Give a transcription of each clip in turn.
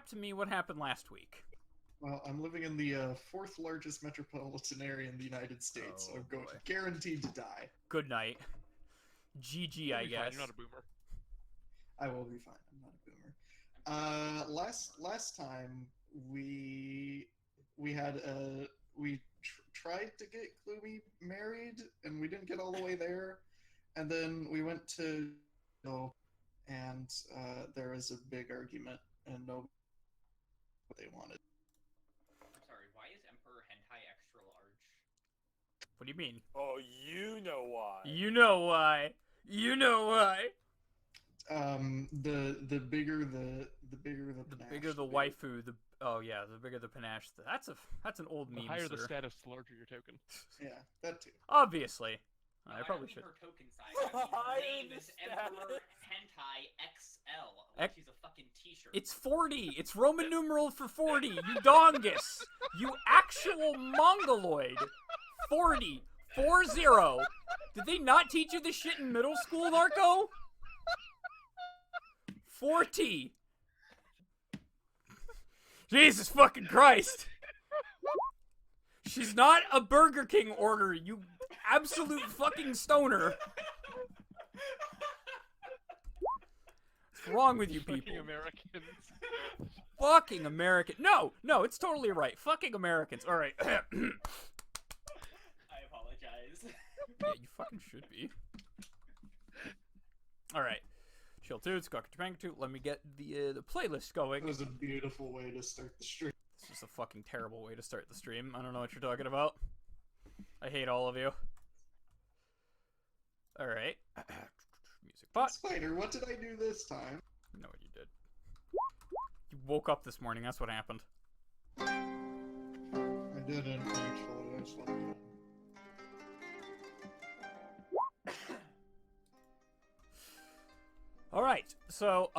recap to me what happened last week. Well, I'm living in the fourth largest metropolitan area in the United States, so I'm guaranteed to die. Good night. GG, I guess. Fine. You're not a boomer. I will be fine. I'm not a boomer. Last time we tried to get Gloomy married, and we didn't get all the way there, and then we went to and there was a big argument, and nobody what they wanted. I'm sorry, why is Emperor Hentai extra large? What do you mean? Oh, you know why. You know why. You know why. The bigger the panache, bigger the waifu, the bigger the panache. That's an old meme. The higher the sir. status, the larger your token. Yeah, that too. Obviously. No, I probably should. Her token size. Her name is Emperor Hentai XL. Like she's a fucking t-shirt. It's 40. It's Roman numeral for 40. You dongus. You actual mongoloid. 40. 40. Did they not teach you this shit in middle school, Narco? 40. Jesus fucking Christ. She's not a Burger King order, you absolute fucking stoner. What's wrong with you people? Fucking Americans. Fucking American. No, it's totally right. Fucking Americans. All right. I apologize. Yeah, you fucking should be. All right. Chill Toots, Kakita 2. Let me get the playlist going. That was a beautiful way to start the stream. This is a fucking terrible way to start the stream. I don't know what you're talking about. I hate all of you. All right. Music bot. Spider, what did I do this time? You know what you did. You woke up this morning. That's what happened. I didn't actually. I slept in. Alright, so,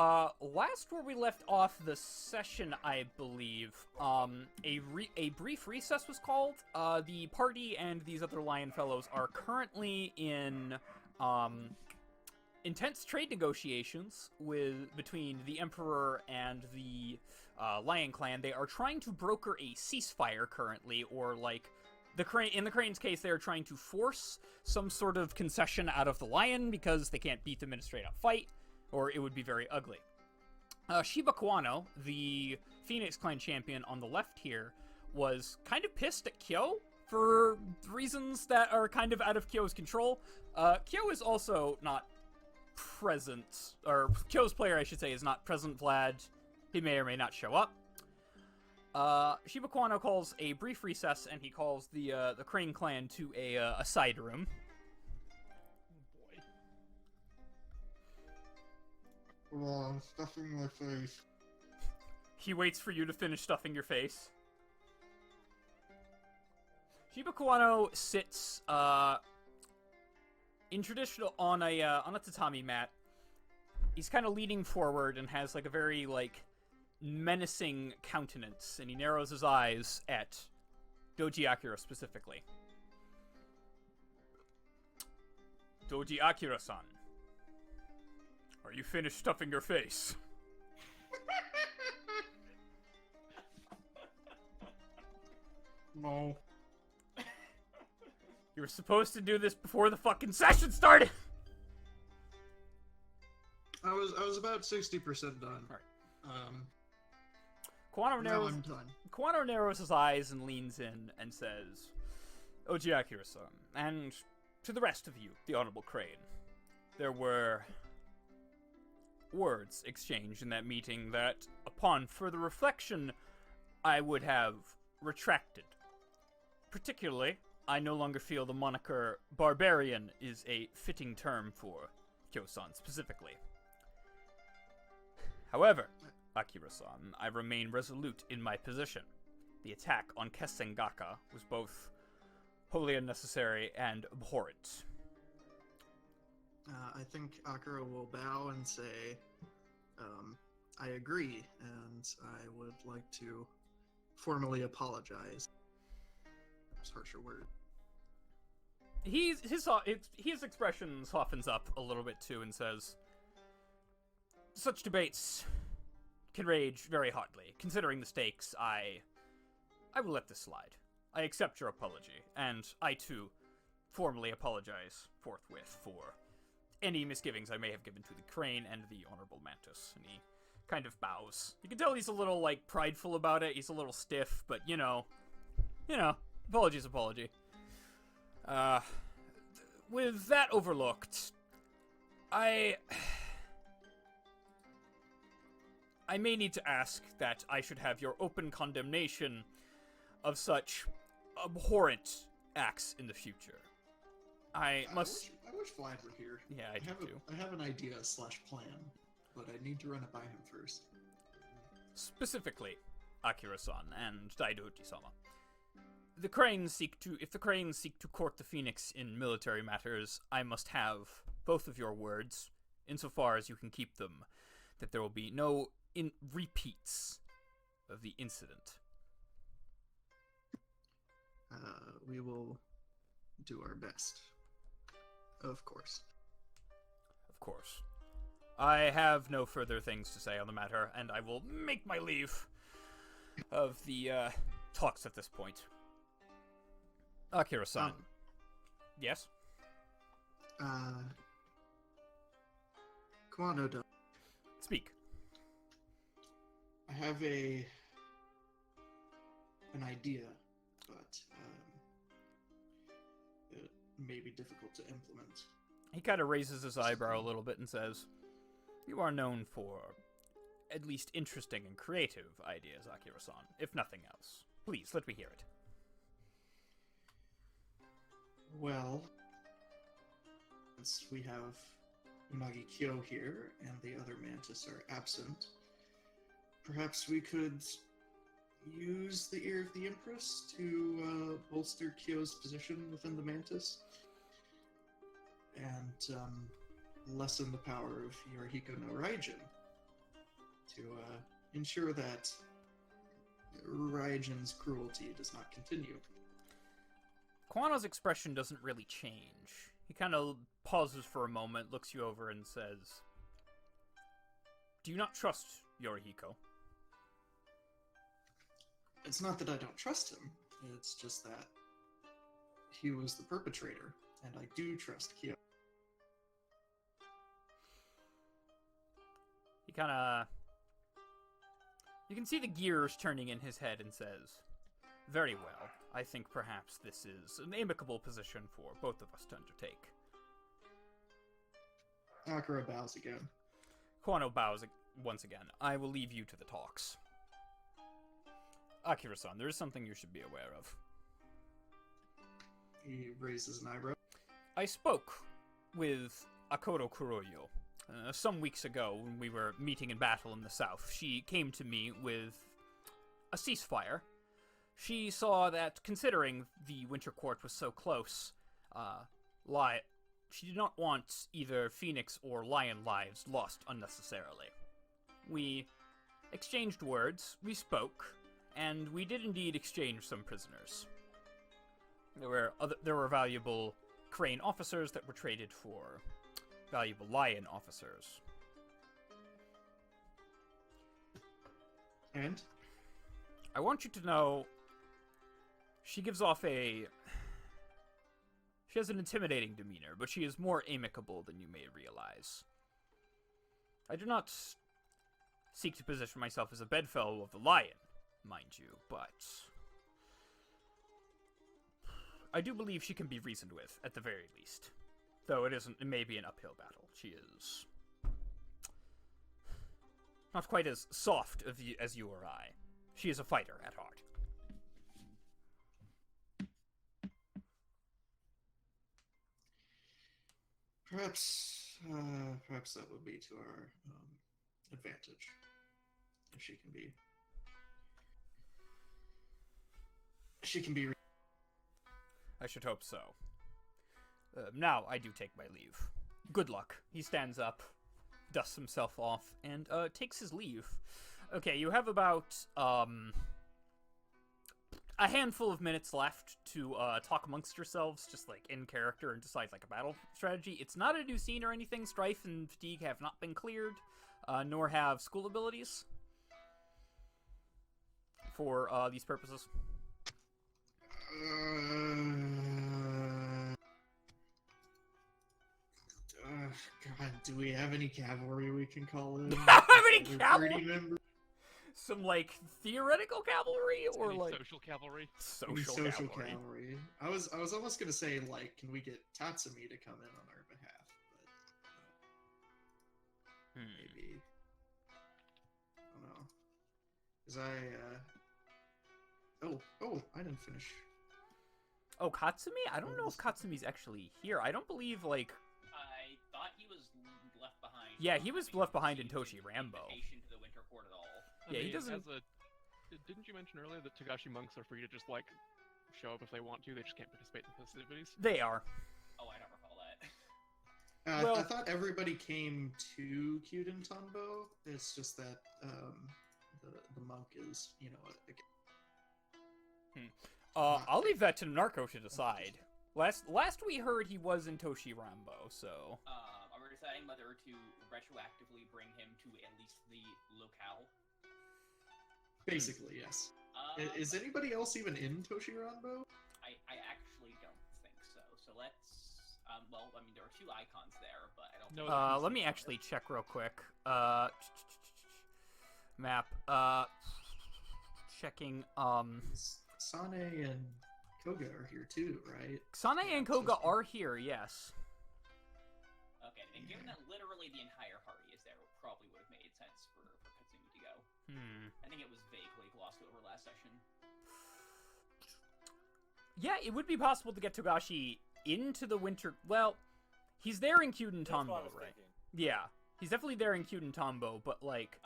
last where we left off the session, I believe, a brief recess was called. The party and these other lion fellows are currently in, intense trade negotiations between the Emperor and the, Lion Clan. They are trying to broker a ceasefire currently, or, like, in the Crane's case, they are trying to force some sort of concession out of the Lion because they can't beat them in a straight-up fight, or it would be very ugly. Shiba Kawano, the Phoenix Clan champion on the left here, was kind of pissed at Kyo for reasons that are kind of out of Kyo's control. Kyo is also not present, or Kyo's player, I should say, is not present, Vlad. He may or may not show up. Shiba Kawano calls a brief recess, and he calls the Crane Clan to a side room. Well, I'm stuffing my face. He waits for you to finish stuffing your face. Shiba Kawano sits in traditional on a tatami mat. He's kind of leaning forward and has like a very like menacing countenance, and he narrows his eyes at Doji Akira specifically. Doji Akira-san, are you finished stuffing your face? No. You were supposed to do this before the fucking session started! I was about 60% done. Alright. Now I'm done. Kawano narrows his eyes and leans in and says, Doji Akira-san, and to the rest of you, the Honorable Crane, there were words exchanged in that meeting that, upon further reflection, I would have retracted. Particularly, I no longer feel the moniker barbarian is a fitting term for Kyo-san specifically. However, Akira-san, I remain resolute in my position. The attack on Kesengaka was both wholly unnecessary and abhorrent. I think Akira will bow and say, I agree, and I would like to formally apologize. That's a harsher word. His expression softens up a little bit too and says, such debates can rage very hotly. Considering the stakes, I will let this slide. I accept your apology, and I too formally apologize forthwith for any misgivings I may have given to the crane and the Honorable Mantis. And he kind of bows. You can tell he's a little, like, prideful about it. He's a little stiff, but, you know, apology's apology. With that overlooked, I may need to ask that I should have your open condemnation of such abhorrent acts in the future. I wish Vlad were here. Yeah, I do too. I have an idea/plan, but I need to run it by him first. Specifically, Akira-san and Daidoji-sama. If the cranes seek to court the Phoenix in military matters, I must have both of your words, insofar as you can keep them, that there will be no repeats of the incident. We will do our best. Of course. Of course. I have no further things to say on the matter, and I will make my leave of the talks at this point. Akira-san. Yes? Kwano-do. Speak. I have an idea, but it may be difficult to implement. He kind of raises his eyebrow a little bit and says, "You are known for at least interesting and creative ideas, Akira-san, if nothing else. Please, let me hear it." Well, since we have Unagi Kyo here and the other Mantis are absent, perhaps we could use the Ear of the Empress to bolster Kyo's position within the Mantis and lessen the power of Yorihiko no Raijin to ensure that Raijin's cruelty does not continue. Kwano's expression doesn't really change. He kind of pauses for a moment, looks you over, and says, "Do you not trust Yorihiko?" It's not that I don't trust him, it's just that he was the perpetrator, and I do trust Kyo. He kind of... You can see the gears turning in his head and says, "Very well. I think perhaps this is an amicable position for both of us to undertake." Akira bows again. Kwano bows once again. "I will leave you to the talks. Akira-san, there is something you should be aware of." He raises an eyebrow. I spoke with Akodo Kuroyo some weeks ago when we were meeting in battle in the south. She came to me with a ceasefire. She saw that, considering the Winter Court was so close, she did not want either Phoenix or Lion lives lost unnecessarily. We exchanged words, we spoke, and we did indeed exchange some prisoners. There were valuable Crane officers that were traded for valuable Lion officers. And? I want you to know, she has an intimidating demeanor, but she is more amicable than you may realize. I do not seek to position myself as a bedfellow of the Lion, mind you, but I do believe she can be reasoned with, at the very least. Though it may be an uphill battle. She is not quite as soft as you or I. She is a fighter at heart. Perhaps that would be to our advantage, if she can be. I should hope so. Now I do take my leave. Good luck. He stands up, dusts himself off, and takes his leave. Okay, you have about a handful of minutes left to talk amongst yourselves, just like in character, and decide like a battle strategy. It's not a new scene or anything. Strife and Fatigue have not been cleared, nor have school abilities. for these purposes? God, do we have any cavalry we can call in? How many Over cavalry? 30 members? Some like theoretical cavalry or Any like social cavalry? Any social cavalry? cavalry. I was almost gonna say, like, can we get Katsumi to come in on our behalf? But maybe. I don't know. Cause I didn't finish. Oh, Katsumi? I don't know if Katsumi's actually here. I don't believe like. I thought he was left behind. Yeah, he was left behind in Received Toshi an Rambo. invitation to the Winter Court at all. Yeah, he doesn't- Didn't you mention earlier that Togashi monks are free to just like show up if they want to? They just can't participate in the festivities. They are. Oh, I don't recall that. Well- I thought everybody came to Kyuden Tanbo. It's just that the monk is, I'll leave that to Narco to decide. Last we heard, he was in Toshi Rambo, so. Are we deciding whether to retroactively bring him to at least the locale? basically yes. Is anybody else even in Toshi Rambo? I actually don't think so. So let's. Well, I mean, there are two icons there, but I don't. No, Let me actually check real quick. Map. Checking. Sane and Koga are here too, right? Sane and Koga are here, yes. Okay, and given that literally the entire party is there, it probably would have made sense for Katsumi to go. I think it was vaguely glossed over last session. Yeah, it would be possible to get Togashi into the winter. Well, he's there in Kyuden That's what I Tombo, was right? thinking. Yeah, he's definitely there in Kyuden Tombo, but like,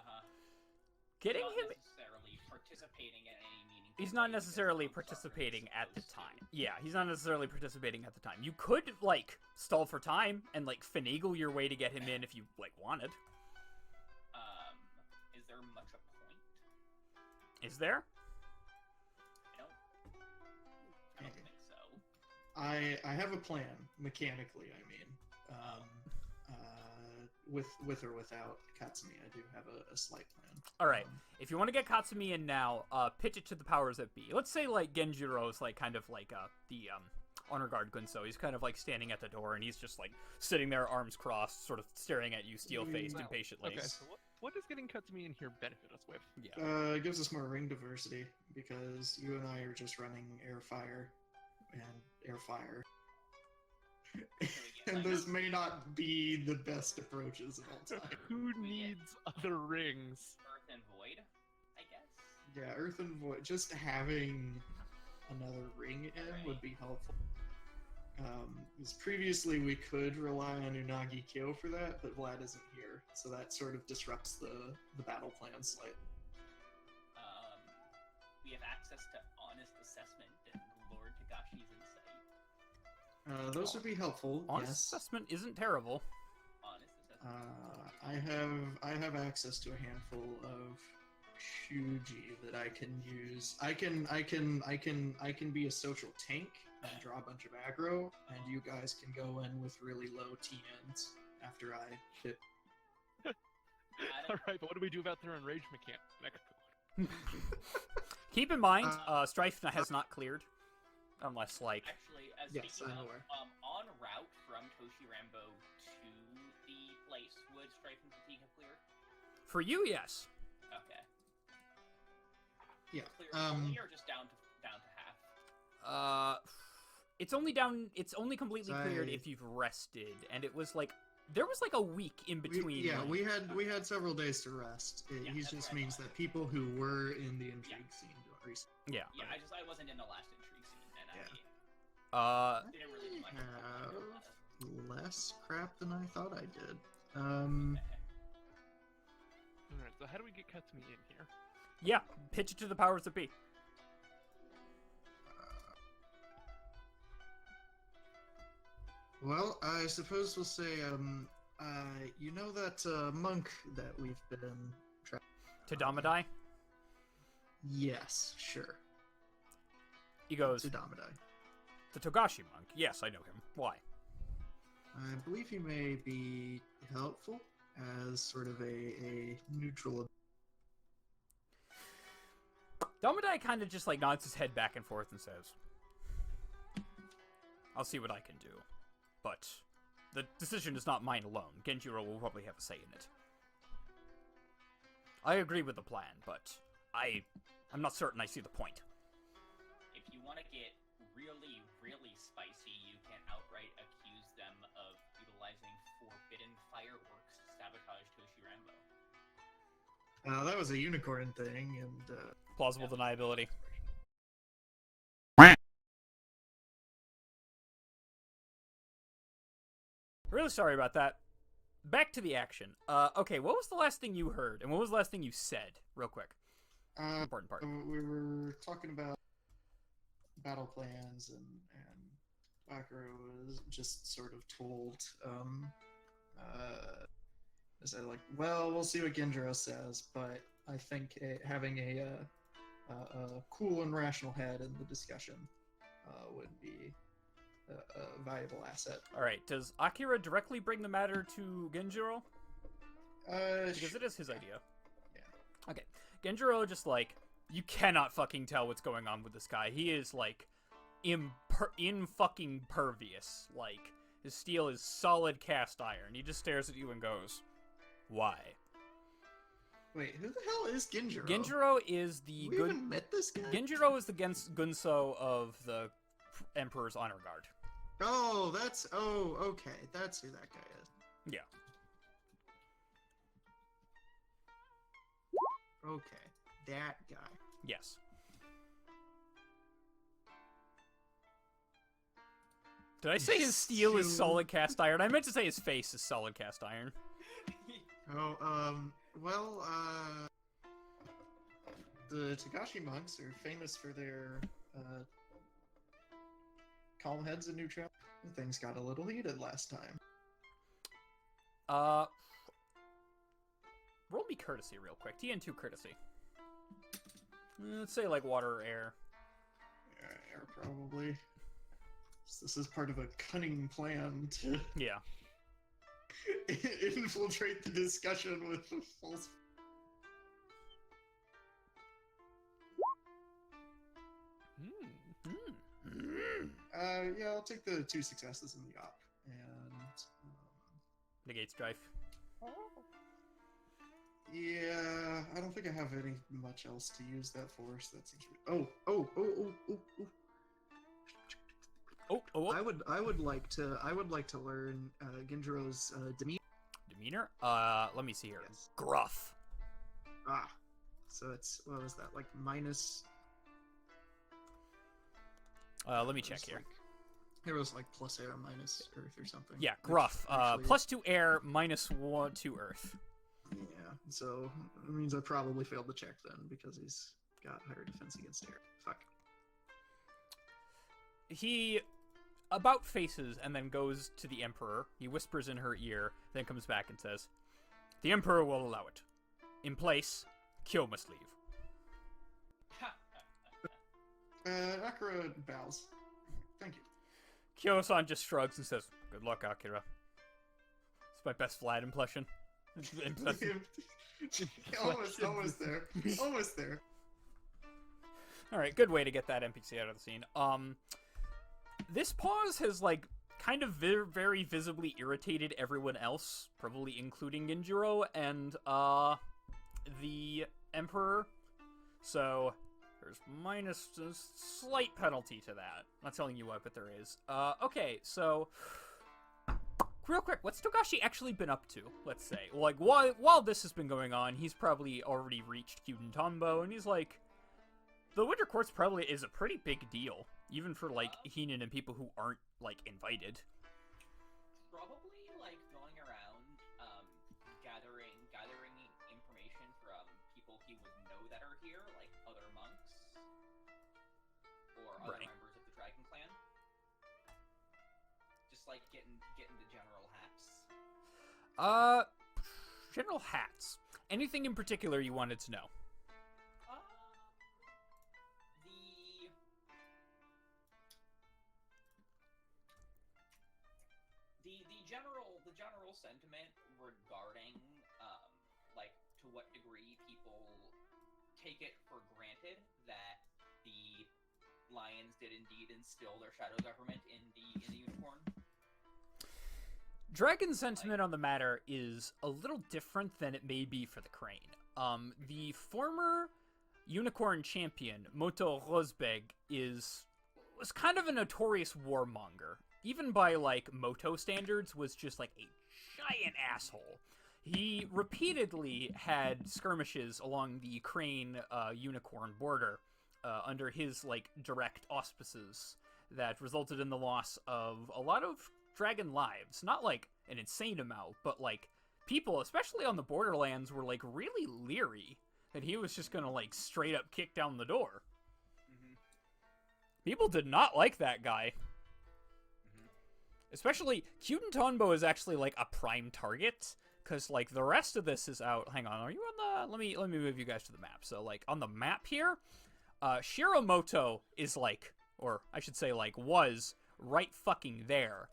getting Not him. necessarily participating in any meaningful. He's not way because necessarily monks aren't participating at the supposed to. time. Yeah, he's not necessarily participating at the time. You could, like, stall for time and, like, finagle your way to get him in if you, like, wanted. Is there much a point? Is there? I don't think so. I have a plan mechanically. I mean, with or without Katsumi, I do have a slight plan. Alright, if you want to get Katsumi in now, pitch it to the powers that be. Let's say, like, Genjiro's, like, kind of like, the, honor guard Gunso. He's kind of, like, standing at the door, and he's just, like, sitting there, arms crossed, sort of staring at you, steel-faced, Well, impatiently. Okay, so what does getting Katsumi in here benefit us with? Yeah. It gives us more ring diversity because you and I are just running air fire and air fire. And those may not be the best approaches of all time. Who needs other rings? Earth and Void, I guess. Yeah, Earth and Void. Just having another ring in would be helpful. Because previously we could rely on Unagi Kyo for that, but Vlad isn't here, so that sort of disrupts the battle plan slightly. We have access to honest assessment and Lord Togashi's insight. Those would be helpful. Honest yes. assessment isn't terrible. Honest assessment. I have access to a handful of Shuji that I can use. I can be a social tank and draw a bunch of aggro, and you guys can go in with really low TNs after I hit. Alright, but what do we do about their enrage mechanic? Keep in mind, Strife has not cleared. Unless, like... Actually, Yes, speaking I'm of, aware. on route from Toshi Rambo to the place, would Strife and Fatigue have cleared? For you, yes. Okay. Yeah. Clear fully or just down to half? It's only completely cleared if you've rested, and it was like, there was like a week in between. We had several days to rest. Yeah, He that's just what I means thought. that people who were in the intrigue scene are Yeah. Yeah, I wasn't in the last intrigue scene, and didn't really do much. have less crap than I thought I did. Alright, so how do we get Katsumi in here? Yeah, pitch it to the powers that be. Well, I suppose we'll say, you know that monk that we've been To Damadai? Yes, sure. He goes, Tsudamadai. the Togashi monk. Yes, I know him. Why? I believe he may be helpful as sort of a neutral. Domadai kind of just, like, nods his head back and forth and says, I'll see what I can do. But the decision is not mine alone. Genjiro will probably have a say in it. I agree with the plan, but I'm not certain I see the point. If you want to get really, really spicy, you can outright accuse them of utilizing forbidden fireworks to sabotage Toshi Rambo. That was a unicorn thing, and Plausible deniability. Really sorry about that. Back to the action. Okay, what was the last thing you heard, and what was the last thing you said, real quick? Important part. we were talking about battle plans, and Akira was just sort of told, I said, like, well, we'll see what Genjiro says, but I think having a cool and rational head in the discussion would be a valuable asset. Alright, does Akira directly bring the matter to Genjiro? Because it is his idea. Yeah. Okay. Genjiro just, like, you cannot fucking tell what's going on with this guy. He is, like, fucking pervious. Like, his steel is solid cast iron. He just stares at you and goes, why? Wait, who the hell is Genjiro? Genjiro is the We even met this guy? Genjiro is the Gunso of the Emperor's Honor Guard. Oh, okay. That's who that guy is. Yeah. Okay, that guy. Yes. Did I say his steel is solid cast iron? I meant to say his face is solid cast iron. The Togashi monks are famous for their calm heads and neutral. Things got a little heated last time. Roll me courtesy real quick. TN2 courtesy. Let's say like water or air. Air, probably. This is part of a cunning plan to Yeah. infiltrate the discussion with a false. Yeah, I'll take the 2 successes in the op and Negate strife. yeah, I don't think I have any much else to use that for. So that seems. Oh. I would like to learn Genjiro's demeanor. Demeanor? Let me see here. Yes. Gruff. Ah, so it's, what was that, like minus? Let me check here. It was like plus air minus earth or something. Yeah, gruff. Actually, Plus 2 air, minus 1 to earth. Yeah, so it means I probably failed the check then because he's got higher defense against air. Fuck. He about faces and then goes to the Emperor. He whispers in her ear, then comes back and says, "The Emperor will allow it. In place, Kyo must leave." Akira bows. Thank you. Kyo-san just shrugs and says, "Good luck, Akira." It's my best Vlad impression. Almost there. Almost there. Alright, good way to get that NPC out of the scene. This pause has, like, kind of very visibly irritated everyone else, probably including Genjiro and, the Emperor. So, there's minus a slight penalty to that. Not telling you what, but there is. Okay, so real quick, what's Togashi actually been up to, let's say? Like, while this has been going on, he's probably already reached Kyuden Tombo, and he's like, the Winter Courts probably is a pretty big deal, even for, like, Heenan and people who aren't, like, invited. Probably, like, going around, gathering information from people he would know that are here, like other monks, or other members of the Dragon Clan. Just, like, getting the general hats. General hats. Anything in particular you wanted to know? The general sentiment regarding, like, to what degree people take it for granted that the lions did indeed instill their shadow government in the unicorn? Dragon's sentiment on the matter is a little different than it may be for the crane. The former unicorn champion, Moto Rosbeg, was kind of a notorious warmonger. Even by, like, Moto standards, was just, like, a giant asshole. He repeatedly had skirmishes along the crane unicorn border under his, like, direct auspices that resulted in the loss of a lot of dragon lives. Not, like, an insane amount, but, like, people, especially on the borderlands, were, like, really leery that he was just gonna, like, straight up kick down the door. Mm-hmm. People did not like that guy. Mm-hmm. Especially, Kyuden Tonbo is actually, like, a prime target, because, like, the rest of this is out. Hang on, are you on the... Let me move you guys to the map. So, like, on the map here, Shiromoto is, like, or I should say, like, was right fucking there.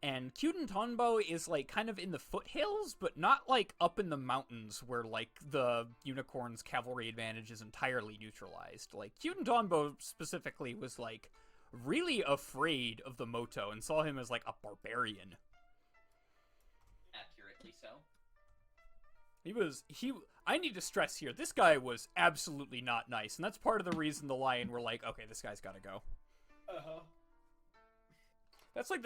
And Kyuden Tonbo is, like, kind of in the foothills, but not, like, up in the mountains where, like, the unicorn's cavalry advantage is entirely neutralized. Like, Kyuden Tonbo specifically was, like, really afraid of the Moto and saw him as, like, a barbarian. Accurately so. I need to stress here, this guy was absolutely not nice, and that's part of the reason the Lion were like, okay, this guy's gotta go. Uh-huh. That's like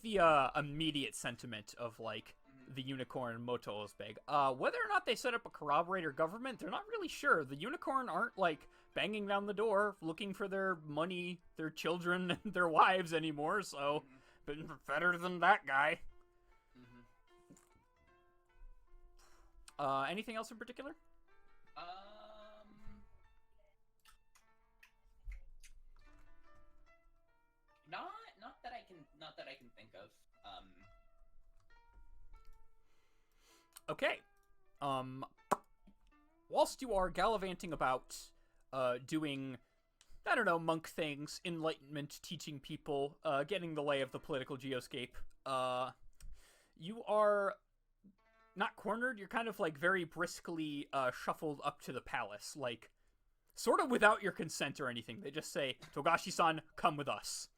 the immediate sentiment of, like, the unicorn Moto Osbeg. Whether or not they set up a corroborator government, they're not really sure. The unicorn aren't, like, banging down the door looking for their money, their children, and their wives anymore, so been better than that guy. Mm-hmm. Anything else in particular? Not that I can think of. Okay. Whilst you are gallivanting about, doing, I don't know, monk things, enlightenment, teaching people, getting the lay of the political geoscape, you are not cornered, you're kind of, like, very briskly, shuffled up to the palace, like, sort of without your consent or anything. They just say, Togashi-san, come with us.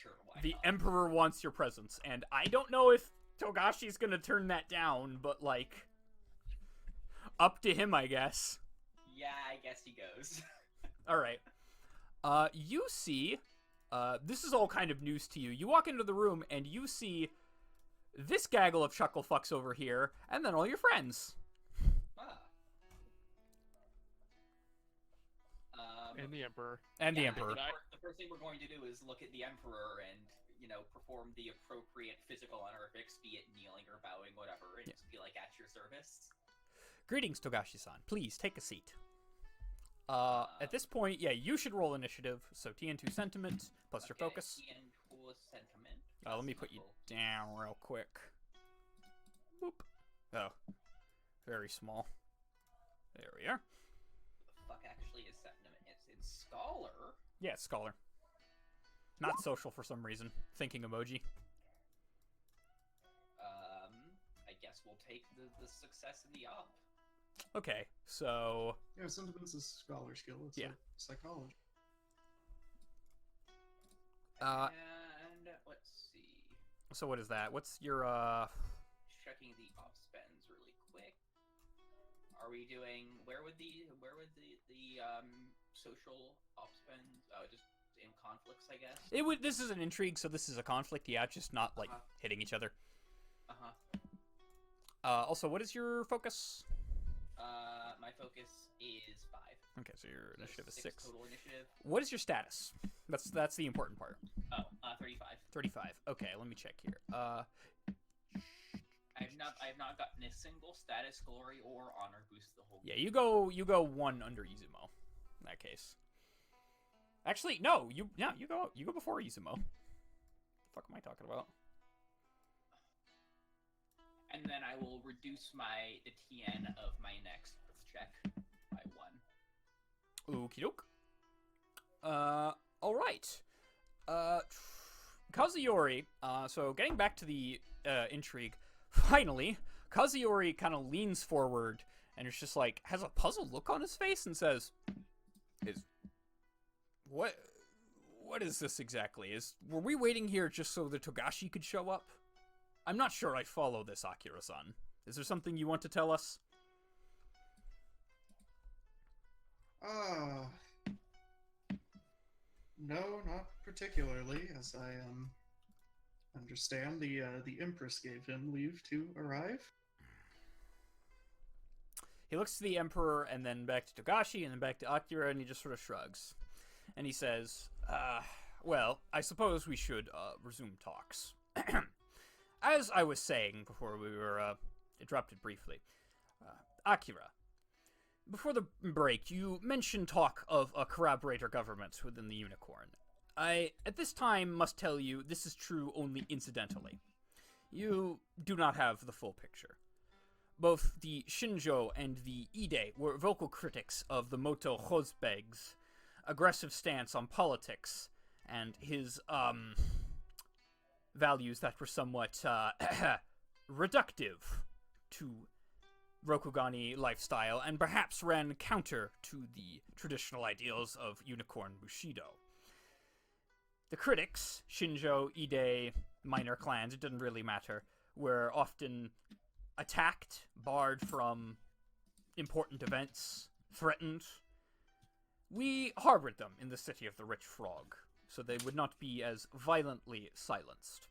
Sure, why The not? Emperor wants your presence, and I don't know if Togashi's gonna turn that down, but, like, up to him, I guess. Yeah, I guess he goes. Alright. You see, this is all kind of news to you. You walk into the room, and you see this gaggle of chuckle fucks over here, and then all your friends. And the Emperor. And the Yeah, Emperor. the first thing we're going to do is look at the Emperor and, you know, perform the appropriate physical honorifics, be it kneeling or bowing, whatever, and just be like, at your service. Greetings, Togashi-san. Please, take a seat. At this point, yeah, you should roll initiative, so TN2 sentiment, plus your focus. TN2 sentiment. Let me put you down real quick. Boop. Oh. Very small. There we are. What the fuck actually is sentiment? It's Scholar? Yeah, Scholar. Not social for some reason. Thinking emoji. I guess we'll take the success in the up. Okay, so... Yeah, sentiment's a scholar skill. It's Yeah. like psychology. And let's see. So what is that? What's your, Checking the op spends really quick. Are we doing... Where would the social op spends? Just in conflicts, I guess? This is an intrigue, so this is a conflict, yeah, just not, like, hitting each other. Also, what is your focus? My focus is 5. Okay, so your initiative is 6. Total initiative. What is your status? That's the important part. 35. 35. Okay, let me check here. I have not gotten a single status, glory, or honor boost the whole Yeah, you go 1 under Izumo. In that case. Actually, no, you go before Izumo. The fuck am I talking about? And then I will reduce the TN of my next check by 1. Okie doke. Alright. Kazuori, so getting back to the intrigue, finally, Kazuori kind of leans forward and it's just like, has a puzzled look on his face and says, what is this exactly? Were we waiting here just so the Togashi could show up? I'm not sure I follow this, Akira-san. Is there something you want to tell us? No, not particularly, as I understand the Empress gave him leave to arrive. He looks to the Emperor, and then back to Togashi, and then back to Akira, and he just sort of shrugs. And he says, well, I suppose we should, resume talks. As I was saying before we were, interrupted briefly, Akira, before the break, you mentioned talk of a corroborator government within the Unicorn. I, at this time, must tell you this is true only incidentally. You do not have the full picture. Both the Shinjo and the Ide were vocal critics of the Moto Hosbeg's aggressive stance on politics and his, values that were somewhat, reductive to Rokugani lifestyle, and perhaps ran counter to the traditional ideals of Unicorn Bushido. The critics, Shinjo, Ide, minor clans, it didn't really matter, were often attacked, barred from important events, threatened. We harbored them in the city of the Rich Frog, so they would not be as violently silenced.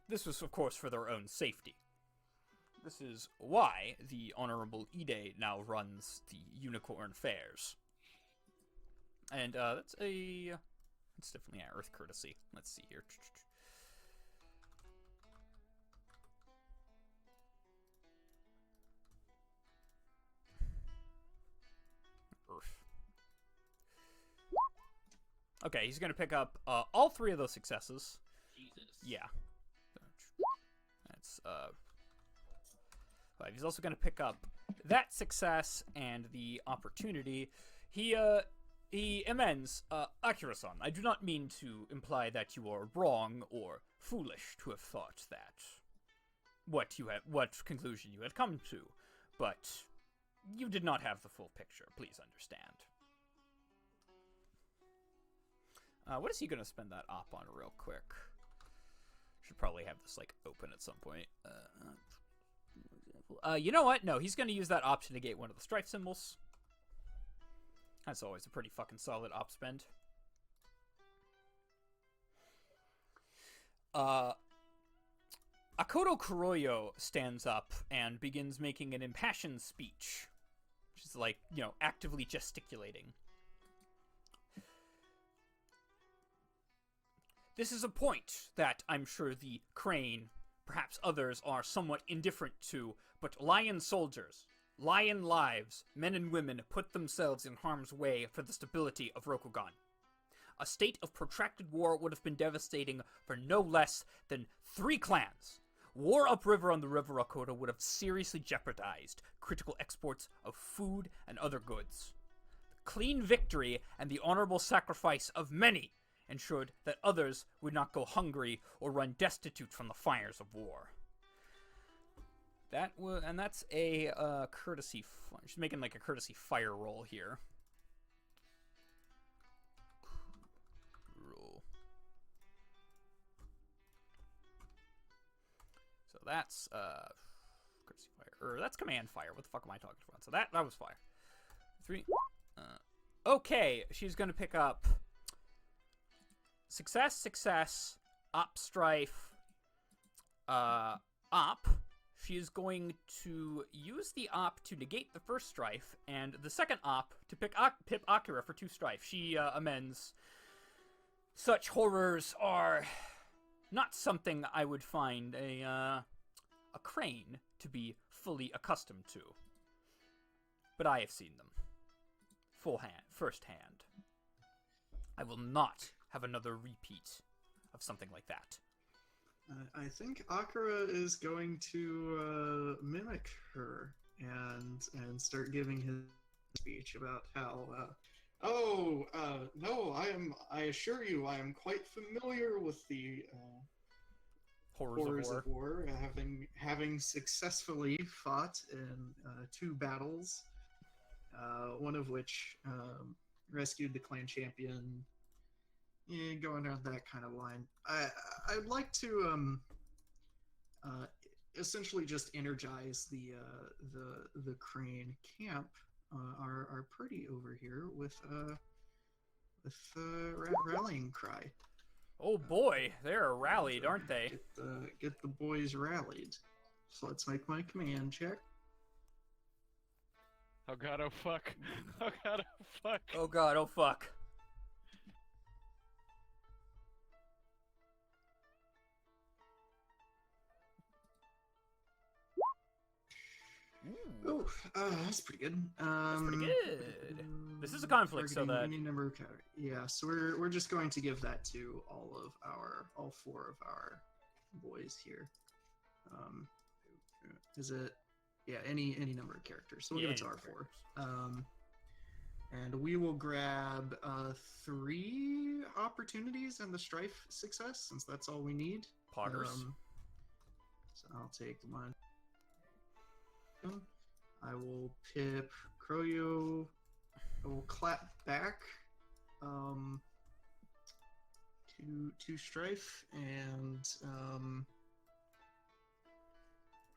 This was, of course, for their own safety. This is why the Honorable Ide now runs the Unicorn Fairs. And, that's definitely an Earth courtesy. Let's see here. Earth. Okay, he's gonna pick up, all 3 of those successes. Jesus. Yeah. That's, 5. He's also going to pick up that success and the opportunity. He amends, Akira-san, I do not mean to imply that you are wrong or foolish to have thought that what conclusion you had come to, but you did not have the full picture, please understand. What is he going to spend that op on real quick? Should probably have this, like, open at some point. You know what? No, he's going to use that op to negate one of the strife symbols. That's always a pretty fucking solid op spend. Akoto Kuroyo stands up and begins making an impassioned speech. Which is like, you know, actively gesticulating. This is a point that I'm sure the Crane, perhaps others, are somewhat indifferent to, but lion soldiers, lion lives, men and women put themselves in harm's way for the stability of Rokugan. A state of protracted war would have been devastating for no less than 3 clans. War upriver on the River Akoto would have seriously jeopardized critical exports of food and other goods. The clean victory and the honorable sacrifice of many ensured that others would not go hungry or run destitute from the fires of war. That's a courtesy. She's making like a courtesy fire roll here. Roll. So that's courtesy fire, or that's command fire. What the fuck am I talking about? So that was fire. 3. Okay, she's gonna pick up. Success, op strife, op. She is going to use the op to negate the first strife, and the second op to pip Akira for 2 strife. She amends. Such horrors are not something I would find a crane to be fully accustomed to. But I have seen them. First hand. I will not have another repeat of something like that. I think Akira is going to mimic her and start giving his speech about how, no, I assure you, I am quite familiar with the Horrors of War, having successfully fought in 2 battles, one of which rescued the clan champion. Yeah, going down that kind of line. I'd like to essentially just energize the Crane camp, our party over here with rallying cry. Oh boy, they're rallied, aren't they? Get the boys rallied. So let's make my command check. Oh god, oh fuck. Oh god, oh fuck. Oh god, oh fuck. Oh, that's pretty good. That's pretty good. This is a conflict, so that any number of yeah. So we're just going to give that to all 4 of our boys here. Is it? Yeah, any number of characters. So we'll give it to our 4. And we will grab 3 opportunities and the strife success, since that's all we need. poggers. So I'll take 1. I will pip Kroyo. I will clap back. 2 strife, and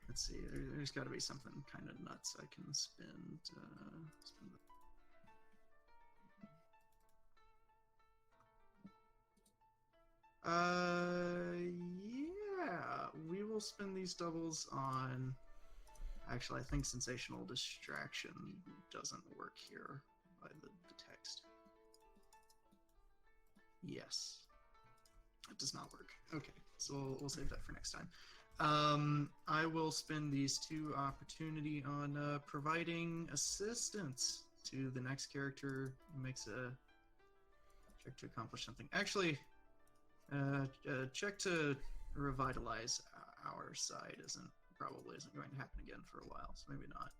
let's see. There's got to be something kind of nuts I can spend. Yeah, we will spend these doubles on. Actually, I think Sensational Distraction doesn't work here by the text. Yes. It does not work. Okay, so we'll save that for next time. I will spend these 2 opportunity on providing assistance to the next character who makes a check to accomplish something. Actually, check to revitalize our side probably isn't going to happen again for a while, so maybe not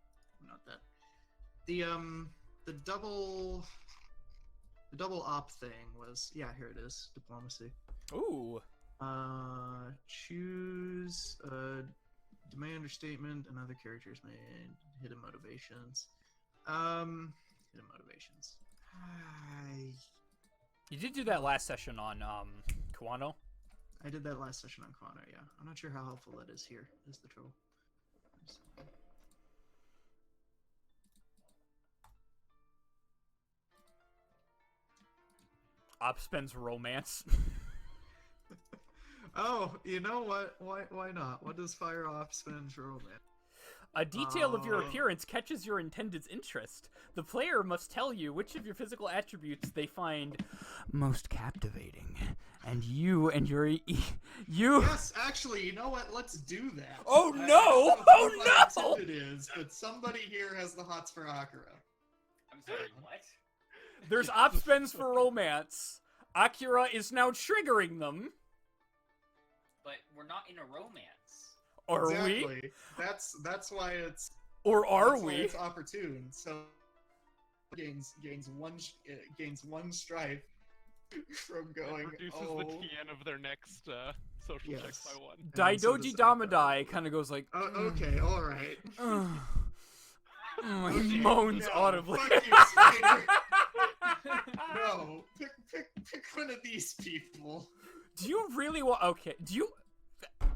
that. The double op thing was, yeah, here it is, diplomacy. Ooh. Choose demand or statement, and other characters may hidden motivations. Hidden motivations. You did do that last session on Kawano. I did that last session on Kawano, yeah. I'm not sure how helpful that is here, is the trouble. Op spends romance. Oh, you know what? Why not? What does Fire Off spend for romance? A detail of your appearance catches your intended's interest. The player must tell you which of your physical attributes they find most captivating. And you and your... Yes, actually, you know what? Let's do that. Oh I no! don't know Oh what no! It is, but somebody here has the hots for Akira. I'm sorry, what? There's op spends for romance. Akira is now triggering them. But we're not in a romance. Are Exactly. we? That's why it's. Or are that's why we? it's opportune. So gains 1 strife from going. Reduces Oh, the TN of their next social Yes. checks by 1. And so Daidoji does Damadai kind of goes like... oh, okay, all right. He moans No, audibly. fuck you, Spider. No, pick one of these people. Do you really want... Okay,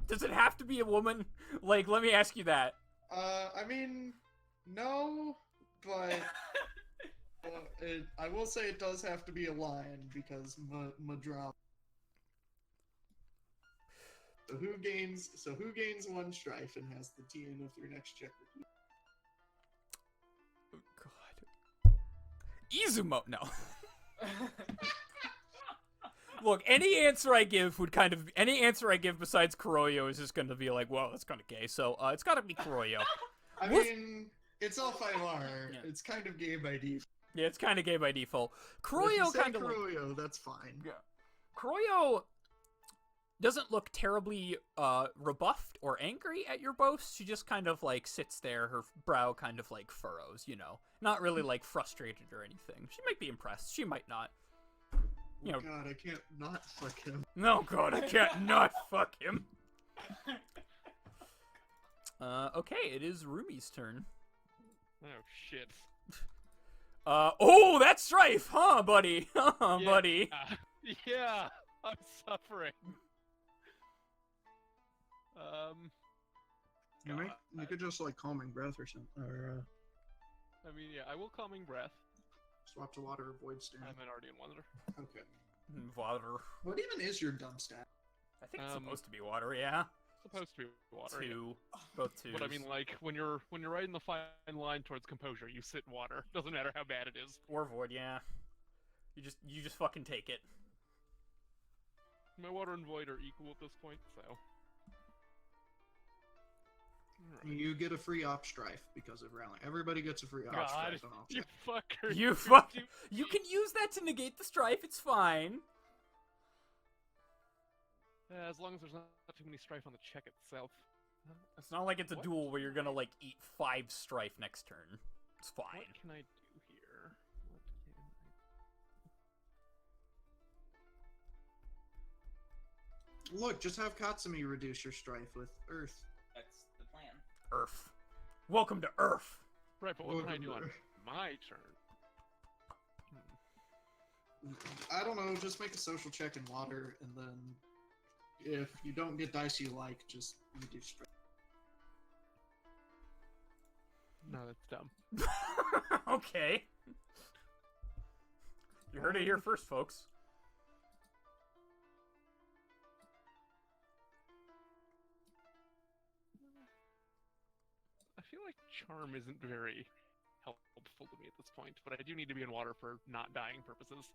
does it have to be a woman? Like, let me ask you that. I mean, no, but I will say it does have to be a lion because Madra. So who gains 1 strife and has the TN of their next check? Oh, God. Izumo... No. Look, any answer I give besides Kuroyo is just going to be like, well, that's kind of gay, so it's got to be Kuroyo. I mean, it's all 5R. Yeah. It's kind of gay by default. Yeah, it's kind of gay by default. If you Kuroyo say kind of... Kuroyo, that's fine. Yeah. Kuroyo doesn't look terribly rebuffed or angry at your boast. She just kind of like sits there, her brow kind of like furrows, you know. Not really like frustrated or anything. She might be impressed. She might not. You know. God, I can't not fuck him. No, God, I can't not fuck him. Okay, it is Rumi's turn. Oh shit. Oh, that's Strife, huh, buddy? Huh, Yeah. buddy. Yeah, I'm suffering. You could just like calming breath or something, or I mean, yeah, I will calming breath. swap to water, avoid stand. I'm an already in water. Okay. Water. What even is your dump stat? I think it's supposed to be water, yeah. Supposed to be water. Yeah. Two. Both twos. But I mean, like when you're riding the fine line towards composure, you sit in water. Doesn't matter how bad it is. Or void, yeah. You just fucking take it. My water and void are equal at this point, so. Alright. You get a free op strife because of rallying. Everybody gets a free op God, strife on all you checks. fucker! You fuck! You can use that to negate the strife, it's fine. As long as there's not too many strife on the check itself. It's not like it's a What? duel where you're gonna, like, eat 5 strife next turn. It's fine. What can I do here? Look, just have Katsumi reduce your strife with Earth. That's the plan. Earth. Welcome to Earth. Right, but what can I Welcome do to on Earth. my turn? I don't know, just make a social check in water, and then if you don't get dice you like, just reduce strife. No, that's dumb. Okay. You heard it here first, folks. I feel like charm isn't very helpful to me at this point, but I do need to be in water for not dying purposes.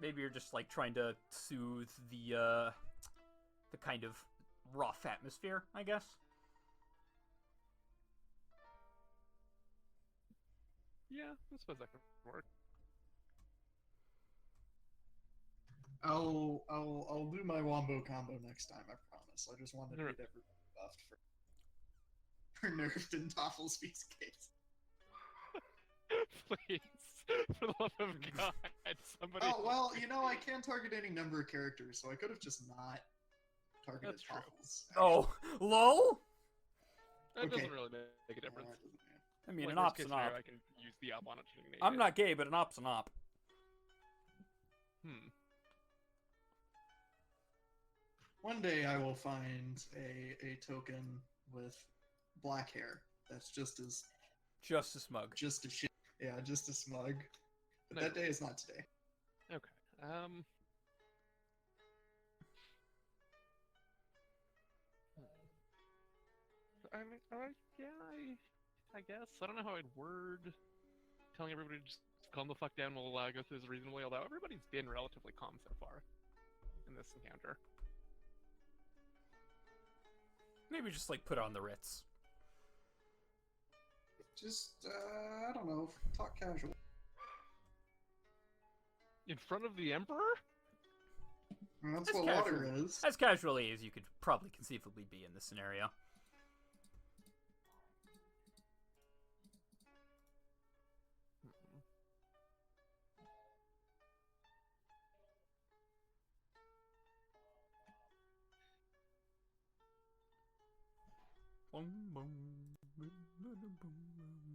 Maybe you're just, like, trying to soothe the kind of rough atmosphere, I guess. Yeah, I suppose that could work. I'll do my wombo combo next time, I promise. I just wanted to Alright. get everyone buffed for nerfed in Tofflesby's case. Please, for the love of God, somebody. Oh, well, you know, I can target any number of characters, so I could have just not targeted That's true. Toffles. Oh, lol? That okay. doesn't really make a difference. I mean, Like, an worst op's case an scenario, op. I can use the op on it to negate I'm it. not gay, but an op's an op. One day I will find a token with black hair that's just as Smug. just as shit. Yeah, just as smug. But No. that day is not today. Okay. I mean, I guess. I don't know how I'd word telling everybody to just calm the fuck down while go through this reasonably, although everybody's been relatively calm so far in this encounter. Maybe just, like, put on the Ritz. Just, I don't know, talk casual. In front of the Emperor? And that's As what casual. water is. As casually as you could probably conceivably be in this scenario.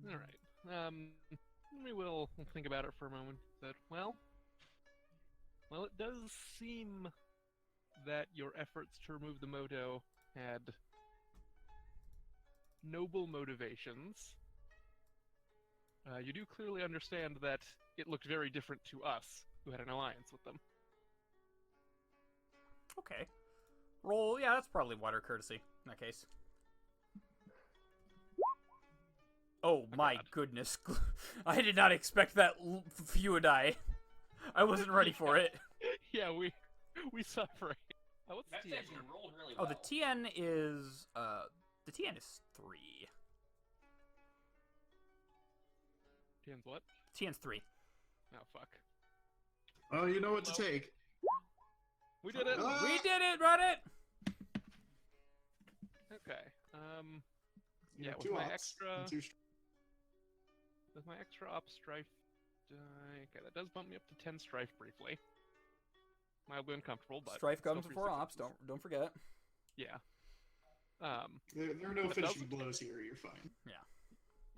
Alright. We will think about it for a moment. But, well, it does seem that your efforts to remove the Moto had noble motivations. You do clearly understand that it looked very different to us, who had an alliance with them. Okay. Roll, yeah, that's probably water courtesy in that case. Oh my God. goodness. I did not expect that few die. I wasn't ready for it. Yeah, we suffer. What's That's the actually rolled really Oh, well. the TN is, the TN is 3. TN's what? TN's 3. Oh, fuck. Oh, you know what to Hello? take. We did it! Ah! We did it, Reddit! Okay. You Yeah, have with two my ops extra- and two With my extra op strife die, okay, that does bump me up to 10 strife briefly. Mildly uncomfortable, but Strife still comes three before successes. ops, don't forget. Yeah. There are no But finishing blows here. You're fine.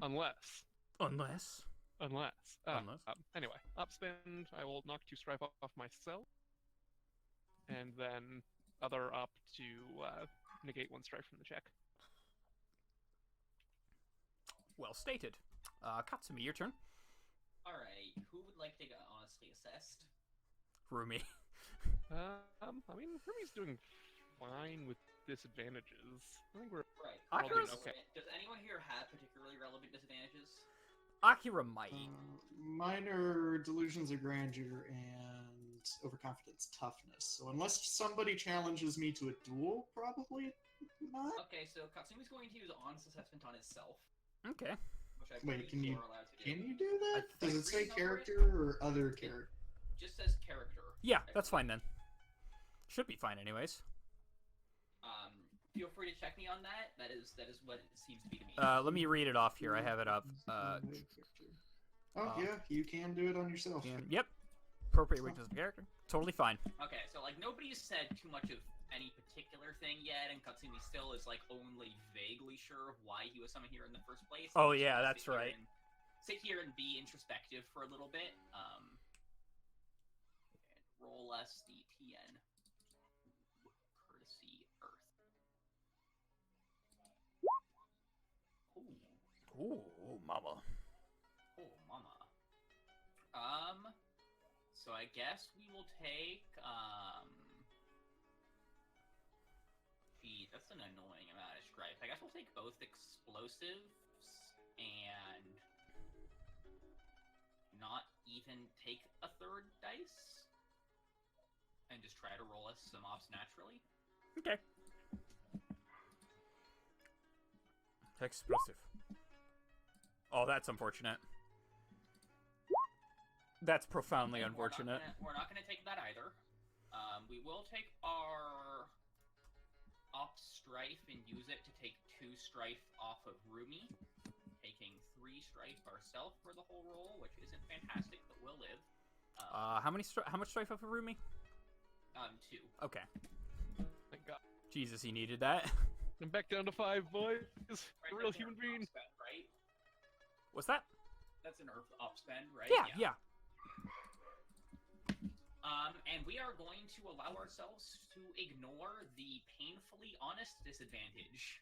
Unless. Unless. Anyway, upspend. I will knock 2 strife off myself, and then other up to negate 1 strife from the check. Well stated. Katsumi, your turn. Alright, who would like to get honestly assessed? Rumi. I mean, Rumi's doing fine with disadvantages. I think we're Right. all doing Akira's- okay. Does anyone here have particularly relevant disadvantages? Akira might. Minor delusions of grandeur and overconfidence toughness. So unless somebody challenges me to a duel, probably not. Okay, so Katsumi's going to use honest assessment on himself, Okay. which I Wait, believe can you- are allowed to do. Can you do that? I Does it say think- character or other character? Just says character. Yeah, that's fine then. Should be fine anyways. Feel free to check me on that. That is what it seems to be to me. Let me read it off here. I have it up. Yeah, you can do it on yourself. Yep. Appropriate weakness of character. Totally fine. Okay, so like nobody's said too much of any particular thing yet, and Katsumi still is like only vaguely sure of why he was summoned here in the first place. Oh, He's yeah, gonna that's right. Sit here and be introspective for a little bit. And roll us the TN. Courtesy Earth. Ooh. Ooh, mama. Oh, mama. So I guess we will take, Gee, that's an annoying amount of strife. I guess we'll take both explosives and not even take a third dice. And just try to roll us some offs naturally. Okay. Explosive. Oh, that's unfortunate. That's profoundly And unfortunate. We're not gonna take that either. We will take our op strife and use it to take 2 strife off of Rumi, taking 3 strife ourselves for the whole roll, which isn't fantastic, but we'll live. How much strife of Rumi? 2. Okay. Thank God. Jesus, he needed that. I'm back down to 5, boys. Right, A real that's human an being. op spend, right? What's that? That's an Earth op spend, right? Yeah. And we are going to allow ourselves to ignore the painfully honest disadvantage.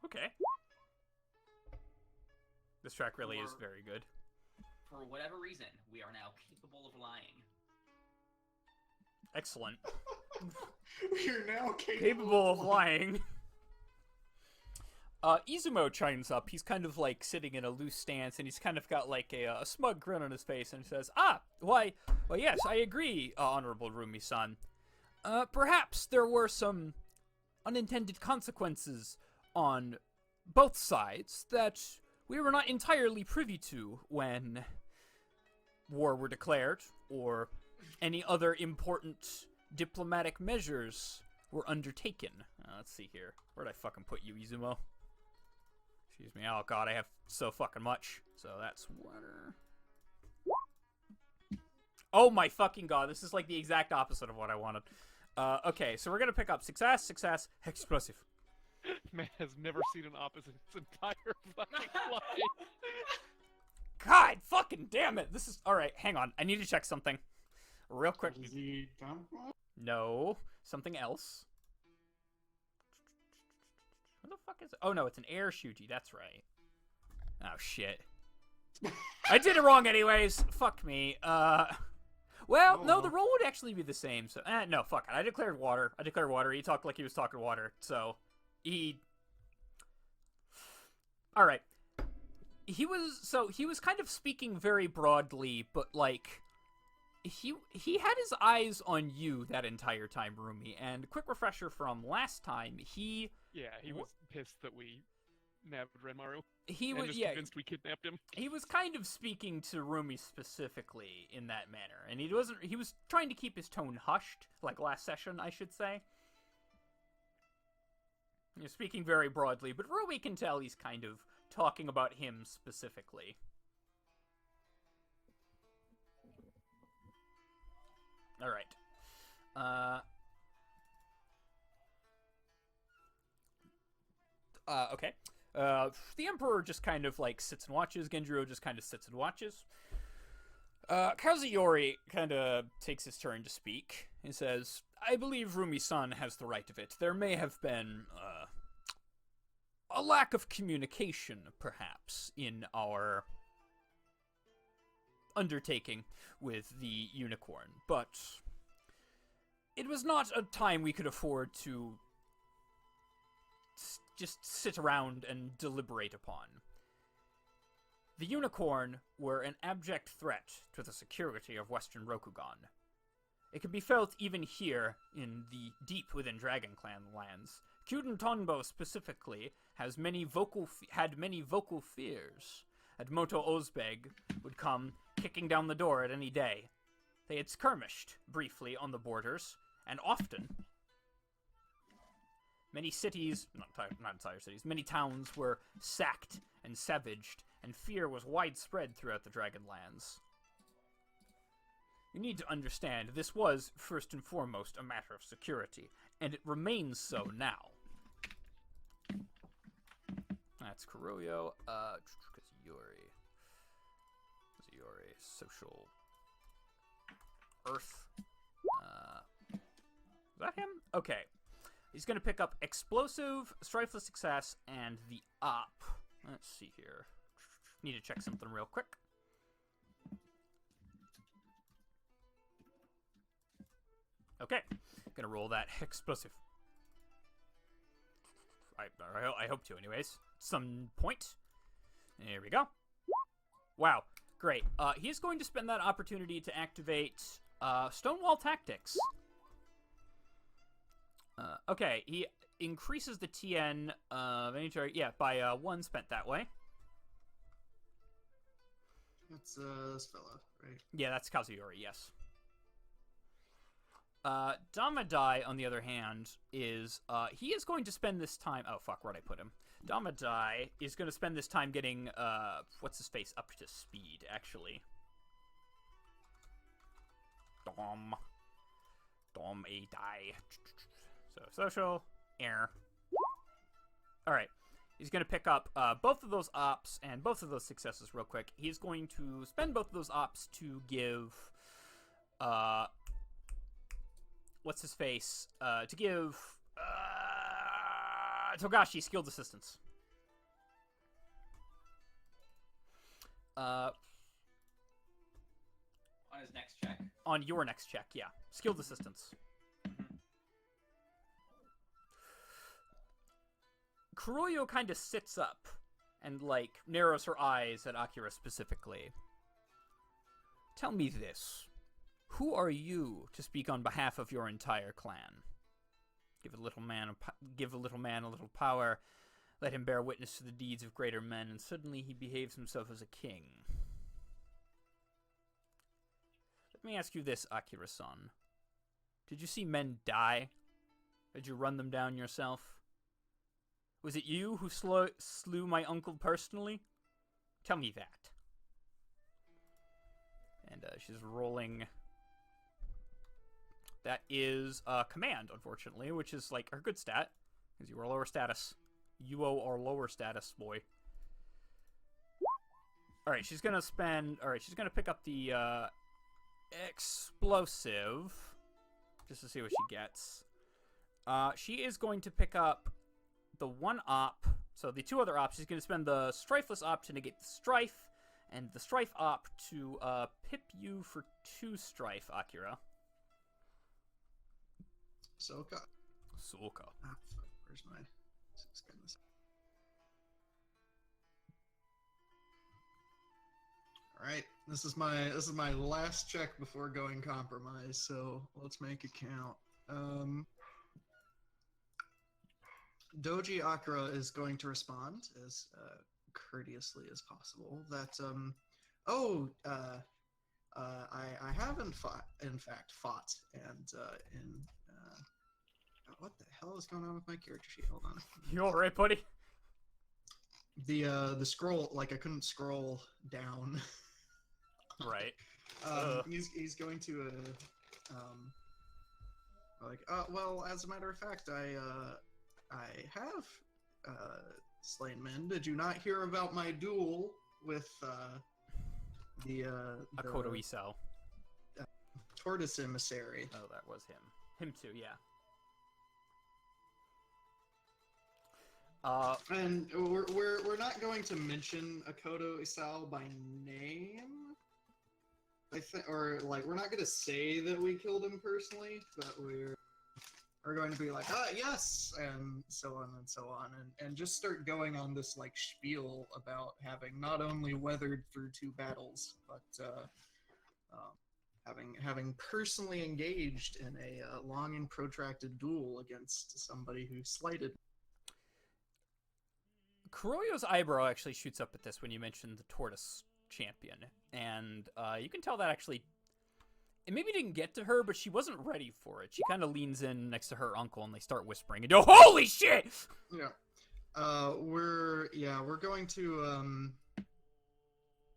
Okay. This track really is Or- very good. For whatever reason, we are now capable of lying. Excellent. We're now Capable of lying. Izumo chimes up. He's kind of like sitting in a loose stance, and he's kind of got like a smug grin on his face, and he says, well, yes, I agree, Honorable Rumi-san. Perhaps there were some unintended consequences on both sides that we were not entirely privy to when war were declared, or any other important diplomatic measures were undertaken. Let's see here. Where'd I fucking put you, Izumo? Excuse me. Oh god, I have so fucking much. So that's water. Oh my fucking god, this is like the exact opposite of what I wanted. Okay, so we're gonna pick up success, explosive. Man has never seen an opposite his entire fucking life. God fucking damn it! This is alright, hang on. I need to check something. Real quick. Is he done? No. Something else. What the fuck is it? Oh no, it's an air shuji, that's right. Oh shit. I did it wrong anyways. Fuck me. Well, no, the roll would actually be the same, so no, fuck it. I declared water. He talked like he was talking water, so he Alright. He was kind of speaking very broadly, but like he had his eyes on you that entire time, Rumi, and quick refresher from last time, he was pissed that we nabbed Renmaru. He and was was yeah, convinced we kidnapped him. he was kind of speaking to Rumi specifically in that manner, and he was trying to keep his tone hushed, like last session, I should say. He was speaking very broadly, but Rumi can tell he's kind of talking about him specifically. All right. Okay. The Emperor just kind of, like, sits and watches. Genjiro just kind of sits and watches. Kazuyori kind of takes his turn to speak. He says, I believe Rumi-san has the right of it. There may have been, a lack of communication, perhaps, in our undertaking with the unicorn, but it was not a time we could afford to just sit around and deliberate upon. The unicorn were an abject threat to the security of Western Rokugan. It can be felt even here in the deep within Dragon Clan lands. Kyuden Tonbo specifically had many vocal fears that Moto Ozbeg would come kicking down the door at any day. They had skirmished briefly on the borders, and often many cities, not entire cities, many towns were sacked and savaged, and fear was widespread throughout the Dragonlands. You need to understand, this was, first and foremost, a matter of security, and it remains so now. That's Kuroyo, Kazuyori, Social Earth. Is that him? Okay. He's going to pick up Explosive, Strifeless Success, and the Op. Let's see here. Need to check something real quick. Okay. Gonna roll that Explosive. I hope to, anyways. Some point. There we go. Wow. Great. He's going to spend that opportunity to activate Stonewall Tactics. Okay, he increases the TN of any target, by 1 spent that way. That's this fella, right? Yeah, that's Kazuyori, yes. Damadai, on the other hand, is, he is going to spend this time, oh fuck, where'd I put him? Damadai is going to spend this time getting, what's-his-face up to speed, actually. Dom-a-dai. So, social, air. Alright. He's going to pick up both of those ops and both of those successes real quick. He's going to spend both of those ops to give, what's-his-face, to give, Togashi skilled assistance. On his next check. On your next check, yeah. Skilled assistance. Kuroyo kind of sits up and, like, narrows her eyes at Akira specifically. Tell me this. Who are you to speak on behalf of your entire clan? Give a little man a little power. Let him bear witness to the deeds of greater men, and suddenly he behaves himself as a king. Let me ask you this, Akira-san. Did you see men die? Did you run them down yourself? Was it you who slew my uncle personally? Tell me that. And she's rolling. That is command, unfortunately, which is like her good stat, because you are lower status. You are lower status, boy. Alright, she's gonna spend. Alright, she's gonna pick up the explosive. Just to see what she gets. She is going to pick up the one op. So the two other ops, she's going to spend the Strifeless op to negate the Strife, and the Strife op to pip you for 2 Strife, Akira. Soka. Soka. Ah, fuck. Where's my... Goodness. All right, this is my last check before going compromise. So let's make it count. Doji Akira is going to respond as courteously as possible. That I have in fact fought, and what the hell is going on with my character sheet? Hold on. You all right, buddy? The scroll, like I couldn't scroll down. Right. He's going to well, as a matter of fact, I have slain men. Did you not hear about my duel with the Akoto Isao. tortoise emissary? Oh, that was him. Him too, yeah. And we're not going to mention Akoto Isao by name. I think, or like, we're not going to say that we killed him personally, but we're going to be like, yes, and so on and so on, and just start going on this like spiel about having not only weathered through 2 battles, but having personally engaged in a long and protracted duel against somebody who slighted. Kuroyo's eyebrow actually shoots up at this when you mention the tortoise champion, and you can tell that actually it maybe didn't get to her, but she wasn't ready for it. She kind of leans in next to her uncle, and they start whispering and go, "Holy shit!" Yeah, we're going to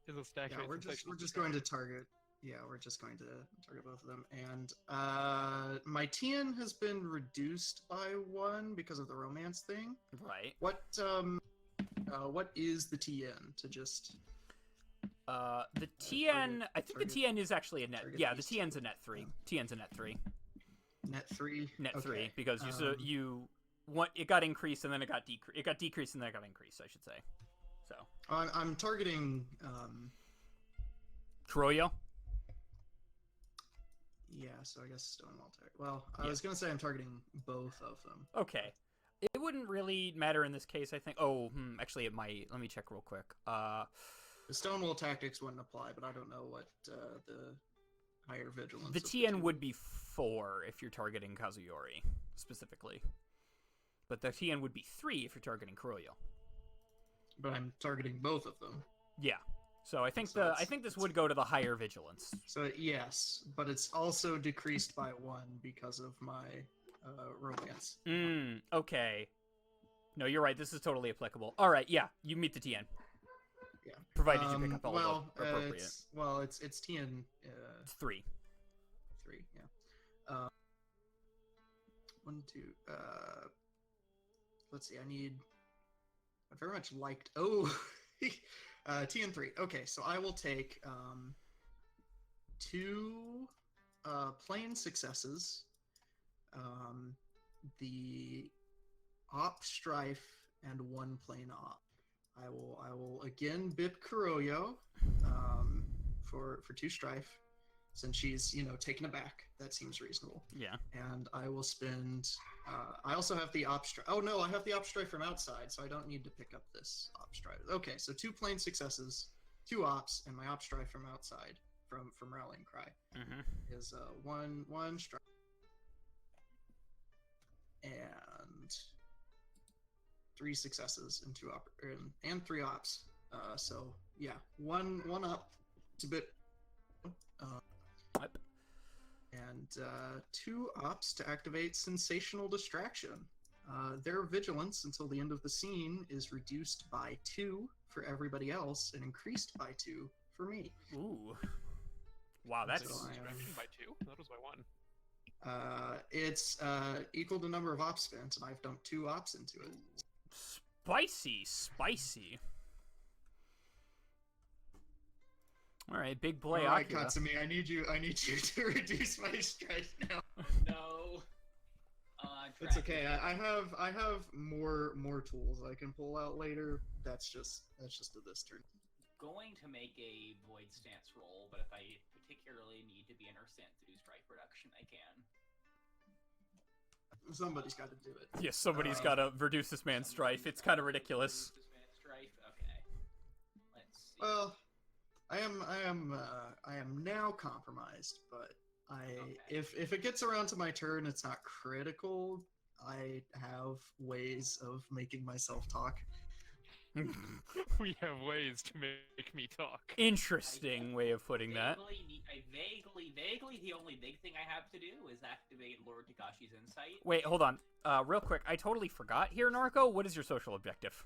Is a stack we're just going to target. Yeah, we're just going to target both of them, and my TN has been reduced by 1 because of the romance thing. Right. What is the TN to just? The TN, I think the TN is actually a net. Yeah, the TN's a net 3. TN's a net 3. Net 3. Net okay. 3 because it got increased and then it got decreased. It got decreased and then it got increased, I should say. So. I'm targeting. Kuroyo. Yeah, so I guess Stonewall target. Well, I was gonna say I'm targeting both of them. Okay. It wouldn't really matter in this case, I think. Oh, actually it might. Let me check real quick. The Stonewall tactics wouldn't apply, but I don't know what the higher vigilance. The TN would be 4 if you're targeting Kazuyori specifically, but the TN would be 3 if you're targeting Kuroyo. But I'm targeting both of them. Yeah. So I think this would go to the higher vigilance. So yes, but it's also decreased by 1 because of my romance. Okay. No, you're right. This is totally applicable. All right. Yeah, you meet the TN. Yeah. Provided you pick up all of the appropriate. It's TN. It's 3. 3. Yeah. 1, 2. Let's see. I very much liked. Oh. TN 3. Okay, so I will take 2 plain successes, the op strife, and 1 plain op. I will again bid Kuroyo for 2 strife, since she's taken aback. That seems reasonable. Yeah. And I will spend. I also have the op strife. Oh no, I have the op strife from outside, so I don't need to pick up this op strife. Okay, so 2 plain successes, 2 ops, and my op strife from outside from Rallying Cry is 1 strife and 3 successes and 2 and 3 ops. So yeah, one up. It's a bit. And 2 ops to activate Sensational Distraction. Their vigilance until the end of the scene is reduced by 2 for everybody else and increased by 2 for me. Ooh. Wow, that's... Distraction by 2? That was by 1. It's equal to number of ops spent, and I've dumped 2 ops into it. Spicy. All right, big boy. All right, Akira. Katsumi, I need you to reduce my strife now. No. It's okay. I have more tools I can pull out later. That's just to this turn. Going to make a void stance roll, but if I particularly need to be in her stance to do strike reduction, I can. Somebody's got to do it. Yes, somebody's got to reduce this man's strife. It's kind of ridiculous. Reduce this man's strife. Okay. Let's see. Well, I am now compromised, but if it gets around to my turn, it's not critical. I have ways of making myself talk. We have ways to make me talk. Interesting way of putting that. Vaguely, the only big thing I have to do is activate Lord Togashi's insight. Wait, hold on. Real quick, I totally forgot here, Narco. What is your social objective?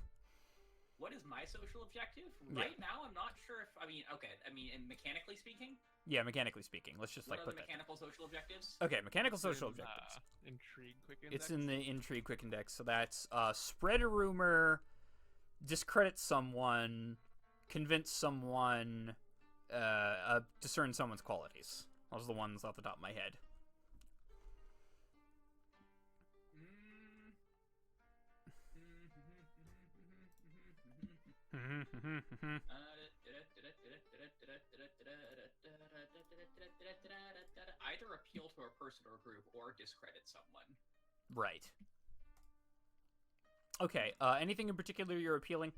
what is my social objective? Yeah. Right now, I'm not sure if and mechanically speaking. Yeah, mechanically speaking. Let's just What like are put the that. mechanical social objectives? Okay, mechanical It's social in, objectives. Intrigue quick index. It's in the intrigue quick index. So that's spread a rumor, discredit someone, convince someone, discern someone's qualities. Those are the ones off the top of my head. Either appeal to a person or group, or discredit someone. Right. Okay. Anything in particular you're appealing?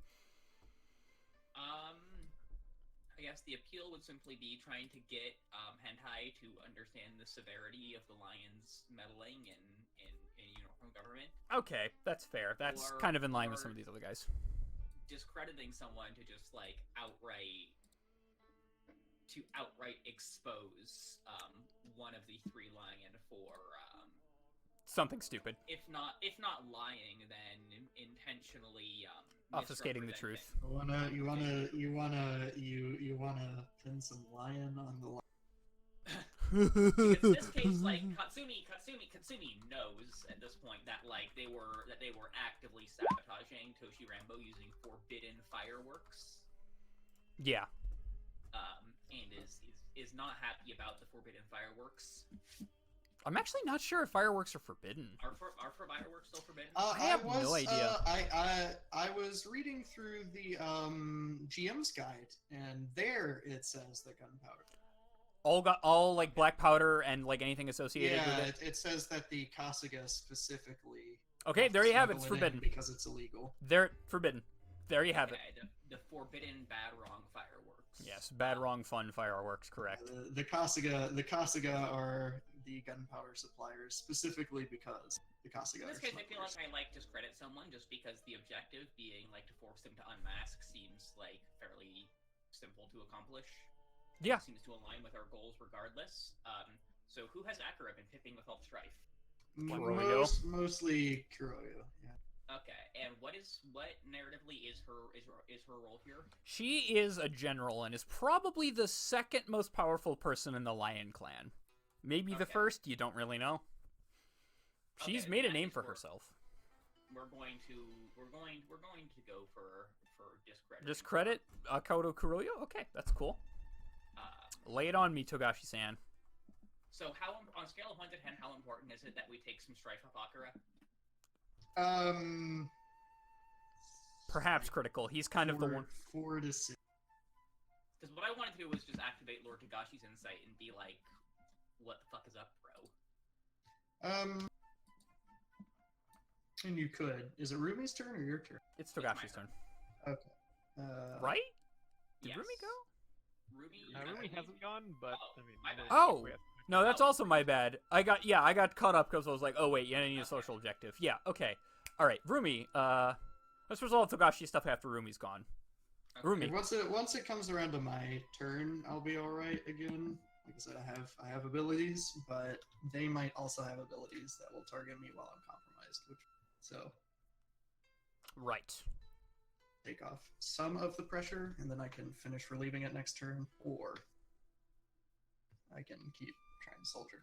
I guess the appeal would simply be trying to get hentai to understand the severity of the lion's meddling in uniform government. Okay, that's fair. That's Or- kind of in line with or- some of these other guys. Discrediting someone to just like outright expose one of the three lion for Something stupid. if not lying, then intentionally Obfuscating the truth. misrepresenting. You wanna pin some lion on the line. Because in this case, like Katsumi knows at this point that like they were actively sabotaging Toshi Rambo using forbidden fireworks. Yeah. And is not happy about the forbidden fireworks. I'm actually not sure if fireworks are forbidden. Are fireworks still forbidden? I have no idea. I was reading through the GM's guide, and there it says the gunpowder. All like black powder and like anything associated with it. It says that the Kasuga specifically. Okay, there you have it. smuggle It's in forbidden. because it's illegal. They're forbidden. There you have it. Okay, the forbidden bad wrong fireworks. Yes, bad, wrong, fun fireworks. Correct. The Kasuga are the gunpowder suppliers specifically because the Kasuga. In this are case, I feel smugglers. like I like discredit someone just because the objective being like to force them to unmask seems like fairly simple to accomplish. Yeah. Seems to align with our goals regardless. So who has Akira been pipping with all strife? Kuroyo. Mostly Kuroyo. Yeah. Okay, and what narratively is her role here? She is a general and is probably the second most powerful person in the Lion Clan. Maybe the Okay. first. You don't really know. She's Okay, made a that name is for where- herself. We're going to go for discredit. Discredit Kaoto Kuroyo. Okay, that's cool. Lay it on me, Togashi-san. So how on a scale of 1 to 10, how important is it that we take some strife off Akira? Perhaps critical. He's kind of the one. 4 to 6. Because what I wanted to do was just activate Lord Togashi's insight and be like, "What the fuck is up, bro?" And you could. Is it Rumi's turn or your turn? It's It's my Togashi's turn. Okay. Right? Did Yes. Rumi go? Rumi Rumi hasn't gone, but Oh, I mean. my bad. Oh! we have- No, that's also my bad. I got caught up because I was like, oh wait, yeah, I need a social objective. Yeah, okay. Alright, Rumi, let's resolve Togashi's stuff after Rumi's gone. Okay. Rumi. Once it comes around to my turn, I'll be alright again. Like I said, I have abilities, but they might also have abilities that will target me while I'm compromised. So Right. take off some of the pressure, and then I can finish relieving it next turn, or I can keep trying to soldier.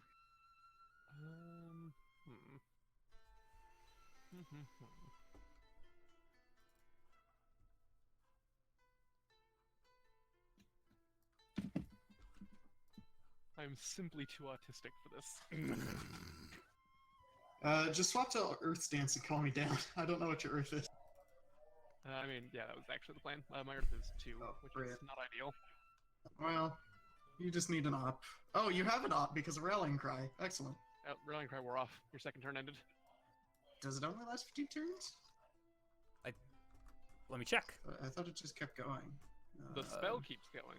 I'm simply too autistic for this. Just swap to Earth stance and calm me down. I don't know what your Earth is. I mean, yeah, that was actually the plan. My Earth is 2, Oh, which brilliant. is not ideal. Well, you just need an op. Oh, you have an op because of Rallying Cry. Excellent. Rallying Cry wore off. Your second turn ended. Does it only last 15 turns? Let me check. I thought it just kept going. The spell keeps going.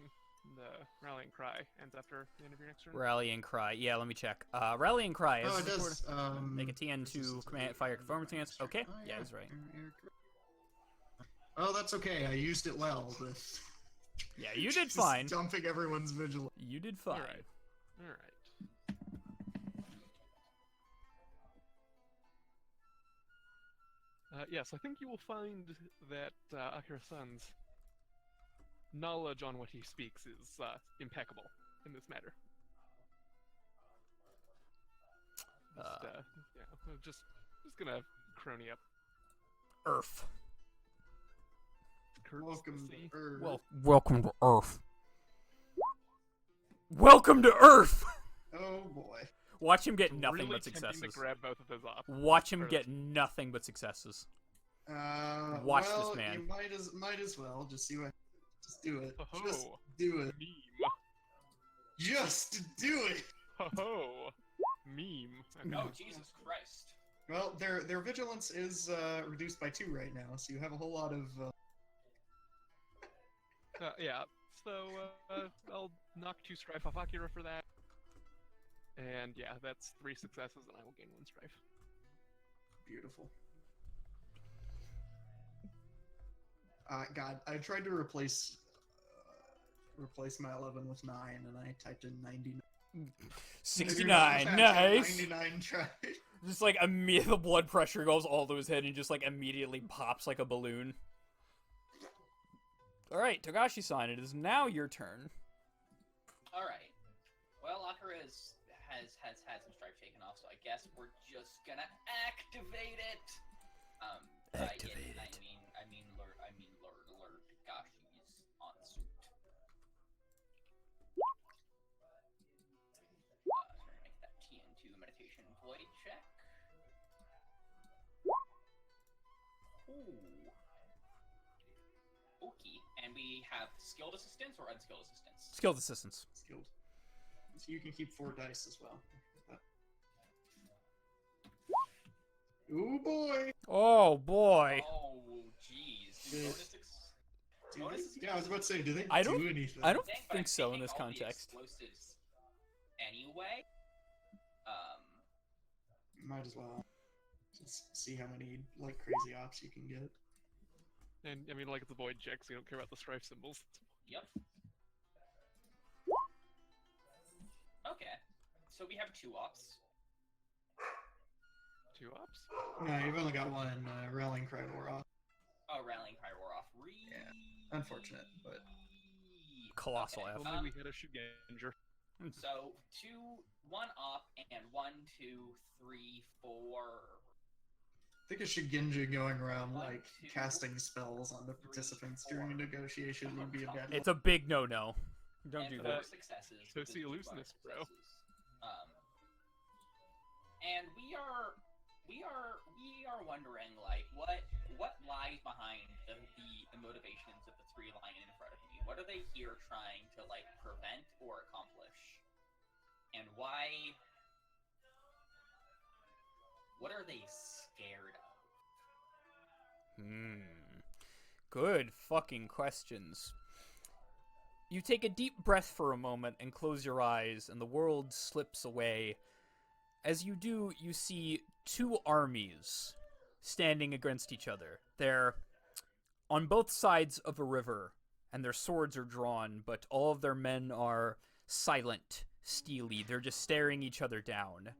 The Rallying Cry ends after the end of your next turn. Rallying Cry. Yeah, let me check. Rallying Cry. Oh, Is it support- does. Make a TN to resistance command to fire performance chance. Okay, Oh, yeah, he's right. you're correct. Oh, that's okay. I used it well, but Yeah, you did just fine. Dumping everyone's vigilance. You did fine. Alright. Alright. Yes, I think you will find that Akira-san's knowledge on what he speaks is impeccable in this matter. I'm just gonna crony up. Earth. Welcome Courtesy. to Earth. Well, welcome to Earth. Welcome to Earth! Oh boy. Watch him get It's nothing really but tempting successes. to grab both of those off. Watch him First. get nothing but successes. Watch this man. You might as well just see what. Just do it. Ho-ho. Just do it. Meme. Just do it. Ho-ho. Meme. Oh, Jesus Christ. Well, their vigilance is reduced by 2 right now, so you have a whole lot of. Yeah, so I'll knock 2 strife off Akira for that. And yeah, that's 3 successes, and I will gain 1 strife. Beautiful. God, I tried to replace my 11 with 9, and I typed in 99. 69, nice! 99 tried. Just like the blood pressure goes all to his head and just like immediately pops like a balloon. Alright, Togashi-san, it is now your turn. Alright. Well, Akira has had some strife taken off, so I guess we're just gonna activate it. Activate it. I mean, Lord Gashi's en suit. So I'm gonna make that TN2 meditation void check. Ooh. Okay, and we have skilled assistance or unskilled assistance? Skilled assistance. Skilled. So you can keep 4 dice as well. Ooh boy! Oh boy. Oh, jeez. Dude. Yeah, I was about to say, do they I don't- do anything? I don't Dang, but think I'm so in taking this all the context. explosives anyway. Might as well. Just see how many, like, crazy ops you can get. And I mean, like, it's a void check, so you don't care about the strife symbols. Yep. Okay. So we have 2 ops. 2 ops? No, you've only got 1 Rallying Cry War off. Oh, Rallying Cry War off. Yeah, unfortunate, but- Colossal Okay. F. If only we had a Shugenger. So 1 op and 1, 2, 3, 4. I think a Shigenja going around, 1, like, 2, casting spells on the 3, participants 4. during a negotiation would be a bad It's a big no-no. Don't and do 4 that. successes. So with see 2 looseness, bro. successes. And we are wondering, like, what lies behind the motivations of the 3 lying in front of me. What are they here trying to, like, prevent or accomplish? And why? What are they scared of? Good fucking questions. You take a deep breath for a moment and close your eyes, and the world slips away. As you do, you see 2 armies standing against each other. They're on both sides of a river, and their swords are drawn, but all of their men are silent, steely. They're just staring each other down.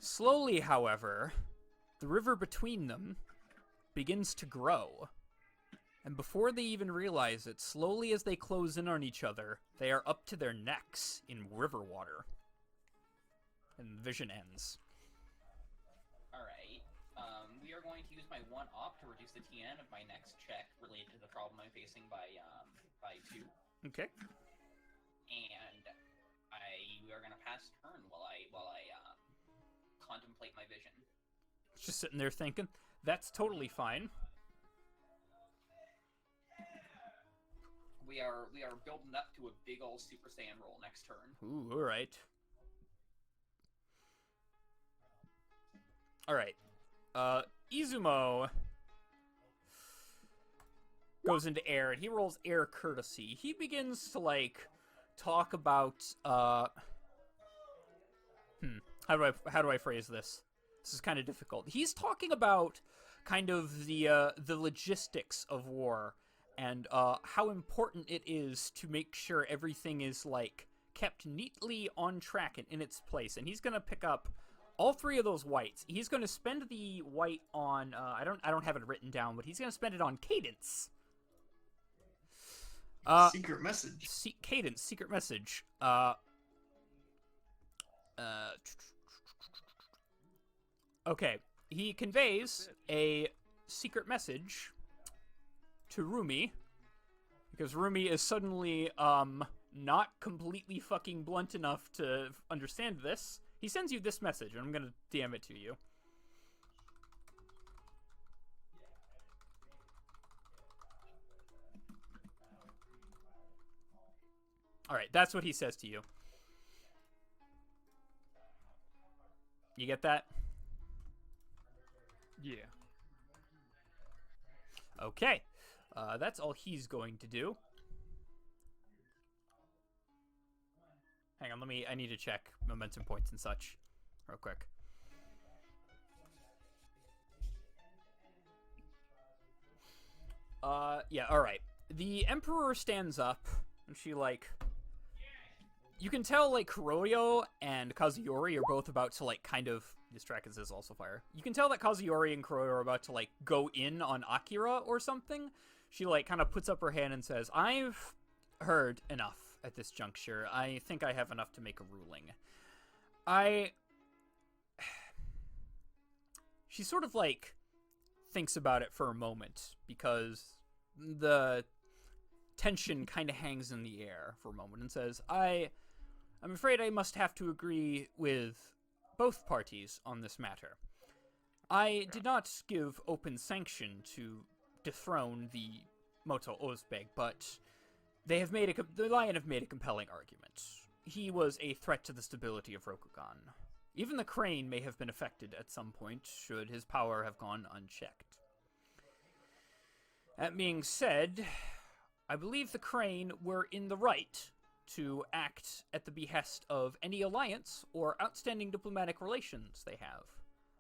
Slowly, however, the river between them begins to grow. And before they even realize it, slowly as they close in on each other, they are up to their necks in river water. And the vision ends. Alright. We are going to use my 1 op to reduce the TN of my next check related to the problem I'm facing by 2. Okay. And we are gonna pass turn while I contemplate my vision. Just sitting there thinking, that's totally fine. We are building up to a big old Super Saiyan roll next turn. Ooh, alright. Alright. Izumo goes into air, and he rolls air courtesy. He begins to, like, talk about, how do I phrase this? This is kind of difficult. He's talking about kind of the logistics of war, and how important it is to make sure everything is, like, kept neatly on track and in its place. And he's gonna pick up all 3 of those whites. He's going to spend the white on, I don't have it written down, but he's going to spend it on cadence. Secret message. Cadence, secret message. Okay, he conveys a secret message to Rumi, because Rumi is suddenly, not completely fucking blunt enough to understand this. He sends you this message, and I'm gonna DM it to you. Alright, that's what he says to you. You get that? Yeah. Okay. That's all he's going to do. Hang on, I need to check momentum points and such real quick. Yeah, alright. The Emperor stands up, and she, like... You can tell, like, Kuroyo and Kazuyori are both about to, like, kind of... This track is also fire. You can tell that Kazuyori and Kuroyo are about to, like, go in on Akira or something. She, like, kind of puts up her hand and says, I've heard enough at this juncture. I think I have enough to make a ruling. She sort of, like, thinks about it for a moment, because the tension kind of hangs in the air for a moment, and says, I'm afraid I must have to agree with both parties on this matter. I did not give open sanction to dethrone the Moto Ozbeg, but they have made the Lion have made a compelling argument. He was a threat to the stability of Rokugan. Even the Crane may have been affected at some point, should his power have gone unchecked. That being said, I believe the Crane were in the right to act at the behest of any alliance or outstanding diplomatic relations they have.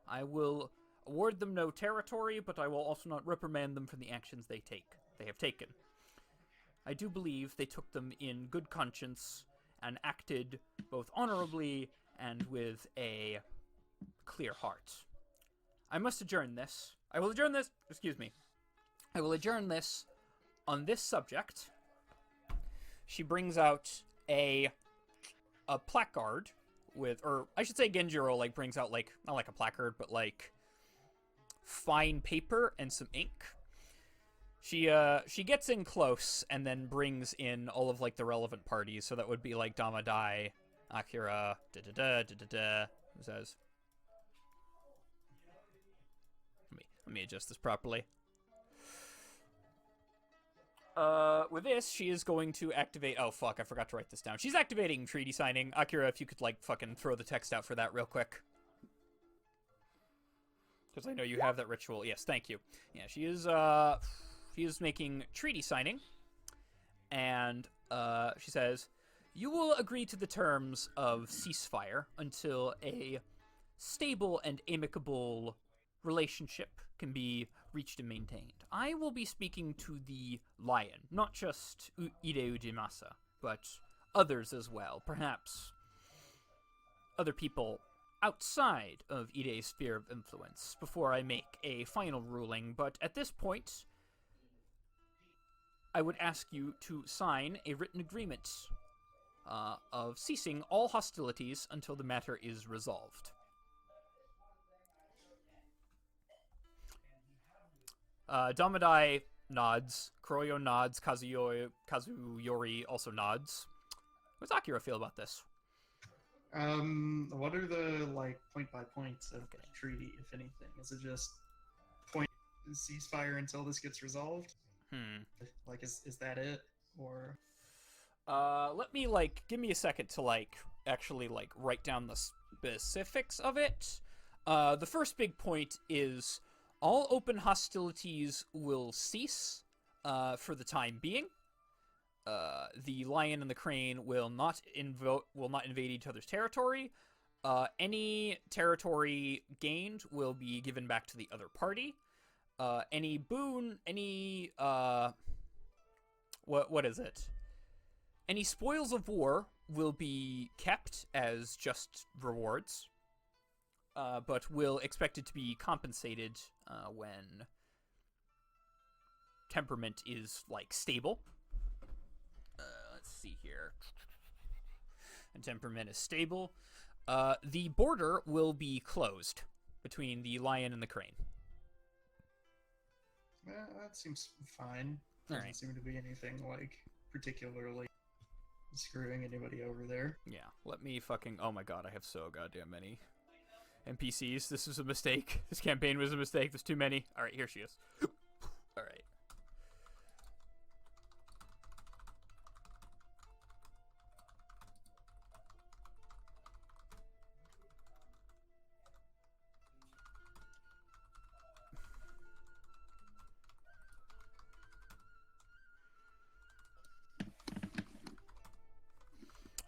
I will award them no territory, but I will also not reprimand them for the actions they have taken. I do believe they took them in good conscience and acted both honorably and with a clear heart. I must adjourn this. I will adjourn this on this subject. She brings out a placard with, or I should say Genjiro, like, brings out, like, not like a placard, but, like, fine paper and some ink. She gets in close and then brings in all of, like, the relevant parties, so that would be, like, Damadai, Akira, who says... Let me adjust this properly. With this, she is going to activate... Oh, fuck, I forgot to write this down. She's activating treaty signing. Akira, if you could, like, fucking throw the text out for that real quick. Because I know you have that ritual. Yes, thank you. Yeah, she is making treaty signing. And, she says, you will agree to the terms of ceasefire until a stable and amicable relationship can be reached and maintained. I will be speaking to the Lion, not just Ide Ujimasa, but others as well. Perhaps other people outside of Ide's sphere of influence before I make a final ruling, but at this point, I would ask you to sign a written agreement of ceasing all hostilities until the matter is resolved. Damadai nods, Kuroyo nods, Kazuyori also nods. What does Akira feel about this? What are the, like, point-by points of the treaty, if anything? Is it just point ceasefire until this gets resolved? Like, is that it? Or... let me, like, give me a second to, like, actually, like, write down the specifics of it. The first big point is... all open hostilities will cease for the time being. The Lion and the Crane will not invade each other's territory. Any territory gained will be given back to the other party. Any boon, any what is it? Any spoils of war will be kept as just rewards. but will expect it to be compensated when temperament is, like, stable. Let's see here. And temperament is stable. The border will be closed between the lion and the crane. That seems fine. Doesn't seem to be anything, like, particularly screwing anybody over there. Yeah, let me fucking... Oh my god, I have so goddamn many NPCs. This was a mistake. This campaign was a mistake. There's too many. Alright, here she is. Alright.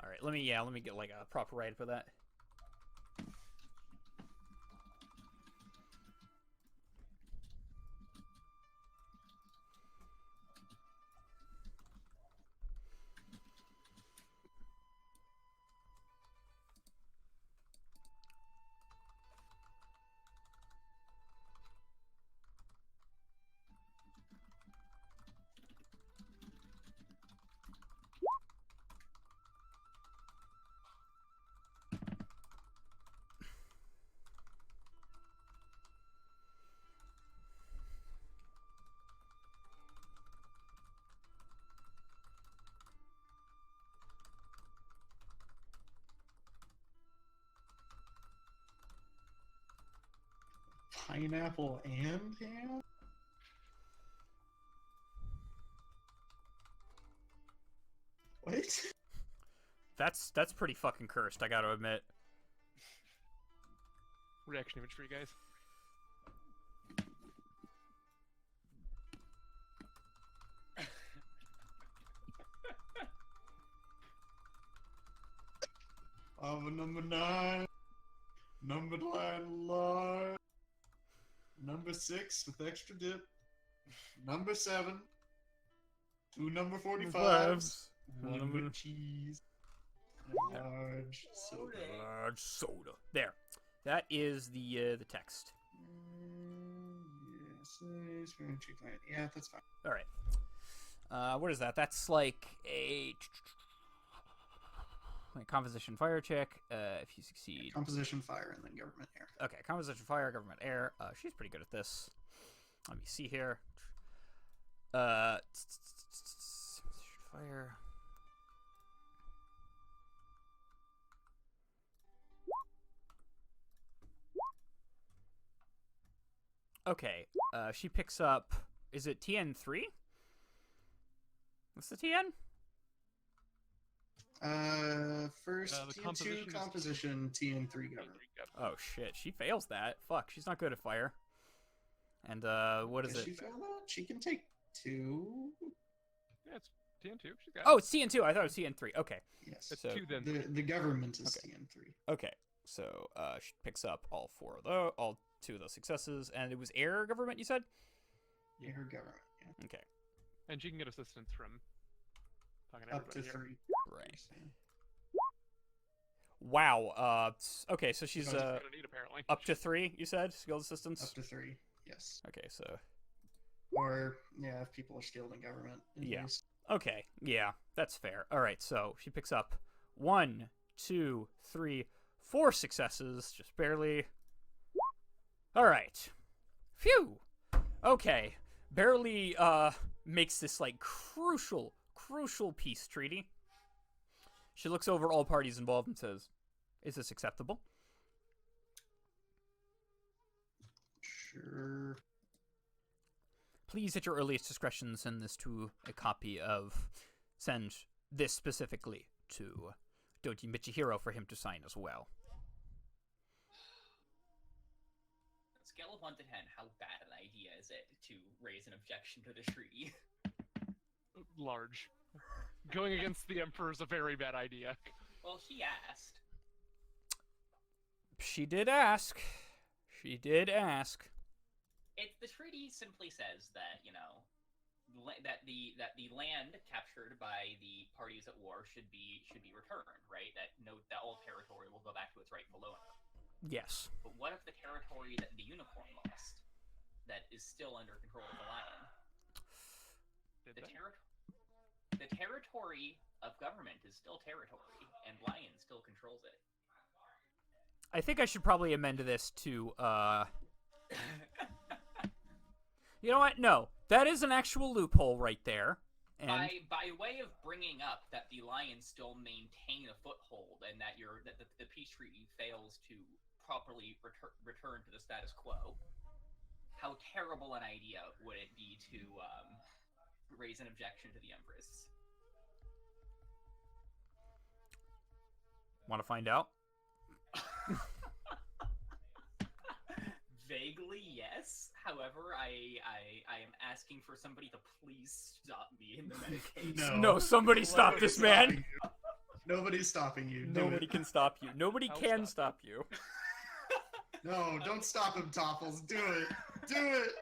Alright, let me get, like, a proper write for that. Pineapple and ham? What? That's pretty fucking cursed, I gotta admit. Reaction image for you guys. Number 9. Number 9 large. Number 6 with extra dip. Number 7. 2 number 45s. 1 with cheese. And large soda. Large soda. There. That is the text. Yes, yeah, that's fine. Alright. What is that? That's like a... composition fire check. If you succeed... Composition fire and then government air. Okay, composition fire, government air. She's pretty good at this. Let me see here. Fire... Okay, she picks up... Is it TN3? What's the TN? First the T2 composition, TN3 government. Oh shit, she fails that. Fuck, she's not good at fire. And what is Does it? she fail that? She can take 2. Yeah, it's TN2. She's got Oh, it's TN2. I thought it was TN3. Okay. Yes. It's so 2 then. The government is Okay. TN3. Okay. So she picks up all 2 of those successes, and it was air government. You said? Yeah, her government. Yeah. Okay. And she can get assistance from talking to Up to everybody 3. Right. Wow. Okay. So she's She's gonna need, apparently. up to 3. You said skilled assistance. Up to 3. Yes. Okay. So. Or yeah, if people are skilled in government. At Yeah. least. Okay. Yeah, that's fair. All right. So she picks up 1, 2, 3, 4 successes, just barely. All right. Phew. Okay. Barely makes this like crucial peace treaty. She looks over all parties involved and says, "Is this acceptable?" Sure. Please, at your earliest discretion, send this to a copy of. Send this specifically to Doji Michihiro for him to sign as well. Scale of 1 to 10, how bad an idea is it to raise an objection to the treaty? Large. Going against the Emperor is a very bad idea. Well, she asked. She did ask. She did ask. The treaty simply says that, you know, that the land captured by the parties at war should be returned, right? That all territory will go back to its rightful owner. Yes. But what if the territory that the unicorn lost, that is still under control of the lion? The territory of government is still territory, and lion still controls it. I think I should probably amend this to, You know what? No. That is an actual loophole right there. And By way of bringing up that the lions still maintain a foothold and that the peace treaty fails to properly return to the status quo, how terrible an idea would it be to raise an objection to the Empress? Want to find out? Vaguely, yes. However, I am asking for somebody to please stop me in the medication. No, somebody stop this man. Nobody's stopping you. Nobody can stop you. Nobody can stop you. No, don't stop him, Toffles. Do it. Do it.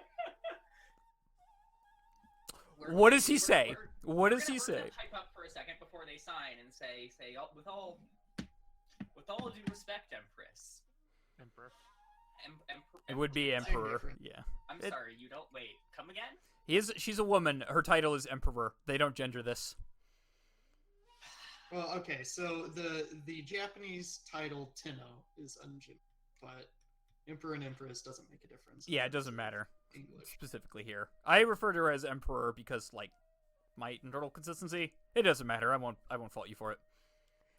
What does he say? What does he say? We're gonna type up for a second before they sign and say with all due respect, Empress. Emperor. It would be Emperor. Yeah. I'm sorry. You don't wait. Come again? She's a woman. Her title is Emperor. They don't gender this. Well, okay. So the Japanese title Tenno is ungendered, but Emperor and Empress doesn't make a difference. Yeah, it doesn't matter. English. Specifically here, I refer to her as Emperor because, like, my internal consistency. It doesn't matter. I won't fault you for it.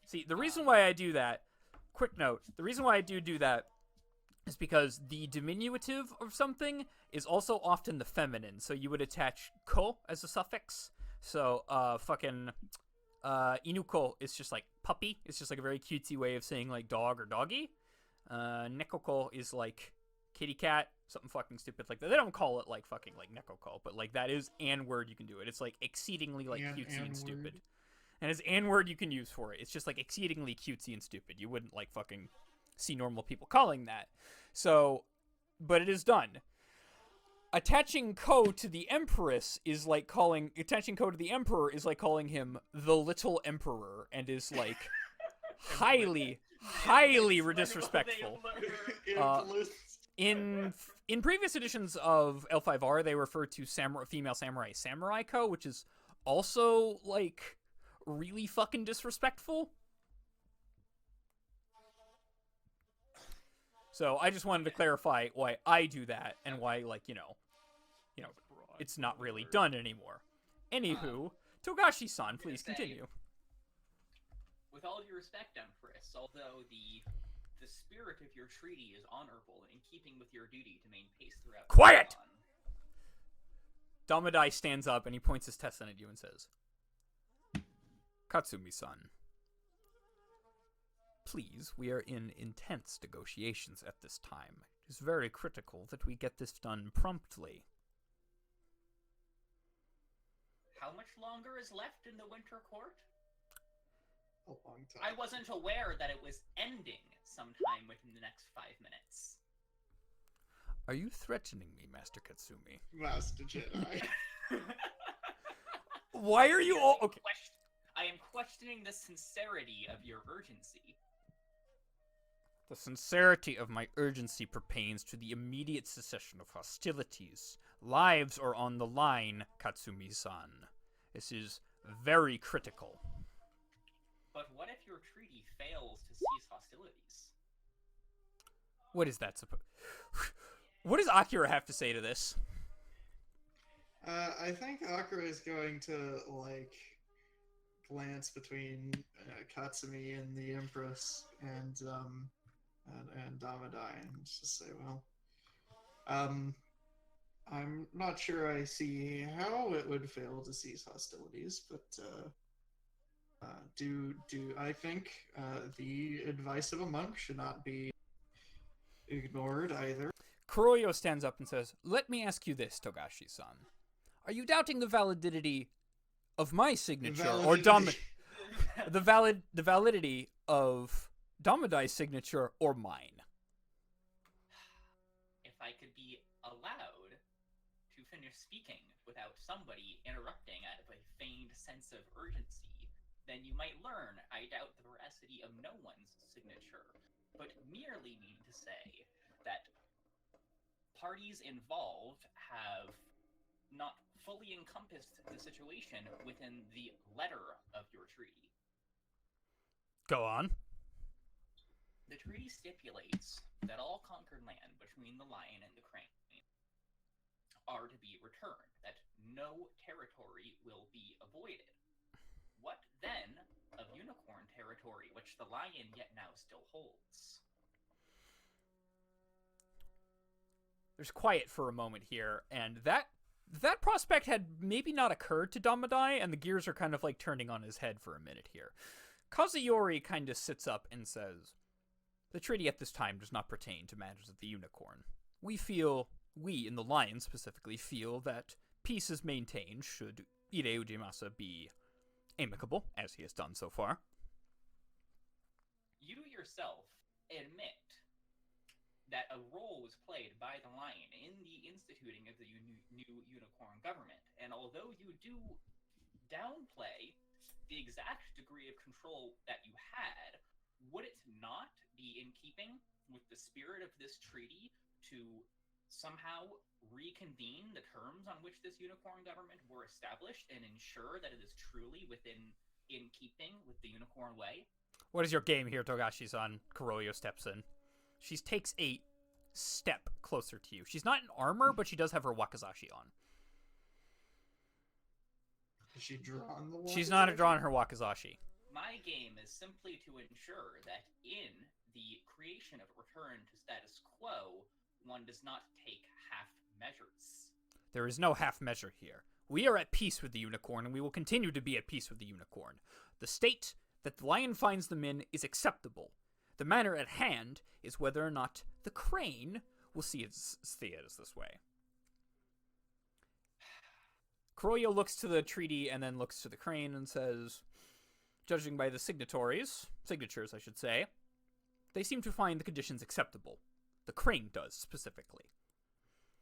See, the reason why I do that. Quick note: the reason why I do that is because the diminutive of something is also often the feminine. So you would attach ko as a suffix. So inuko is just like puppy. It's just like a very cutesy way of saying like dog or doggy. Nekoko is like kitty cat, something fucking stupid like that. They don't call it like fucking like nekoko, but like that is an word you can do it. It's like exceedingly like cutesy and stupid. And it's an word you can use for it. It's just like exceedingly cutesy and stupid. You wouldn't like fucking see normal people calling that. So, but it is done. Attaching ko to the Empress is like calling Emperor is like calling him the Little Emperor, and is like highly disrespectful. In previous editions of L5R, they refer to female samurai ko, which is also like really fucking disrespectful. So I just wanted to clarify why I do that and why, like, you know, it's not really done anymore. Anywho, Togashi-san, please continue. With all due respect, Empress, although the spirit of your treaty is honorable and in keeping with your duty to maintain pace throughout. Quiet! Damadai stands up and he points his tesson at you and says, Katsumi-san, please, we are in intense negotiations at this time. It is very critical that we get this done promptly. How much longer is left in the Winter Court? A long time. I wasn't aware that it was ending sometime within the next 5 minutes. Are you threatening me, Master Katsumi? Master Jedi. Why are you all... Okay. I am questioning the sincerity of your urgency. The sincerity of my urgency pertains to the immediate cessation of hostilities. Lives are on the line, Katsumi-san. This is very critical. But what if your treaty fails to cease hostilities? What is that supposed... What does Akira have to say to this? I think Akira is going to, like, glance between Katsumi and the Empress and Damadai and just say, well, I'm not sure I see how it would fail to cease hostilities, but do I think the advice of a monk should not be ignored either. Kuroyo stands up and says, let me ask you this, Togashi-san. Are you doubting the validity of my signature or the validity of Damadai's signature or mine? If I could be allowed to finish speaking without somebody interrupting out of a feigned sense of urgency, then you might learn I doubt the veracity of no one's signature but merely mean to say that parties involved have not fully encompassed the situation within the letter of your treaty. Go on. The treaty stipulates that all conquered land between the lion and the crane are to be returned, that no territory will be avoided. What then of unicorn territory, which the lion yet now still holds? There's quiet for a moment here, and that prospect had maybe not occurred to Damadai, and the gears are kind of like turning on his head for a minute here. Kazuyori kind of sits up and says, "The treaty at this time does not pertain to matters of the unicorn. We in the Lion specifically feel that peace is maintained should Ire Ujimasa be amicable, as he has done so far." You yourself admit that a role was played by the lion in the instituting of the new unicorn government, and although you do downplay the exact degree of control that you had, would it not be in keeping with the spirit of this treaty to somehow reconvene the terms on which this unicorn government were established and ensure that it is truly in keeping with the unicorn way? What is your game here, Togashi-san? Kuroyo steps in. She takes a step closer to you. She's not in armor, but she does have her wakizashi on. Has she drawn the wakizashi? She's not drawn her wakizashi. My game is simply to ensure that in the creation of a return to status quo, one does not take half measures. There is no half measure here. We are at peace with the unicorn, and we will continue to be at peace with the unicorn. The state that the lion finds them in is acceptable. The matter at hand is whether or not the crane will see it as this way. Kuroyo looks to the treaty and then looks to the crane and says, "Judging by the signatures, I should say, they seem to find the conditions acceptable. The crane does, specifically."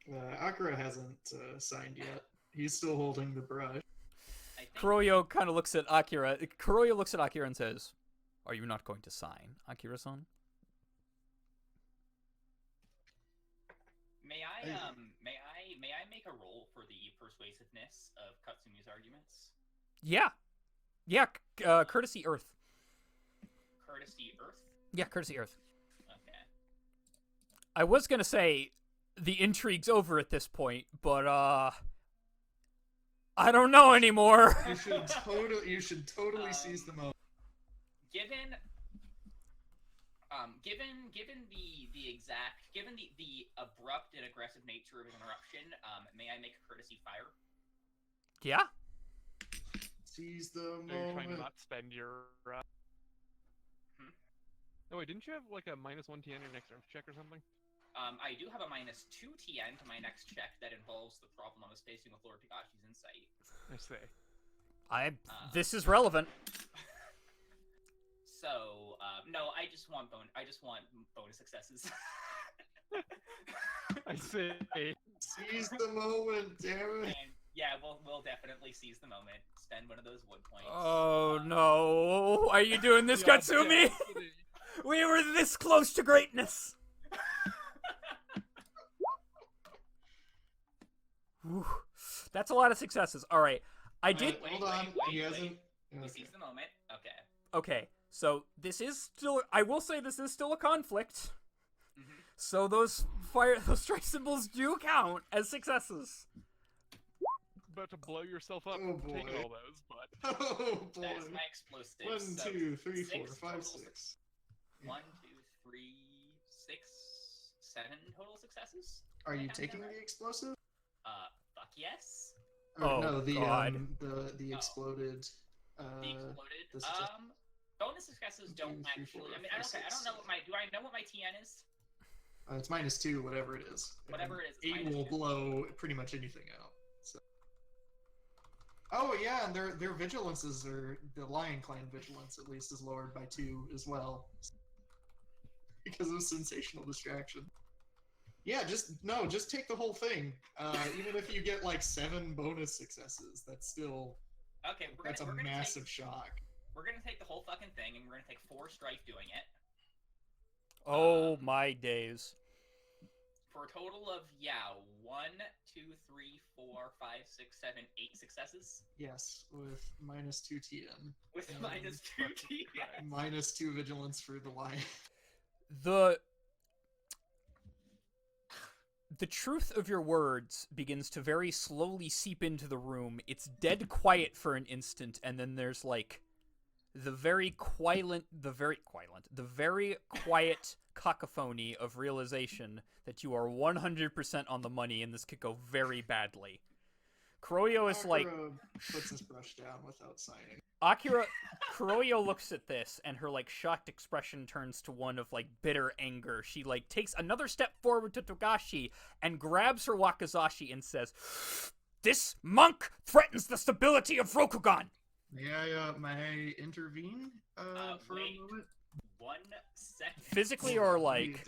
Akira hasn't signed yet. He's still holding the brush. Kuroyo kind of looks at Akira. Kuroyo looks at Akira and says, "Are you not going to sign, Akira-san?" May I make a roll for the persuasiveness of Katsumi's arguments? Yeah, courtesy Earth. Courtesy Earth? Yeah, courtesy Earth. Okay. I was gonna say the intrigue's over at this point, but I don't know anymore. You should totally seize the moment. Given the abrupt and aggressive nature of an interruption, may I make a courtesy fire? Yeah. Seize the Are you trying to moment. not spend your... No, wait, didn't you have like a -1 TN your next Earth check or something? I do have a -2 TN to my next check that involves the problem I was facing with Lord Togashi's insight. I see. This is relevant. So, no, I just want bonus successes. I see. Seize the moment, damn it. And yeah, we'll definitely seize the moment. Spend one of those wood points. Oh no! Are you doing this, The Katsumi? audacity. We were this close to greatness. Whew. That's a lot of successes. All right, I did. Hold on, he hasn't. We Okay. seize the moment. Okay. Okay, so this is still. I will say this is still a conflict. Mm-hmm. So those strike symbols do count as successes. About to blow yourself up Oh, taking boy. all those, but... Oh boy. That is my explosive. 1, So 2, 3, 4, 6 5, total 6. 1, 2, 3, 6, 7 total successes. Are you Am I counting taking that the right? explosive? Fuck yes. Or, Oh, no, the God. the exploded. The exploded. the success- Bonus successes don't 2, 3, actually. 4, I mean, 5, I don't 6, know what my. Do I know what my TN is? It's -2, whatever it is. Whatever it is, it's 8 will -2. blow pretty much anything out. So. Oh yeah, and their vigilances are the Lion Clan vigilance at least is lowered by 2 as well, because of sensational distraction. Yeah, just take the whole thing. Even if you get like 7 bonus successes, that's still Okay, that's a massive shock. We're gonna take the whole fucking thing, and we're gonna take 4 strife doing it. Oh my days. For a total of 1, 2, 3, 4, 5, 6, 7, 8 successes Yes, with -2 TN. with And -2 TN. -2 vigilance for the lion. The truth of your words begins to very slowly seep into the room. It's dead quiet for an instant, and then there's like the very quiet cacophony of realization that you are 100% on the money and this could go very badly. Kuroyo is like... Akira puts his brush down without signing. Kuroyo looks at this, and her, like, shocked expression turns to one of, like, bitter anger. She, like, takes another step forward to Togashi and grabs her wakizashi and says, "This monk threatens the stability of Rokugan!" May I intervene for wait. a moment? 1 second. Physically or, like,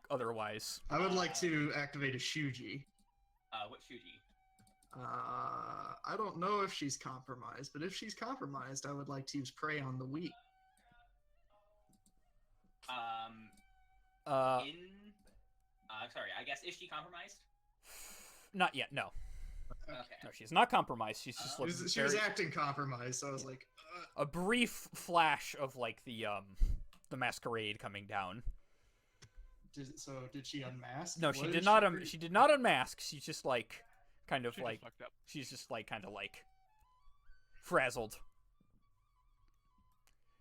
otherwise. I would like to activate a Shuji. What Shuji? I don't know if she's compromised, but if she's compromised, I would like to use Prey on the Weak. Sorry, I guess, is she compromised? Not yet, no. Okay. No, she's not compromised. She's just looking She was acting compromised, so I was like... A brief flash of, like, the masquerade coming down. Did she unmask? No, she did not. She did not unmask. She's just like, kind of like, she's just like, kind of like, frazzled.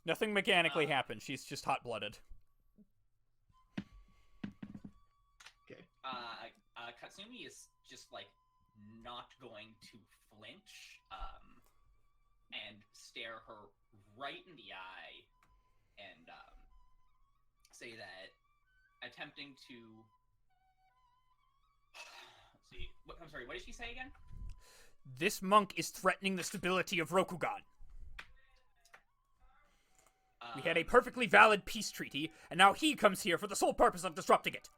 Nothing mechanically happened. She's just hot-blooded. Okay. Katsumi is just like not going to flinch, and stare her right in the eye, and say that. Attempting to... Let's see. I'm sorry, what did she say again? This monk is threatening the stability of Rokugan. We had a perfectly valid peace treaty, and now he comes here for the sole purpose of disrupting it.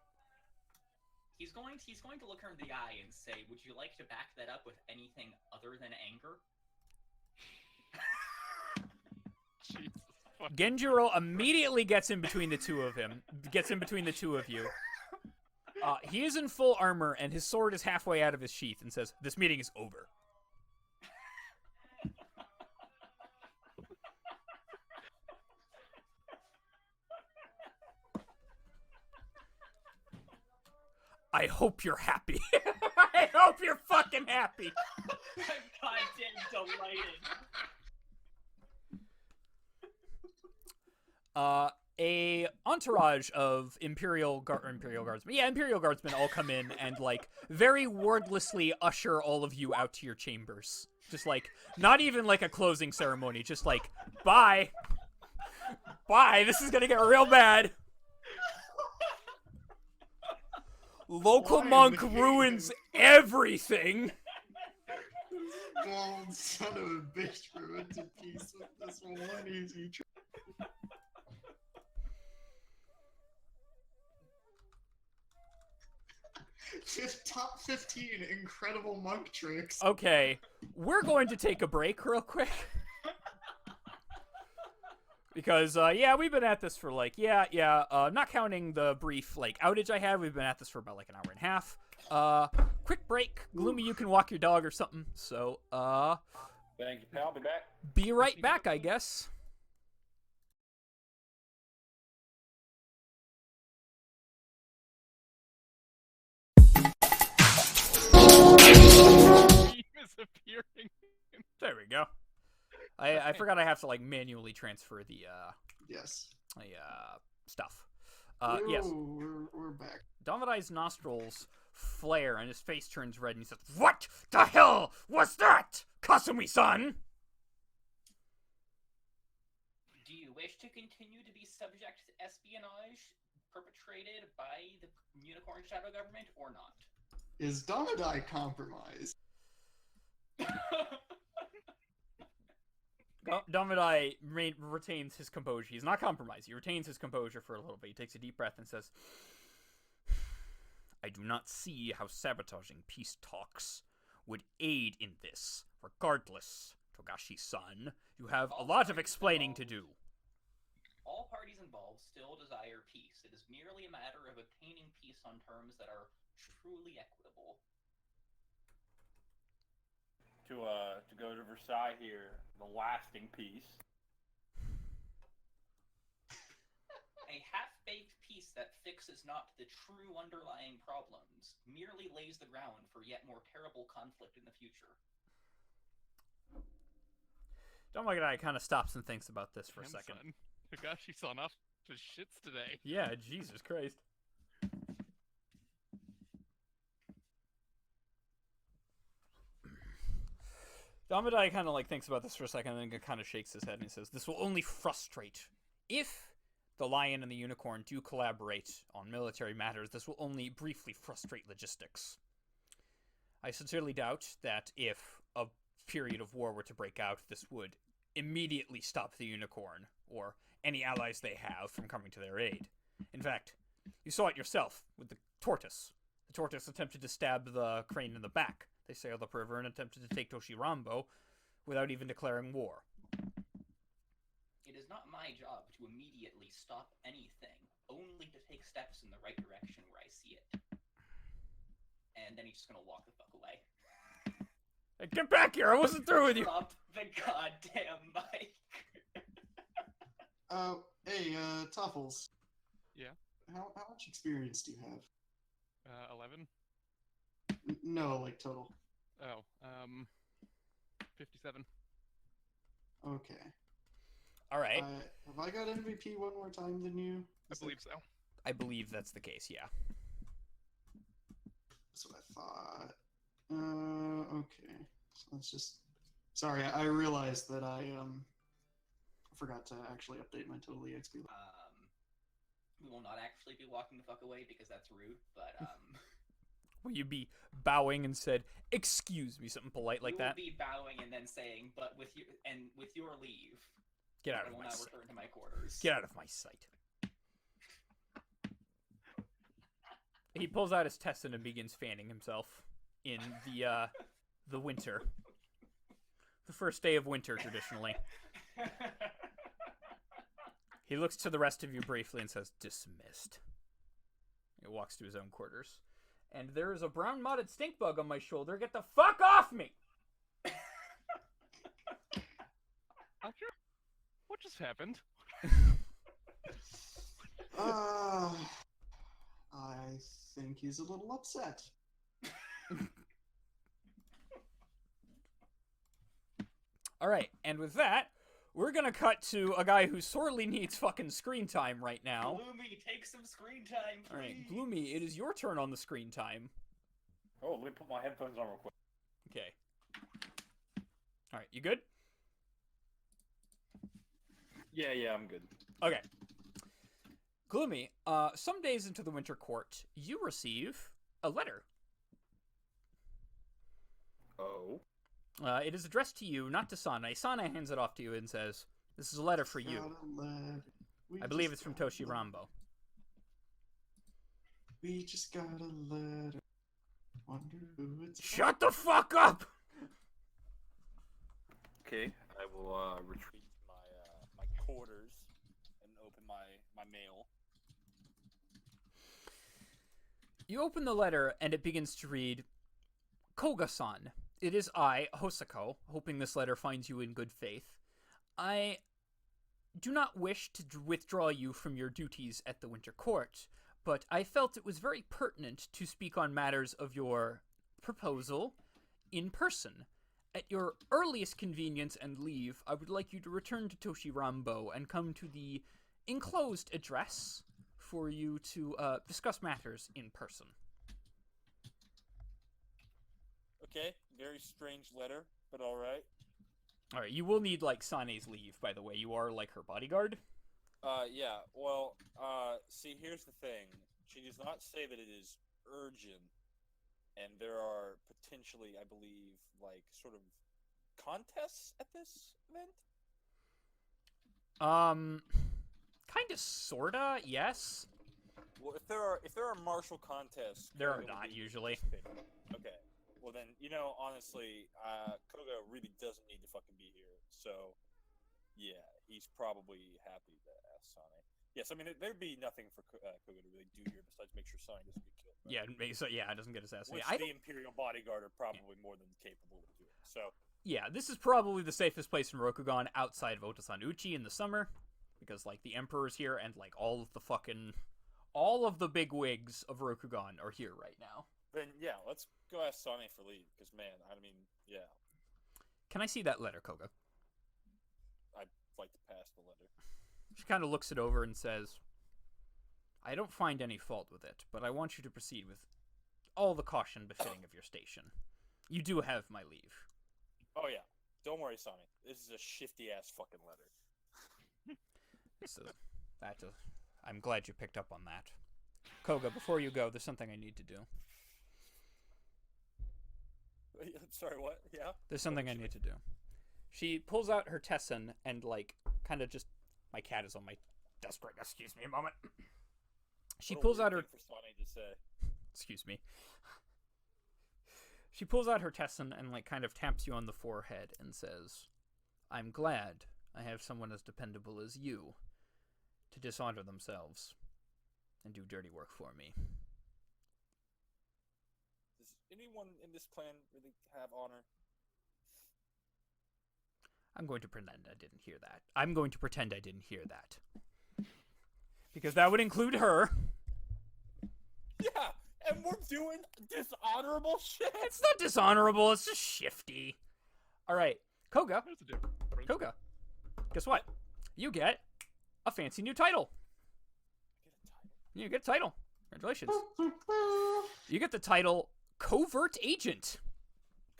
He's going to look her in the eye and say, "Would you like to back that up with anything other than anger?" Jesus. Genjiro immediately gets in between the two of you. He is in full armor, and his sword is halfway out of his sheath, and says, "This meeting is over." I hope you're happy. I hope you're fucking happy. I'm goddamn delighted. A entourage of Imperial Guardsmen all come in and, like, very wordlessly usher all of you out to your chambers. Just, like, not even, like, a closing ceremony. Just, like, bye. Bye, this is gonna get real bad. Local monk ruins everything. This bald son of a bitch ruined in peace with this one easy trick. Top 15 incredible monk tricks. Okay, we're going to take a break real quick. Because, yeah, we've been at this for, like, not counting the brief, like, outage I had, we've been at this for about, like, an hour and a half. Quick break. Gloomy, you can walk your dog or something, so, Thank you, pal. Be back. be right back, I guess. Is appearing. There we go. I forgot I have to, like, manually transfer the, Yes. stuff. Ooh, Yes. We're back. Damadai's nostrils flare and his face turns red and he says, "What the hell was that, Katsumi-san?" Do you wish to continue to be subject to espionage perpetrated by the Unicorn Shadow Government or not? Is Damadai compromised? Damadai retains his composure. He's not compromised. He retains his composure for a little bit. He takes a deep breath and says, "I do not see how sabotaging peace talks would aid in this. Regardless, Togashi-san, you have a lot of explaining to do." All parties involved still desire peace. It is merely a matter of obtaining peace on terms that are truly equitable. To go to Versailles here, the lasting peace. A half-baked peace that fixes not the true underlying problems, merely lays the ground for yet more terrible conflict in the future. Domagadai kind of stops and thinks about this for a Damn, second. son. Togashi saw enough to shits today. Yeah, Jesus Christ. Damadai kind of like thinks about this for a second and then kind of shakes his head and he says, "This will only frustrate. If the lion and the unicorn do collaborate on military matters, this will only briefly frustrate logistics. I sincerely doubt that if a period of war were to break out, this would immediately stop the unicorn or any allies they have from coming to their aid. In fact, you saw it yourself with the tortoise. The tortoise attempted to stab the crane in the back. They sailed upriver and attempted to take Toshirambo without even declaring war. It is not my job to immediately stop anything, only to take steps in the right direction where I see it." And then he's just gonna walk the fuck away. Hey, get back here! I wasn't through with you! Drop the goddamn mic! Hey, Toffles. Yeah? How much experience do you have? 11? No, like total. Oh, 57. Okay. Alright. Have I got MVP one more time than you? I believe so. I believe that's the case, yeah. That's what I thought. Okay. So let's just... Sorry, I realized that I forgot to actually update my total EXP. We will not actually be walking the fuck away because that's rude, but Will you be bowing and said, "Excuse me," something polite like that? We will be bowing and then saying, "But with your leave, Get out I of will my now sight. return to my quarters." Get out of my sight. He pulls out his tesson and begins fanning himself in the winter. The first day of winter, traditionally. He looks to the rest of you briefly and says, "Dismissed." He walks to his own quarters. "And there is a brown modded stink bug on my shoulder. Get the fuck off me!" Akira? What just happened? I think he's a little upset. Alright, and with that, we're gonna cut to a guy who sorely needs fucking screen time right now. Gloomy, take some screen time, please. Alright, Gloomy, it is your turn on the screen time. Oh, let me put my headphones on real quick. Okay. Alright, you good? Yeah, I'm good. Okay. Gloomy, some days into the Winter Court, you receive a letter. Oh. It is addressed to you, not to Sana. Sana hands it off to you and says, "This is a letter for you." I believe it's from Toshirambo. We just got a letter. Wonder who it's Shut the fuck up! Okay, I will retreat to my quarters and open my mail. You open the letter and it begins to read, "Koga-san, it is I, Hosako, hoping this letter finds you in good faith. I do not wish to withdraw you from your duties at the Winter Court, but I felt it was very pertinent to speak on matters of your proposal in person. At your earliest convenience and leave, I would like you to return to Toshirambo and come to the enclosed address for you to discuss matters in person." Okay, very strange letter, but alright. Alright, you will need, like, Sane's leave, by the way. You are, like, her bodyguard. Yeah, well, see, here's the thing. She does not say that it is urgent, and there are potentially, I believe, like, sort of contests at this event? Kinda, sorta, yes. Well, if there are martial contests... There are Koga will not, be usually. participating. Okay. Well then, honestly, Koga really doesn't need to fucking be here, so... yeah, he's probably happy to ask Sonny. Yes, I mean there'd be nothing for Koga to really do here besides make sure Sonny doesn't get killed. Right? Yeah, it doesn't get assassinated. Which the Imperial bodyguard are probably more than capable of doing. So yeah, this is probably the safest place in Rokugan outside of Otosan Uchi in the summer, because like the Emperor's here and like all of the big wigs of Rokugan are here right now. then yeah, let's go ask Sonny for leave because man, I mean, yeah, Can I see that letter, Koga? I'd like to pass the letter. She kind of looks it over and says, I don't find any fault with it, but I want you to proceed with all the caution befitting of your station. You do have my leave. Oh yeah, don't worry, Sonny. This is a shifty ass fucking letter. I'm glad you picked up on that. Koga, before you go, there's something I need to do. Sorry, what? Yeah? There's something I need to do. She pulls out her Tesson and, like, kind of just... My cat is on my desk right now. Excuse me a moment. She pulls out her... For Sonny to say. Excuse me. She pulls out her Tesson and, like, kind of taps you on the forehead and says, I'm glad I have someone as dependable as you to dishonor themselves and do dirty work for me. Does anyone in this clan really have honor? I'm going to pretend I didn't hear that. I'm going to pretend I didn't hear that. Because that would include her. Yeah, and we're doing dishonorable shit. It's not dishonorable, it's just shifty. Alright, Koga. There's a difference. Koga. Guess what? You get a fancy new title. You get a title. Congratulations. You get the title Covert Agent.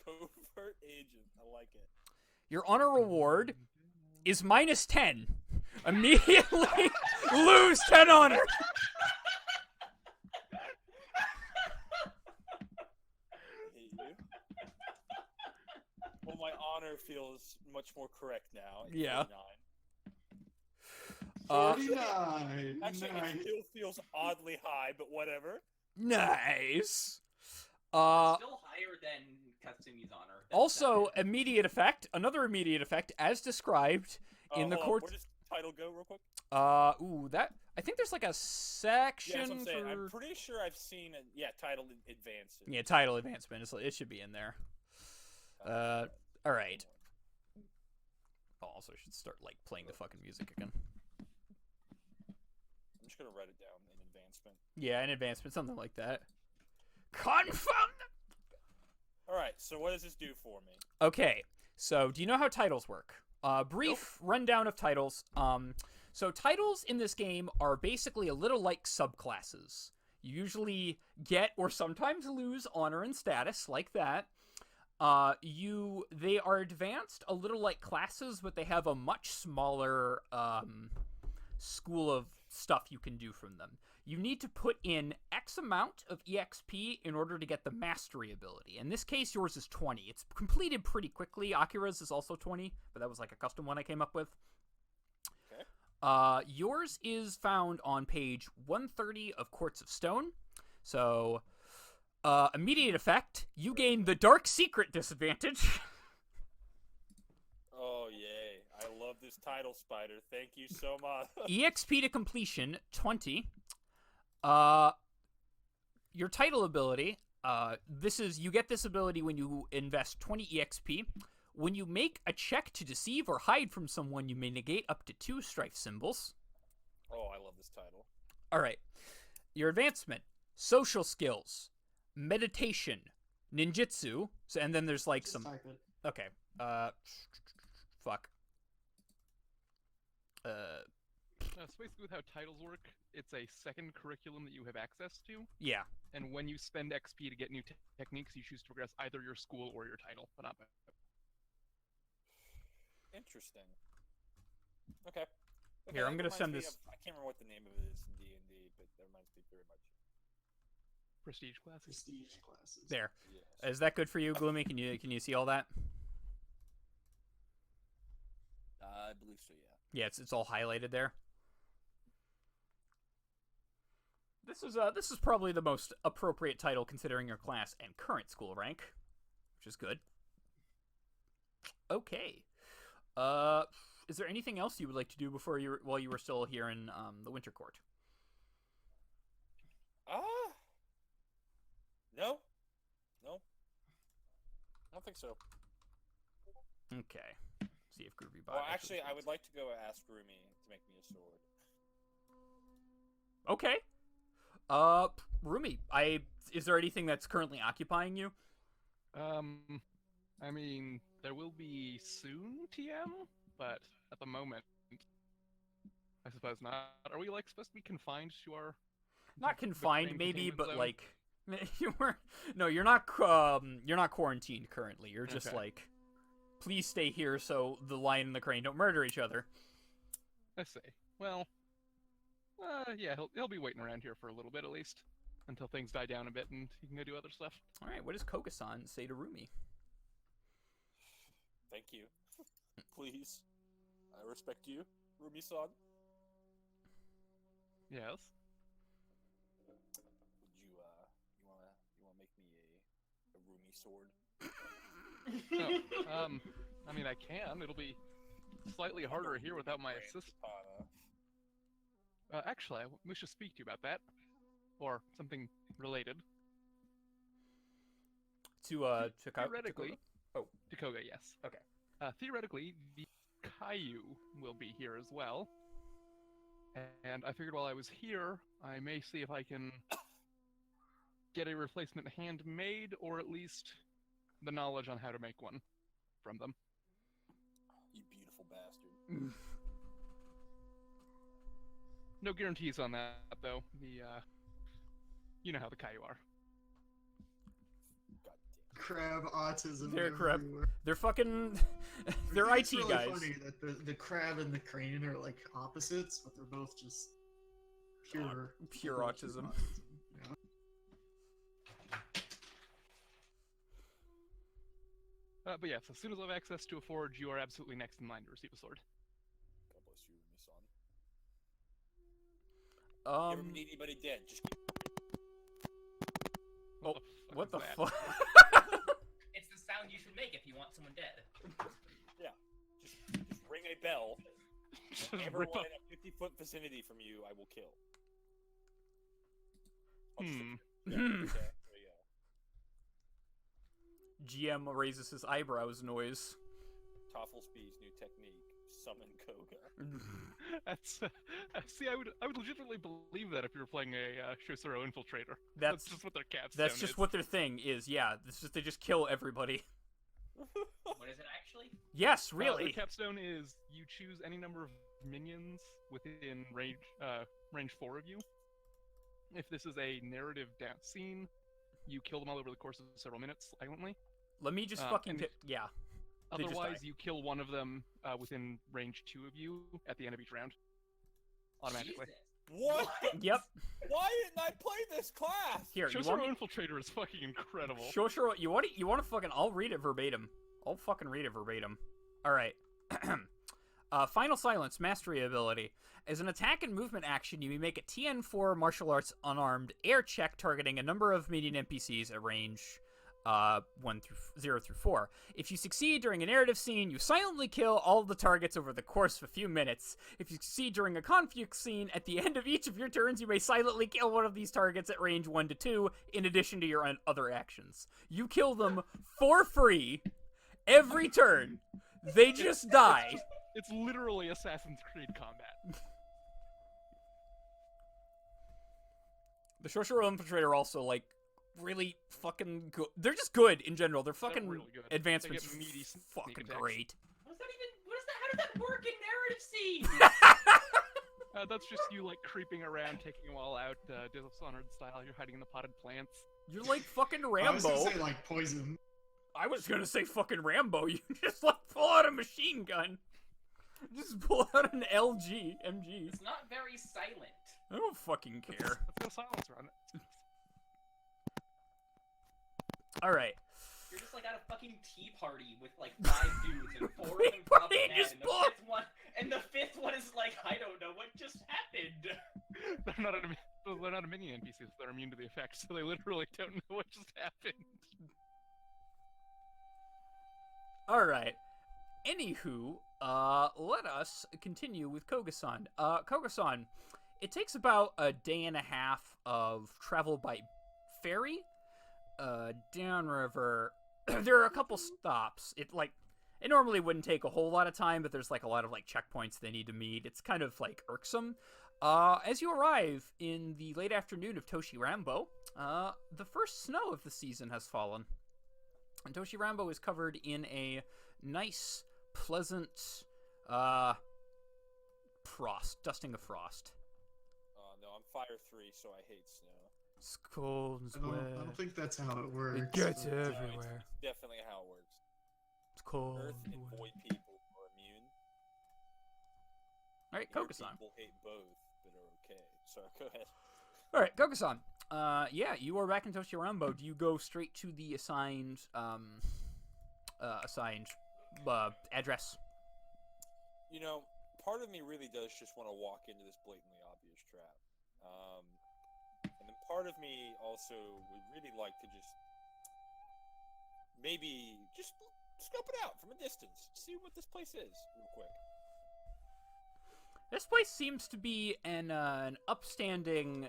Covert agent. I like it. Your honor reward is -10. Immediately lose 10 honor. I hate you. Well, my honor feels much more correct now. At Yeah. 49. 49. Actually, Nice. it still feels oddly high, but whatever. Nice. Still higher than Katsumi's honor. That's Also, second. immediate effect, another immediate effect, as described in the hold on, court. Where does title go, real quick? I think there's like a section Yeah, that's what I'm saying. for... I'm pretty sure I've seen it. Yeah, title advanced. Yeah, title advancement. It should be in there. All right. Oh, also, I should start like playing the fucking music again. I'm just gonna write it down in advancement. Yeah, in advancement, something like that. Confound. All right. So what does this do for me? Okay, so do you know how titles work? Brief rundown of titles. So titles in this game are basically a little like subclasses. You usually get or sometimes lose honor and status like that. They are advanced a little like classes, but they have a much smaller school of stuff you can do from them. You need to put in X amount of EXP in order to get the mastery ability. In this case, yours is 20. It's completed pretty quickly. Akira's is also 20, but that was like a custom one I came up with. Okay. Yours is found on page 130 of Quartz of Stone. So, immediate effect, you gain the Dark Secret disadvantage. Oh yay! I love this title, Spider. Thank you so much. EXP to completion, 20. Your title ability, you get this ability when you invest 20 EXP. When you make a check to deceive or hide from someone, you may negate up to 2 strife symbols. Oh, I love this title. Alright. Your advancement, social skills, meditation, ninjutsu, and then there's like Just some... type it. Okay. Fuck. So basically with how titles work, it's a second curriculum that you have access to, Yeah. and when you spend XP to get new techniques, you choose to progress either your school or your title, but not both. Interesting. Okay. Here, I'm that gonna send reminds me this- of- I can't remember what the name of it is in D&D, but that reminds me very much. Prestige classes. Prestige classes. There. Yes. Is that good for you, Gloomy? Can you see all that? I believe so. Yeah. Yeah, it's all highlighted there. This is probably the most appropriate title considering your class and current school rank, which is good. Okay. is there anything else you would like to do before while you were still here in the Winter Court? No. No. I don't think so. Okay. See if Groovy Bot. Well, actually, I would like to go ask Rumi to make me a sword. Okay. Rumi, is there anything that's currently occupying you? I mean, there will be soon, TM, but at the moment, I suppose not. Are we like supposed to be confined to our? Not confined, maybe, containment but zone? like you weren't. No, you're not. You're not quarantined currently. You're just Okay. like, please stay here so the lion and the crane don't murder each other. I see. Well, yeah, he'll be waiting around here for a little bit at least, until things die down a bit and he can go do other stuff. All right. What does Koga-san say to Rumi? Thank you. Please. I respect you, Rumi-san. Yes. Would you wanna make me a Rumi sword? No, I mean, I can. It'll be slightly harder here without my assist. Actually, we should speak to you about that, or something related. To Theoretically, Oh. to Koga, yes. Okay. Theoretically, the Caillou will be here as well. And I figured while I was here, I may see if I can get a replacement handmade, or at least the knowledge on how to make one from them. You beautiful bastard. No guarantees on that, though. You know how the Caillou are. God damn. Crab autism. They're crab. everywhere. They're fucking. I They're think IT it's really guys. funny that the crab and the crane are like opposites, but they're both just pure autism. Yeah. But yes, as soon as I have access to a forge, you are absolutely next in line to receive a sword. God bless you, Rumi-san. You ever need anybody dead? Just keep... What the is that? fuck? It's the sound you should make if you want someone dead. Yeah. Just ring a bell. Just Everyone rip up. in a 50-foot vicinity from you, I will kill. Hmm. Okay, there you go. GM raises his eyebrows noise. Tofflesby's new technique: summon Koga. That's see, I would legitimately believe that if you were playing a Shosuro infiltrator. That's just what their capstone That's just is. what their thing is. Yeah, they just kill everybody. What is it actually? Yes, Their really. capstone is you choose any number of minions within range 4 of you. If this is a narrative scene, you kill them all over the course of several minutes silently. Let me just and yeah. They just Otherwise, die. you kill one of them within range 2 of you at the end of each round. Automatically. Jesus. What? Yep. Why didn't I play this class? Here, you Shosuro want me? Infiltrator is fucking incredible. Shosuro, you want to fucking? I'll read it verbatim. I'll fucking read it verbatim. All right. Final Silence Mastery ability. As an attack and movement action, you may make a TN4 martial arts unarmed air check targeting a number of minion NPCs at range 0 through 4. If you succeed during a narrative scene, you silently kill all of the targets over the course of a few minutes. If you succeed during a conflict scene, at the end of each of your turns, you may silently kill one of these targets at range 1 to 2, in addition to your other actions. You kill them for free every turn. They just die. It's literally Assassin's Creed combat. The Shosuro Infiltrator also, like, really fucking good. They're just good in general. They're fucking really good. advancements. They get meaty sneak Fucking attacks. great. What is that? How did that work in narrative scene? That's just you, like, creeping around, taking them all out, Dishonored style. You're hiding in the potted plants. You're like fucking I was Rambo. gonna say like poison. I was gonna say fucking Rambo. You just like pull out a machine gun. Just pull out an MG. It's not very silent. I don't fucking care. Let's go silencer on it. All right. You're just like at a fucking tea party with like 5 dudes and 4 of Tea them drop party dead, just and blow- the fifth one is like, I don't know what just happened. They're not a minion NPCs. They're immune to the effect, so they literally don't know what just happened. All right. Anywho, let us continue with Koga-san. Koga-san, it takes about a day and a half of travel by ferry, downriver. There are a couple stops. It normally wouldn't take a whole lot of time, but there's like a lot of like checkpoints they need to meet. It's kind of like irksome. As you arrive in the late afternoon of Toshirambo, the first snow of the season has fallen. And Toshirambo is covered in a nice, pleasant, frost, dusting of frost. No, I'm fire 3, so I hate snow. It's cold and I wet. don't think that's how it works. It gets but- everywhere. It's definitely how it works. It's cold. Earth and and wet. void people are immune. All right, Your Koga-san. people hate both, but are okay. Sorry, go ahead. All right, Koga-san. Yeah, you are back in Toshirambo. Do you go straight to the assigned address? You know, part of me really does just want to walk into this blatantly obvious trap. And then part of me also would really like to just maybe just scope it out from a distance, see what this place is real quick. This place seems to be an upstanding,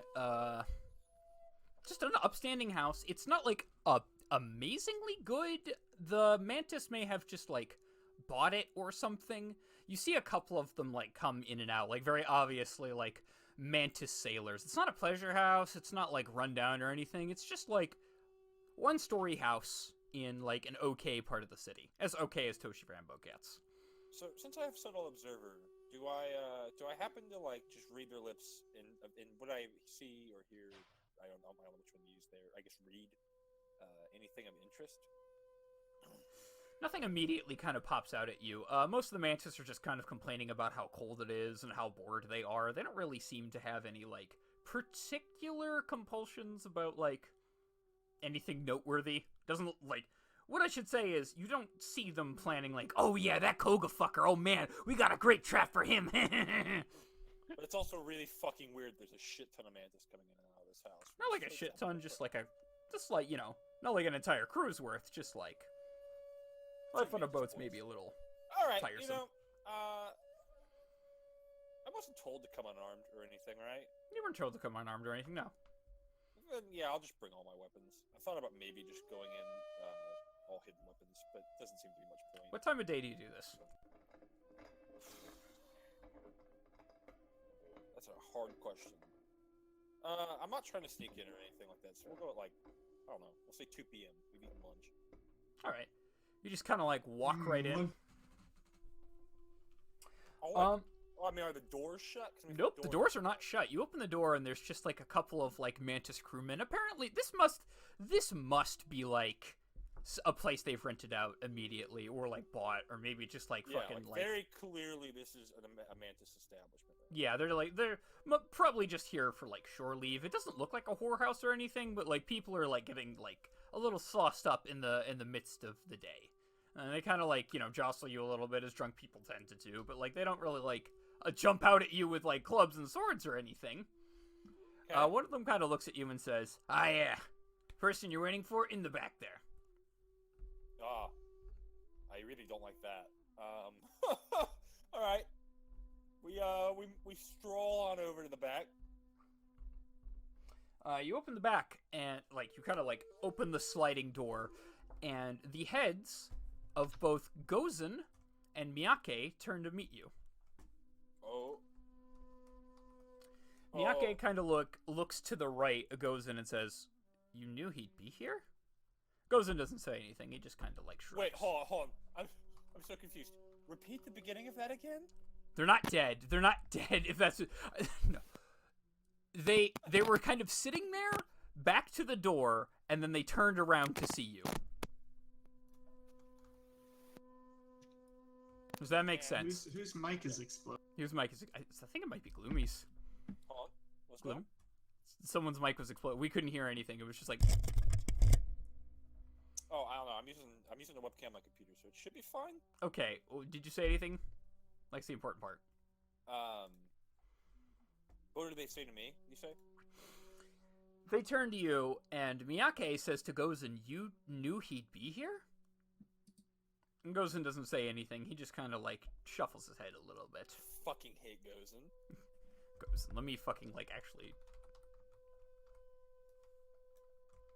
just an upstanding house. It's not like amazingly good. The Mantis may have just like bought it or something. You see a couple of them like come in and out, like very obviously like Mantis sailors. It's not a pleasure house. It's not like run down or anything. It's just like one-story house in like an okay part of the city, as okay as Toshirambo gets. So since I have subtle observer, do I happen to like just read their lips in what I see or hear? I don't know which one to use there. I guess read anything of interest. Nothing immediately kind of pops out at you. Most of the Mantis are just kind of complaining about how cold it is and how bored they are. They don't really seem to have any, like, particular compulsions about, like, anything noteworthy. Doesn't, like... What I should say is, you don't see them planning, like, oh yeah, that Koga fucker, oh man, we got a great trap for him. But it's also really fucking weird. There's a shit ton of Mantis coming in and out of this house. Not like a shit ton, just like, you know, not like an entire crew's worth, just like... Life on a boat's maybe a little Alright, tiresome. you know, I wasn't told to come unarmed or anything, right? You weren't told to come unarmed or anything, no. Then, yeah, I'll just bring all my weapons. I thought about maybe just going in all hidden weapons, but it doesn't seem to be much point. What time of day do you do this? That's a hard question. I'm not trying to sneak in or anything like that, so we'll go at like, I don't know, we'll say 2 p.m. We've eaten lunch. Alright. You just kind of like walk right in. Oh, I mean, are the doors shut? 'Cause I mean, Nope, the doors are not shut. You open the door and there's just like a couple of like Mantis crewmen. Apparently, this must be like a place they've rented out immediately or like bought or maybe just like Yeah, fucking like very clearly this is a Mantis establishment. Yeah, they're probably just here for like shore leave. It doesn't look like a whorehouse or anything, but like people are like getting like a little sauced up in the midst of the day. And they kind of like, you know, jostle you a little bit as drunk people tend to do, but like they don't really like jump out at you with like clubs and swords or anything. Okay. One of them kind of looks at you and says, "Ah, yeah, person you're waiting for in the back there." Ah, I really don't like that. All right. We stroll on over to the back. You open the back and like you kind of like open the sliding door, and the heads of both Gozen and Miyake turn to meet you. Oh. Miyake kind of looks to the right of Gozen and says, "You knew he'd be here?" Gozen doesn't say anything. He just kind of like shrugs. Wait, hold on. I'm so confused. Repeat the beginning of that again? They're not dead. They're not dead. If that's no. They were kind of sitting there, back to the door, and then they turned around to see you. Does that make sense? Whose mic is exploding? Whose mic is? I think it might be Gloomy's. Hold on. What's Gloom? going Someone's mic was exploding. We couldn't hear anything. It was just like. Oh, I don't know. I'm using a webcam on my computer, so it should be fine. Okay. Did you say anything? Like the important part. What did they say to me? You say? They turn to you, and Miyake says to Gozen, "You knew he'd be here?" Gozen doesn't say anything. He just kind of, like, shuffles his head a little bit. Fucking hate Gozen. Gozen, let me fucking, like, actually...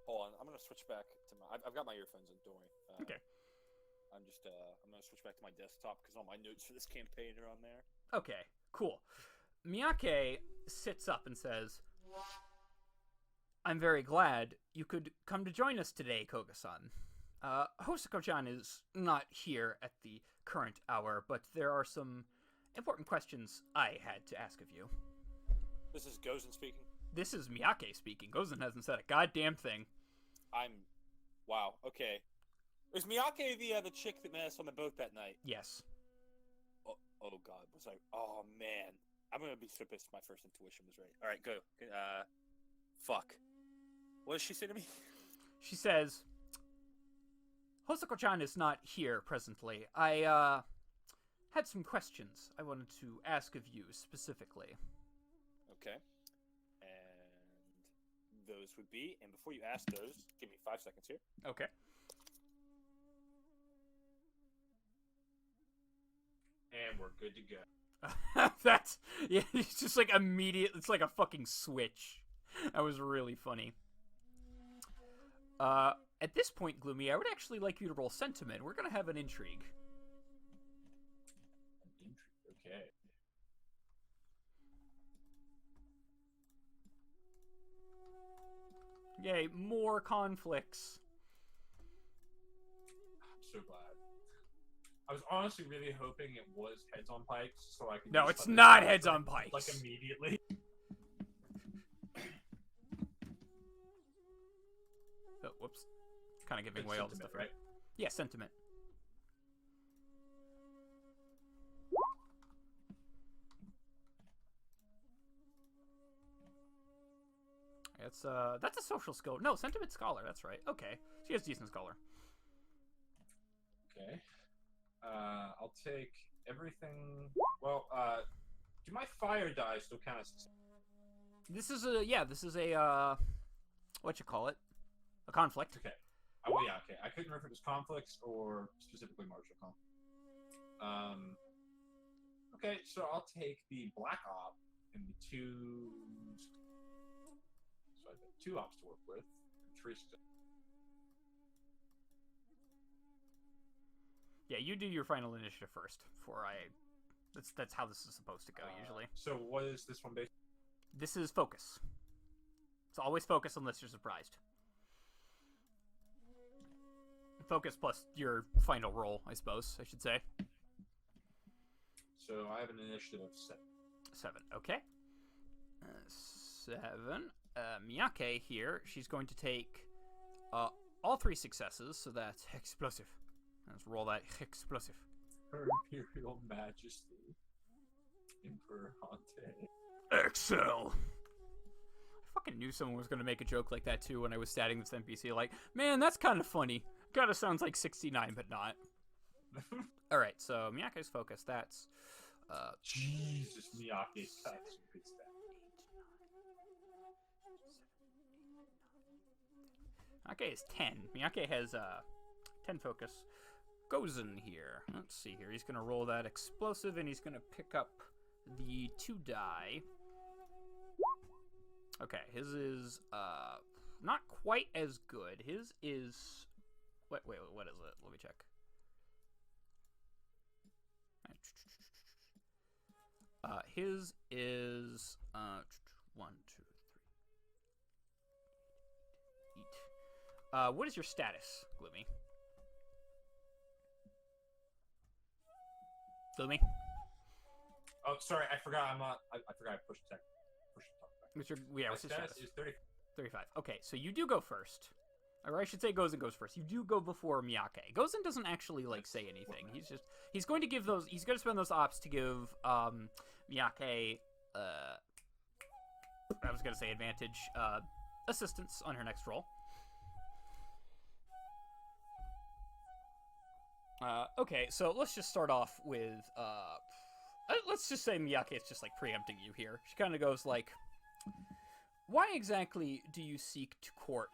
Hold on, I'm gonna switch back to my... I've got my earphones in, don't worry. Okay. I'm gonna switch back to my desktop because all my notes for this campaign are on there. Okay, cool. Miyake sits up and says, I'm very glad you could come to join us today, Koga-san. Hosako-chan is not here at the current hour, but there are some important questions I had to ask of you. This is Gozen speaking. This is Miyake speaking. Gozen hasn't said a goddamn thing. Wow, okay. Is Miyake the chick that met us on the boat that night? Yes. Oh god, oh man. I'm gonna be so pissed if my first intuition was right. Alright, go. Fuck. What does she say to me? She says, Hosako-chan is not here presently. I, had some questions I wanted to ask of you specifically. Okay. And those would be, and before you ask those, give me 5 seconds here. Okay. And we're good to go. That's, yeah, it's just like immediate, it's like a fucking switch. That was really funny. At this point, Gloomy, I would actually like you to roll sentiment. We're gonna have an intrigue. Okay. Yay, more conflicts. I'm so glad. I was honestly really hoping it was heads on pikes, so I could. No, use it's Thunder not Strike, heads on pikes. Like immediately. Oh, whoops. Kind of giving It's away all the sentiment, stuff, right? Yeah, sentiment. That's a social skill. No, sentiment scholar. That's right. Okay, she has decent scholar. Okay. I'll take everything. Well, do my fire die still count as success? This is a what you call it? A conflict. Okay. Oh yeah. Okay. I couldn't remember if it was conflicts or specifically martial conflict. Okay, so I'll take the black op and the two. So I've got 2 ops to work with. And 3 success. Yeah, you do your final initiative first before I. That's how this is supposed to go usually. So what is this one based? This is focus. It's always focus unless you're surprised. Focus plus your final roll, I suppose I should say. So I have an initiative of 7. 7. Okay. 7. Miyake here. She's going to take all 3 successes, so that's explosive. Let's roll that explosive. Her Imperial Majesty, Emperor Hante. Excel. I fucking knew someone was going to make a joke like that too when I was statting this NPC. Like, man, that's kind of funny. Kind of sounds like 69, but not. All right, so Miyake's focus. That's Jesus, Miyake's got some good stats. Miyake is 10. Miyake has 10 focus. Gozen here. Let's see here. He's gonna roll that explosive, and he's gonna pick up the 2 die. Okay, his is not quite as good. His is wait, what is it? Let me check. His is 1, 2, 3, 8. What is your status, Gloomy? Gloomy? Oh, sorry, I forgot. I forgot I pushed tech. Push talk back. What's your My what's your status status? is 30. 35. Okay, so you do go first. Or I should say Gozen goes first. You do go before Miyake. Gozen doesn't actually, like, say anything. He's going to give those, he's going to spend those ops to give, Miyake, I was going to say advantage, assistance on her next roll. Okay, so let's just start off with, let's just say Miyake is just, like, preempting you here. She kind of goes, like, why exactly do you seek to court,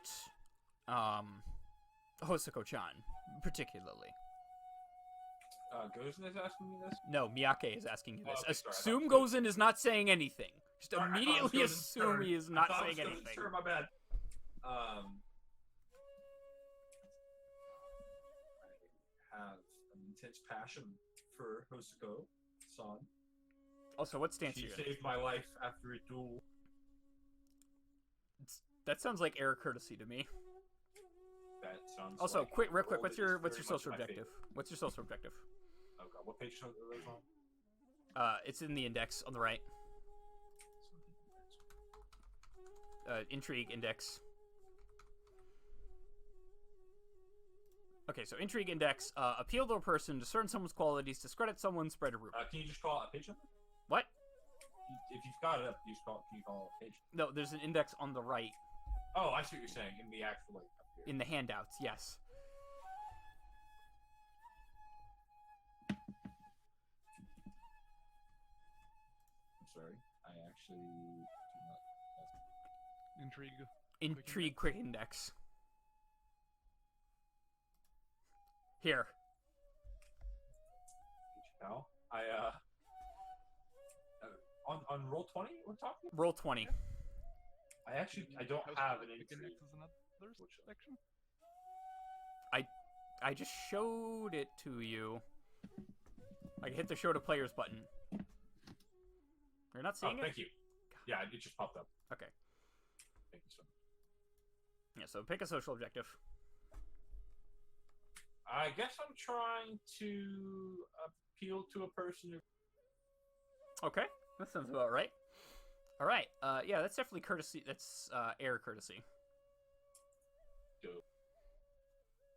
Hosako-chan, particularly? Gozen is asking me this? No, Miyake is asking you this. Oh, okay, sorry, I thought Assume it was Gozen is not saying anything. Just Sorry, I thought it was immediately Gozen's assume turn. he is I not thought it saying was Gozen's anything. turn, my bad. I have an intense passion for Hosuko-san. Also, what stance She are you in? saved my life after a duel. That sounds like air courtesy to me. That sounds Also, like real quick, a what's role your that is very social much my objective? favorite. What's your social objective? Oh god, what page are those on? It's in the index on the right. Intrigue index. Okay, so intrigue index. Appeal to a person, discern someone's qualities, discredit someone, spread a rumor. Can you just call it a page number? What? If you've got it up, can you call it a page? No, there's an index on the right Oh, I see what you're saying. In the actual, like, up here. in the handouts. Yes. I'm sorry. I actually do not. Intrigue. Intrigue quick index. Here. Pal. On roll 20, we're talking? Roll 20. I don't have an Index intrigue. is another section. I just showed it to you. I hit the show to players button. You're not seeing it? Thank you. Yeah, it just popped up. Okay. Thank you so much. Yeah, so pick a social objective. I guess I'm trying to appeal to a person who... Okay, that sounds about right. All right, yeah, that's definitely courtesy. That's air courtesy. Dope.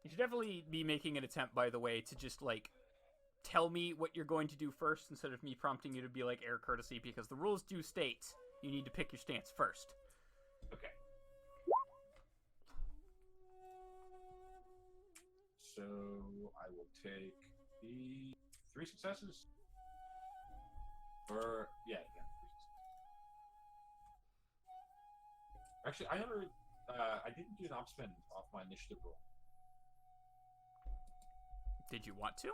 You should definitely be making an attempt, by the way, to just, like, tell me what you're going to do first instead of me prompting you to be, like, air courtesy, because the rules do state you need to pick your stance first. Okay. So I will take the 3 successes. Or, yeah, 3 successes. Actually, I didn't do an op spend off my initiative roll. Did you want to?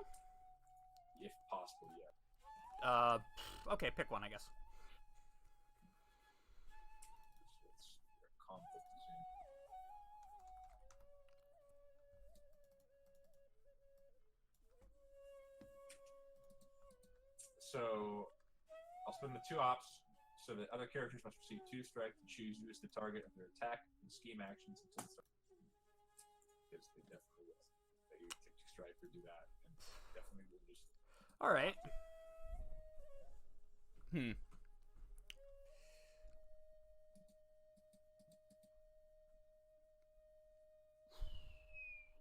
If possible, yeah. Okay, pick one, I guess. So it's where conflict is in. So I'll spend the 2 ops so that other characters must receive 2 strike and choose who is the target of their attack and scheme actions until the start. Because they definitely will. They take 2 strike or do that, and definitely will just. All right.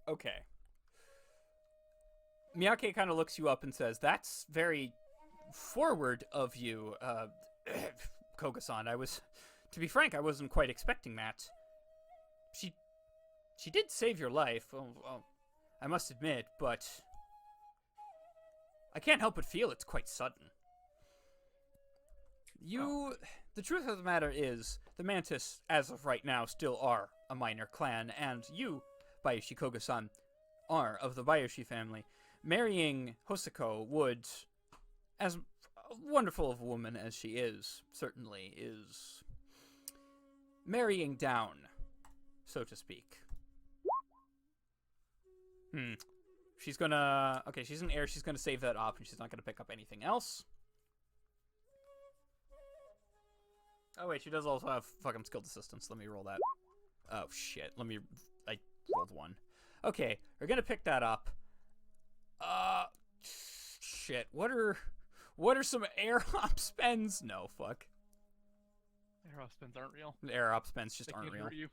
Okay. Miyake kind of looks you up and says, "That's very forward of you, Koga-san. To be frank, I wasn't quite expecting that. She did save your life, I must admit, but I can't help but feel it's quite sudden. The truth of the matter is, the Mantis, as of right now, still are a minor clan, and you, Bayushi Koga-san, are of the Bayushi family. Marrying Hosuko would, as wonderful of a woman as she is, certainly is marrying down, so to speak. She's gonna... Okay, she's in air. She's gonna save that op, and she's not gonna pick up anything else. Oh, wait, she does also have fucking skilled assistance. Let me roll that. Oh, shit. I rolled 1. Okay, we're gonna pick that up. Shit. What are some air op spends? No, fuck. Air op spends aren't real. Air op spends just They aren't can't real. hurt you.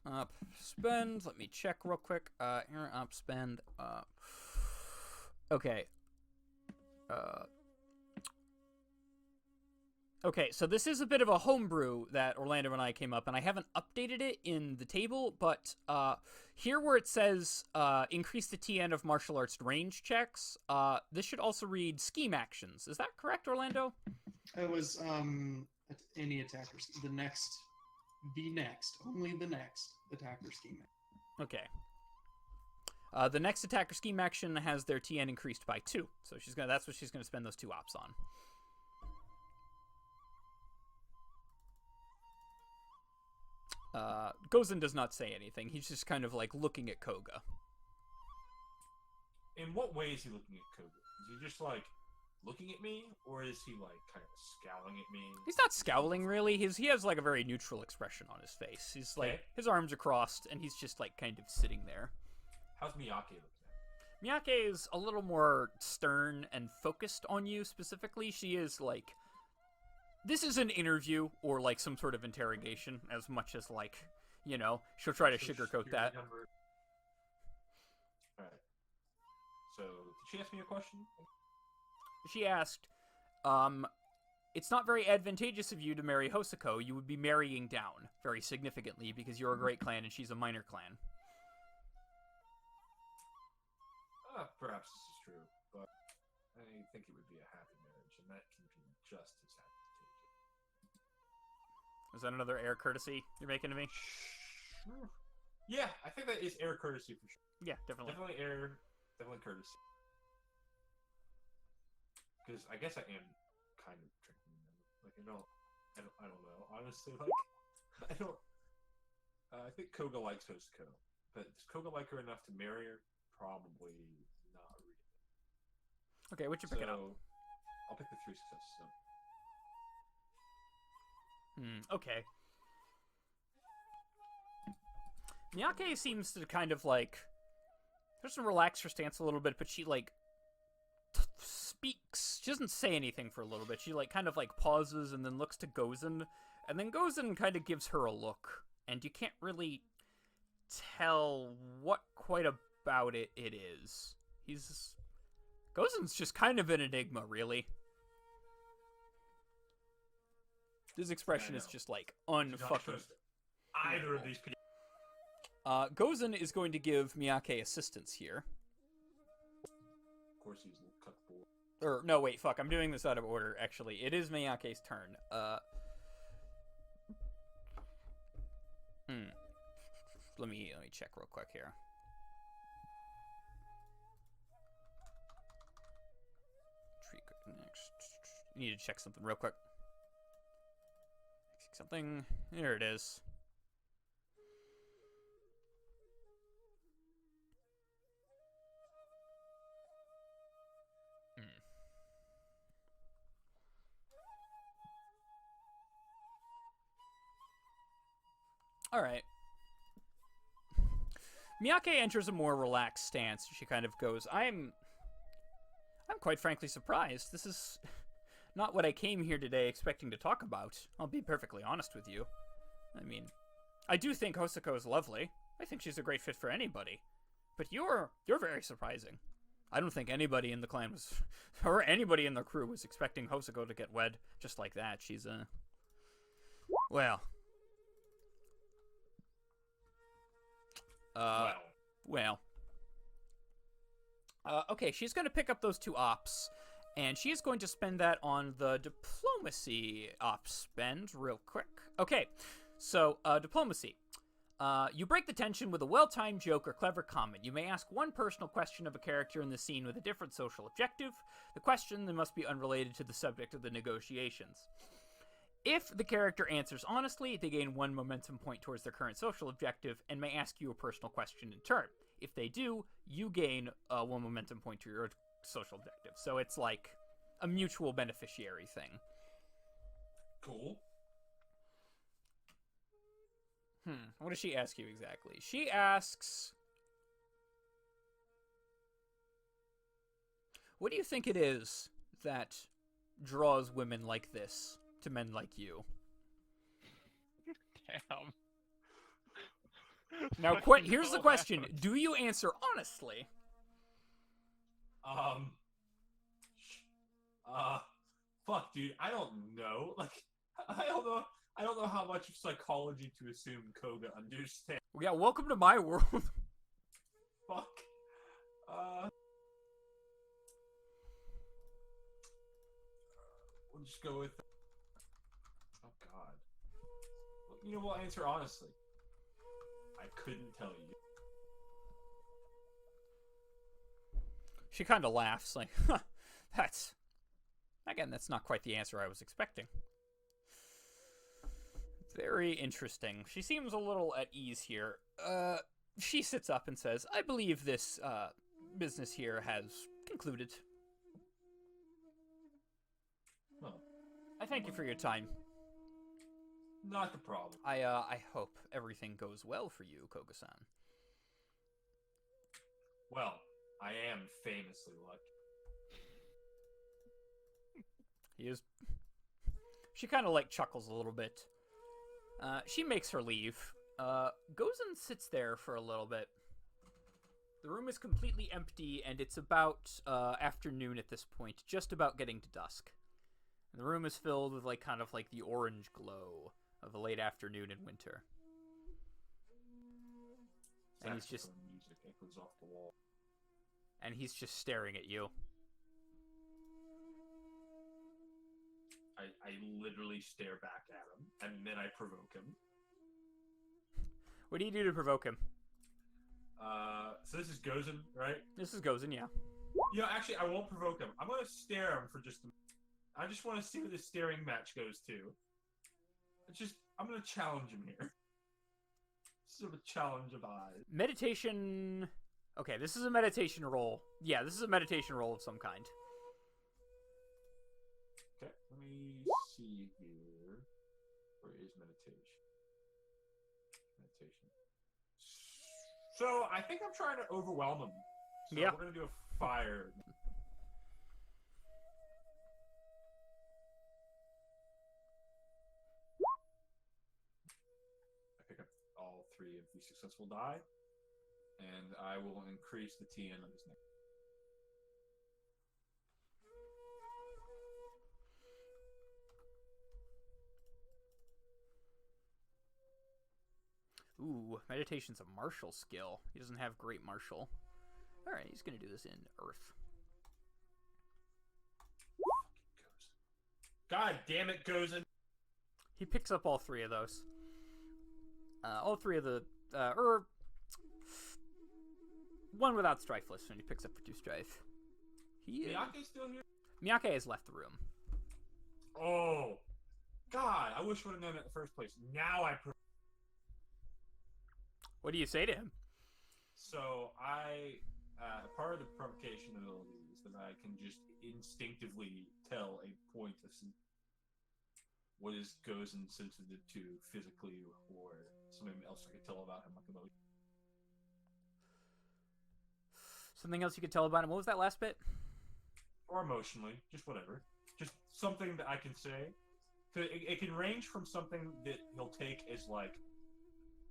Up spend. Let me check real quick. Air up spend. Okay. Okay, so this is a bit of a homebrew that Orlando and I came up, and I haven't updated it in the table, but here where it says increase the TN of martial arts range checks, this should also read scheme actions. Is that correct, Orlando? It was any attacker. Only the next attacker scheme. Okay. The next attack or scheme action has their TN increased by 2, so that's what she's gonna spend those 2 ops on. Gozen does not say anything. He's just kind of like looking at Koga. In what way is he looking at Koga? Is he just like looking at me, or is he like kind of scowling at me? He's not scowling really. He has like a very neutral expression on his face. He's like his arms are crossed and he's just like kind of sitting there. How's Miyake looking at me? Miyake is a little more stern and focused on you specifically. She is like, this is an interview or like some sort of interrogation, as much as like, you know, she'll try to sugarcoat that. Alright. So, did she ask me a question? She asked, it's not very advantageous of you to marry Hosoka. You would be marrying down very significantly because you're a great clan and she's a minor clan. Perhaps this is true, but I think it would be a happy marriage, and that can be just as advantageous. Is that another air courtesy you're making to me? Sure. Yeah, I think that is air courtesy for sure. Yeah, definitely. Definitely courtesy. Because I guess I am kind of tricking them. Like I don't know. Honestly, like I don't. I think Koga likes Hosoka, but does Koga like her enough to marry her? Probably not really. Okay, what you picking up? I'll pick the 3 successes up. Okay. Miyake seems to kind of like, doesn't relax her stance a little bit, but she like speaks. She doesn't say anything for a little bit. She like kind of like pauses and then looks to Gozen, and then Gozen kind of gives her a look, and you can't really tell what quite about it is. Gozen's just kind of an enigma, really. His expression is just like unfucking. Either of these people. Gozen is going to give Miyake assistance here. Of course, he's cut forward. Or no, wait, fuck. I'm doing this out of order. Actually, it is Miyake's turn. Let me check real quick here. Next. Need to check something real quick. Something. There it is. All right. Miyake enters a more relaxed stance. She kind of goes, I'm quite frankly surprised. This is not what I came here today expecting to talk about. I'll be perfectly honest with you. I mean, I do think Hosoka is lovely. I think she's a great fit for anybody. But you're very surprising. I don't think anybody in the clan was, or anybody in the crew was expecting Hosoka to get wed just like that. She's well. Okay, she's going to pick up those 2 ops, and she is going to spend that on the diplomacy ops spend real quick. Okay, so, diplomacy. You break the tension with a well-timed joke or clever comment. You may ask one personal question of a character in the scene with a different social objective. The question then must be unrelated to the subject of the negotiations. If the character answers honestly, they gain 1 momentum point towards their current social objective and may ask you a personal question in turn. If they do, you gain 1 momentum point to your social objective. So it's like a mutual beneficiary thing. Cool. What does she ask you exactly? She asks, what do you think it is that draws women like this to men like you? Damn. Now, here's the question. Do you answer honestly? Fuck, dude, I don't know. Like, I don't know how much of psychology to assume Koga understands. Yeah, welcome to my world. Fuck. We'll just go with... Oh, God. Well, you know, we'll answer honestly. I couldn't tell you. She kind of laughs, like, huh, that's not quite the answer I was expecting. Very interesting. She seems a little at ease here. She sits up and says, I believe this, business here has concluded. Well, I thank you for your time. not the problem. I hope everything goes well for you, Koga-san. Well, I am famously lucky. He is... She kind of, like, chuckles a little bit. She makes her leave. Gozen sits there for a little bit. The room is completely empty, and it's about afternoon at this point, just about getting to dusk. And the room is filled with, like, kind of like the orange glow of a late afternoon in winter. And he's just... music echoes off the wall. And he's just staring at you. I literally stare back at him, and then I provoke him. What do you do to provoke him? So this is Gozen, right? This is Gozen, yeah. You know, actually, I won't provoke him. I'm going to stare him for just a minute. I just want to see where this staring match goes to. I'm going to challenge him here. Sort of a challenge of eyes. Meditation... Okay, this is a meditation roll. Yeah, this is a meditation roll of some kind. Okay, let me see here. Where is meditation? Meditation. So, I think I'm trying to overwhelm him. So Yeah. we're going to do a fire. I pick up all 3 of the successful die, and I will increase the TN on his neck. Ooh, meditation's a martial skill. He doesn't have great martial. Alright, he's gonna do this in Earth. God damn it, Gozen! He picks up all 3 of those. All 3 of the... one without strifeless, and he picks up for 2 strife. Miyake's still here? Miyake has left the room. Oh! God, I wish I would have known that in the first place. Now I... What do you say to him? So, part of the provocation ability is that I can just instinctively tell a point of what is Gozen sensitive to physically or something else I could tell about him, like emotion. Something else you could tell about him? What was that last bit? Or emotionally, just whatever. Just something that I can say. It can range from something that he'll take as like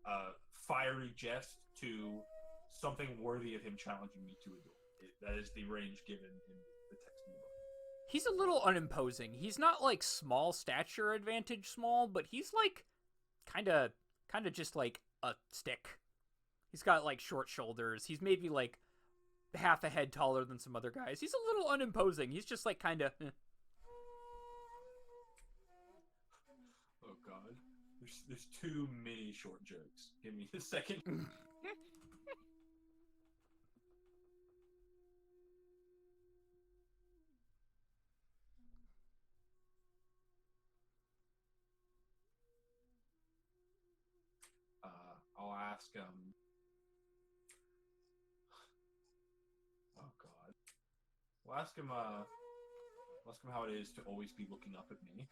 a fiery jest to something worthy of him challenging me to a duel. That is the range given in the text of the book. He's a little unimposing. He's not like small stature advantage small, but he's like kind of just like a stick. He's got like short shoulders. He's maybe like half a head taller than some other guys. He's a little unimposing. He's just like kind of... Oh god. There's too many short jokes. Give me a second. I'll ask him. Oh god. We'll ask him how it is to always be looking up at me.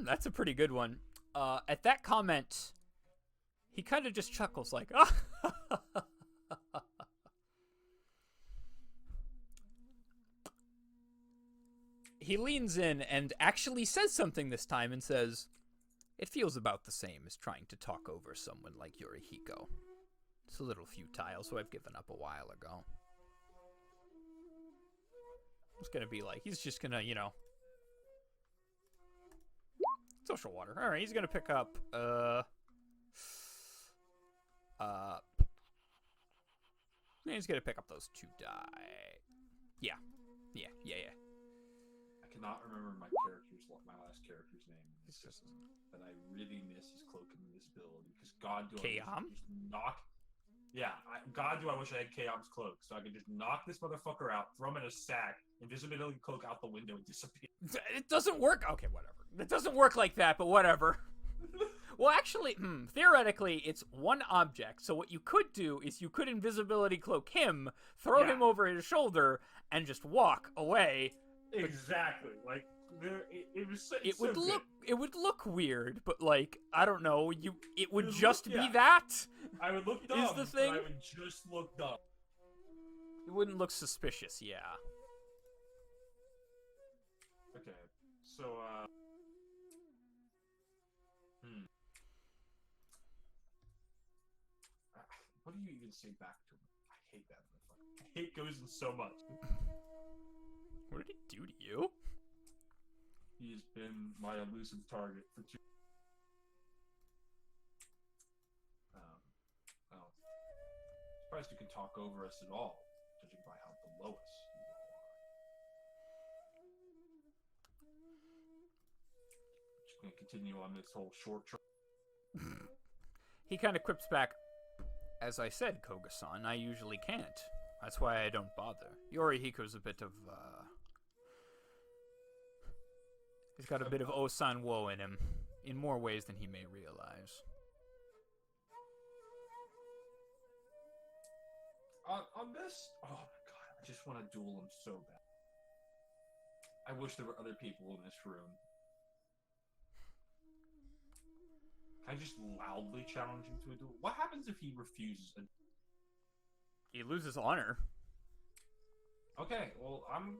That's a pretty good one. At that comment, he kind of just chuckles like, ah. He leans in and actually says something this time and says, it feels about the same as trying to talk over someone like Yorihiko. It's a little futile, so I've given up a while ago. It's gonna be like, he's just gonna, you know... Social water. Alright, he's gonna pick up, he's gonna pick up those 2 die. Yeah. I cannot remember my last character's name. It's just that I really miss his cloak and invisibility. Because God, do I Kayam? just knock. Yeah, God, do I wish I had Chaos Cloak, so I could just knock this motherfucker out, throw him in a sack, invisibility cloak out the window, and disappear. It doesn't work. Okay, whatever. It doesn't work like that, but whatever. Well, actually, theoretically, it's one object. So what you could do is you could invisibility cloak him, throw him over his shoulder, and just walk away. Exactly. Like it was. It would so look. good. It would look weird, but like I don't know. It would It would just look- be yeah. that. I would look dumb. Is the thing? But I would just look dumb. It wouldn't look suspicious. Yeah. Okay. So what do you even say back to him? I hate that motherfucker. I hate Gozen so much. What did he do to you? He has been my elusive target for 2. Well, surprised you can talk over us at all, judging by how below us you all are. Just gonna continue on this whole short trip. He kind of quips back. As I said, Koga-san, I usually can't. That's why I don't bother. Yorihiko's a bit of, he's got a bit of Osan-wo in him, in more ways than he may realize. On this, oh my god, I just want to duel him so bad. I wish there were other people in this room. Can I just loudly challenge him to a duel? What happens if he refuses a... He loses honor. Okay, well, I'm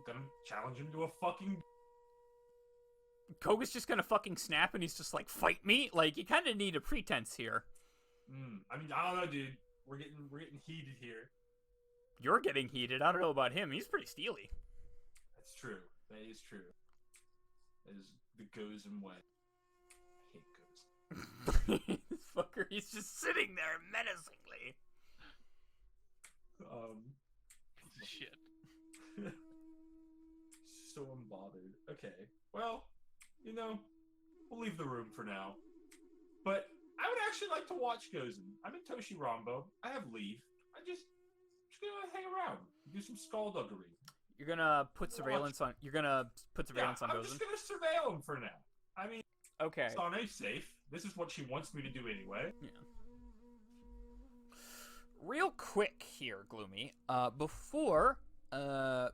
gonna challenge him to a fucking... Koga's just gonna fucking snap and he's just like, fight me? Like, you kind of need a pretense here. I mean, I don't know, dude. We're getting heated here. You're getting heated. I don't know about him. He's pretty steely. That's true. That is true. That is the Gozen way. I hate Gozen. This fucker, he's just sitting there menacingly. Shit. So unbothered. Okay. Well, you know, we'll leave the room for now. But I would actually like to watch Gozen. I'm in Toshi Rambo. I have leave. I'm just gonna hang around. Do some skullduggery. You're gonna put surveillance on. You're gonna put surveillance on I'm Gozen. just gonna surveil him for now. I mean, Okay. Sane's safe. This is what she wants me to do anyway. Yeah. Real quick here, Gloomy. Before, so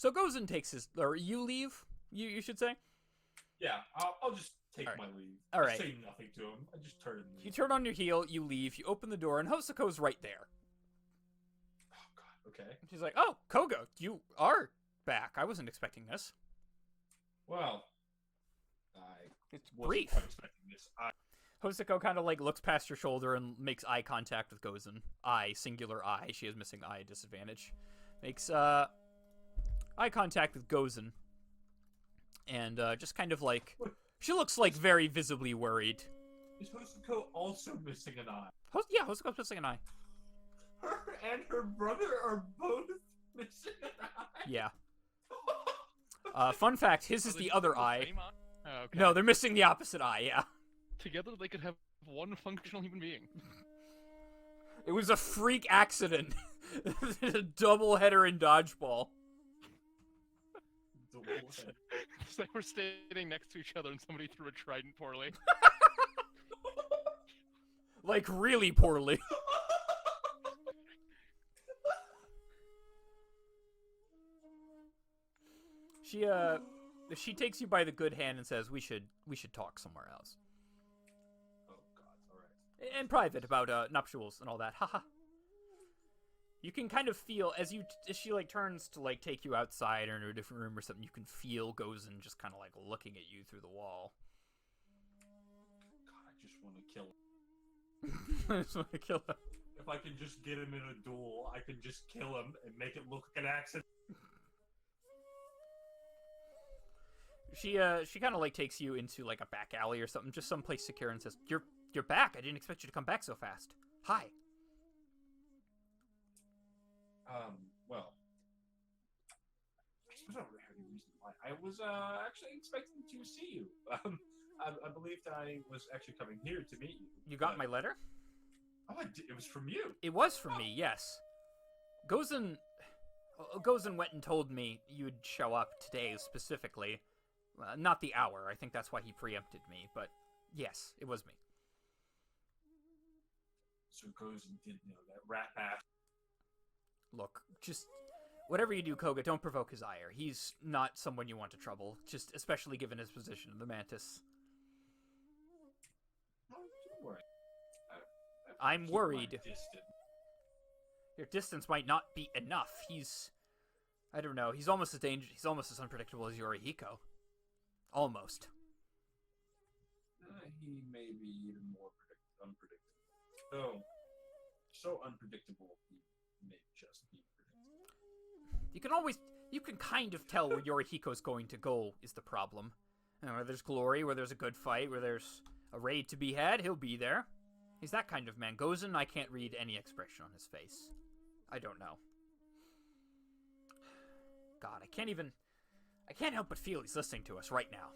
Gozen takes his, or you leave. You should say. Yeah, I'll just take All right. my leave. All I right. say nothing to him. I just turn and leave. You turn on your heel. You leave. You open the door, and Hosako's right there. Oh god. Okay. She's like, "Oh, Koga, you are back. I wasn't expecting this." Well, It's wasn't brief. quite expecting this. Hosako kind of like looks past your shoulder and makes eye contact with Gozen. Eye, singular eye. She has missing eye disadvantage. Makes eye contact with Gozen. And just kind of like, she looks like very visibly worried. Is Hosako also missing an eye? Yeah, Hosako's missing an eye. Her and her brother are both missing an eye? Yeah. Fun fact, his is Are they the both other the eye. same eye? Oh, okay. No, they're missing the opposite eye, yeah. Together they could have one functional human being. It was a freak accident. A double header in dodgeball. Double head. They were standing next to each other and somebody threw a trident poorly. Like, really poorly. She takes you by the good hand and says, we should talk somewhere else. Oh god, alright. In private about nuptials and all that. Haha. You can kind of feel as she like turns to like take you outside or into a different room or something, you can feel Gozen just kind of like looking at you through the wall. God, I just want to kill him. I just want to kill him. If I can just get him in a duel, I can just kill him and make it look like an accident. She kind of like takes you into like a back alley or something, just someplace secure, and says, "You're back. I didn't expect you to come back so fast. Hi." Well, I suppose I don't really have any reason why. I was actually expecting to see you. I believed I was actually coming here to meet you. You got my letter? Oh, it was from you. It was from me, yes. Gozen went and told me you'd show up today specifically. Not the hour. I think that's why he preempted me. But yes, it was me. So Gozen didn't know that rat pack. Look, just whatever you do, Koga, don't provoke his ire. He's not someone you want to trouble, just especially given his position in the Mantis. No, don't worry. I'm Keep worried. my distance. Your distance might not be enough. I don't know. He's almost as unpredictable as Yorihiko. Almost. He may be even more unpredictable. So unpredictable, he may just be predictable. You can kind of tell where Yorihiko's going to go is the problem. Where there's glory, where there's a good fight, where there's a raid to be had, he'll be there. He's that kind of man. Gozen, I can't read any expression on his face. I don't know. God, I can't help but feel he's listening to us right now.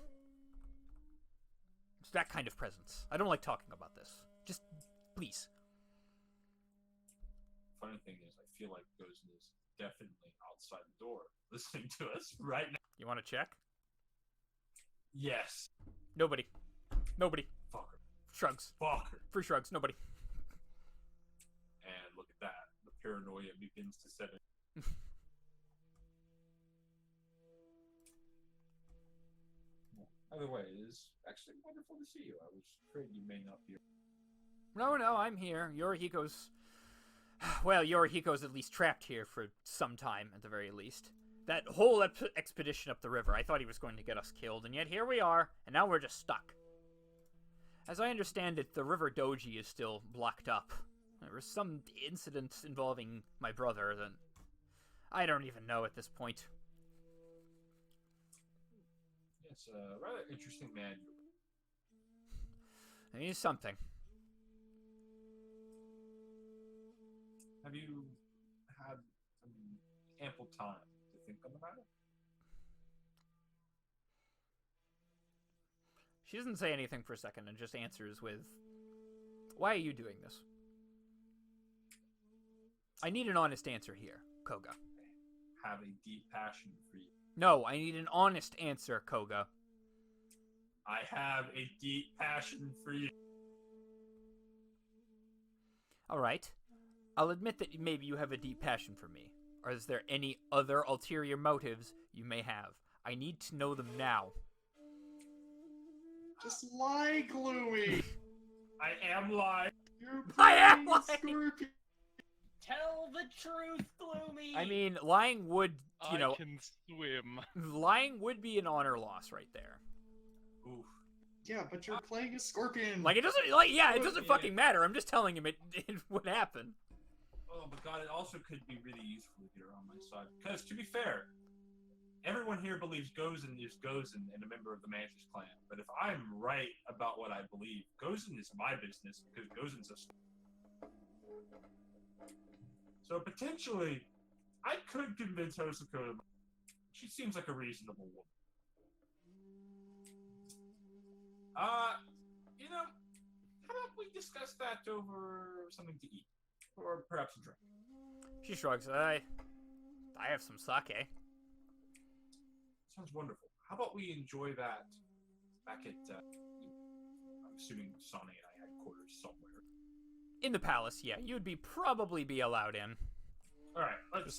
It's that kind of presence. I don't like talking about this. Just, please. Funny thing is, I feel like Gozen is definitely outside the door, listening to us right now. You want to check? Yes. Nobody. Fucker. Shrugs. Fucker. Free shrugs. Nobody. And look at that. The paranoia begins to set in. Either way, it is actually wonderful to see you. I was afraid you may not be. No, I'm here. Yorihiko's at least trapped here for some time, at the very least. That whole expedition up the river, I thought he was going to get us killed, and yet here we are, and now we're just stuck. As I understand it, the river Doji is still blocked up. There was some incident involving my brother that I don't even know at this point. It's a rather interesting man. He's something. Have you had ample time to think on the matter? She doesn't say anything for a second and just answers with, "Why are you doing this?" I need an honest answer here, Koga. I have a deep passion for you. No, I need an honest answer, Koga. I have a deep passion for you. Alright. I'll admit that maybe you have a deep passion for me. Or is there any other ulterior motives you may have? I need to know them now. Just lie, Gloomy. I am lying. You're I am playing lying. Scorpion. Tell the truth, Gloomy! I mean, lying would, I can swim. lying would be an honor loss right there. Oof. Yeah, but you're playing a scorpion. Like, it doesn't fucking matter. I'm just telling him it would happen. Oh my god, it also could be really useful if you're on my side. Because, to be fair, everyone here believes Gozen is Gozen and a member of the Mantis clan. But if I'm right about what I believe, Gozen is my business because Gozen's a... So potentially, I could convince Hosoka. She seems like a reasonable woman. How about we discuss that over something to eat? Or perhaps a drink? She shrugs. I have some sake. Sounds wonderful. How about we enjoy that back at, I'm assuming Sonny and I had quarters somewhere. In the palace, yeah. You would probably be allowed in. Alright, let's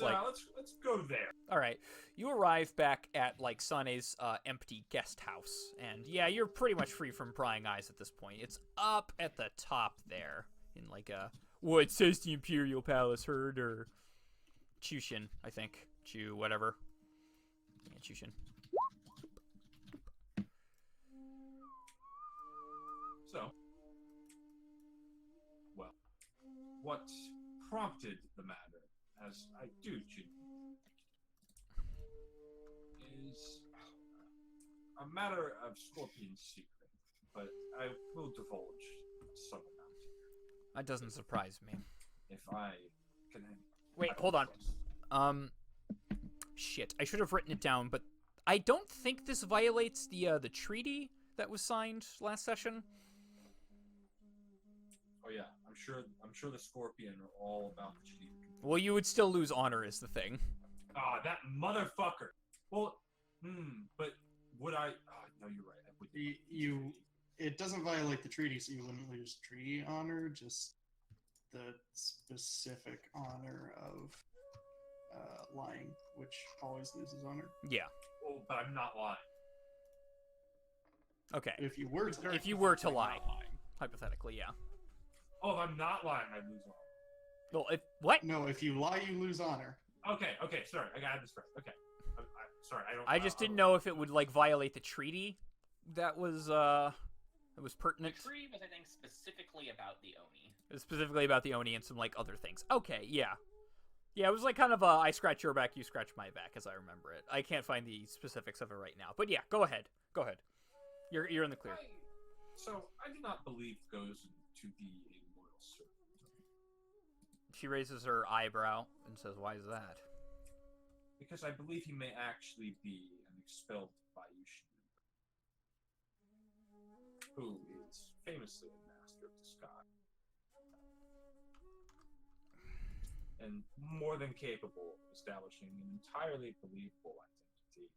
go there. Alright, you arrive back at, like, Sane's empty guest house. And, yeah, you're pretty much free from prying eyes at this point. It's up at the top there. In, like, it says the Imperial Palace Herd, or Chushin, I think. Whatever. Yeah, Chushin. So, well, what prompted the matter, as I do choose, is a matter of Scorpion's secret, but I will divulge some amount here. That doesn't surprise me. If I can... Wait, hold on. Shit, I should have written it down, but I don't think this violates the treaty that was signed last session. Oh yeah, I'm sure the Scorpion are all about the cheating. Well, you would still lose honor is the thing. Ah, that motherfucker. Well, but would I? Oh, no, you're right. I would. It doesn't violate the treaty, so you wouldn't lose treaty honor, just the specific honor of lying, which always loses honor. Yeah. Oh, but I'm not lying. Okay. If you were to, lie, hypothetically, yeah. Oh, if I'm not lying, I lose honor. Well, what? No, if you lie, you lose honor. Okay, sorry, I got this right. Okay, sorry, I don't. I just didn't know if it would like violate the treaty. That was pertinent. The treaty was, I think, specifically about the Oni. It was specifically about the Oni and some like other things. Okay, yeah. Yeah, it was like kind of a I scratch your back, you scratch my back, as I remember it. I can't find the specifics of it right now, but yeah, go ahead. You're in the clear. So I do not believe Gozen to be a loyal servant. She raises her eyebrow and says, "Why is that?" Because I believe he may actually be an expelled Bayushi, who is famously a master of disguise. And more than capable of establishing an entirely believable identity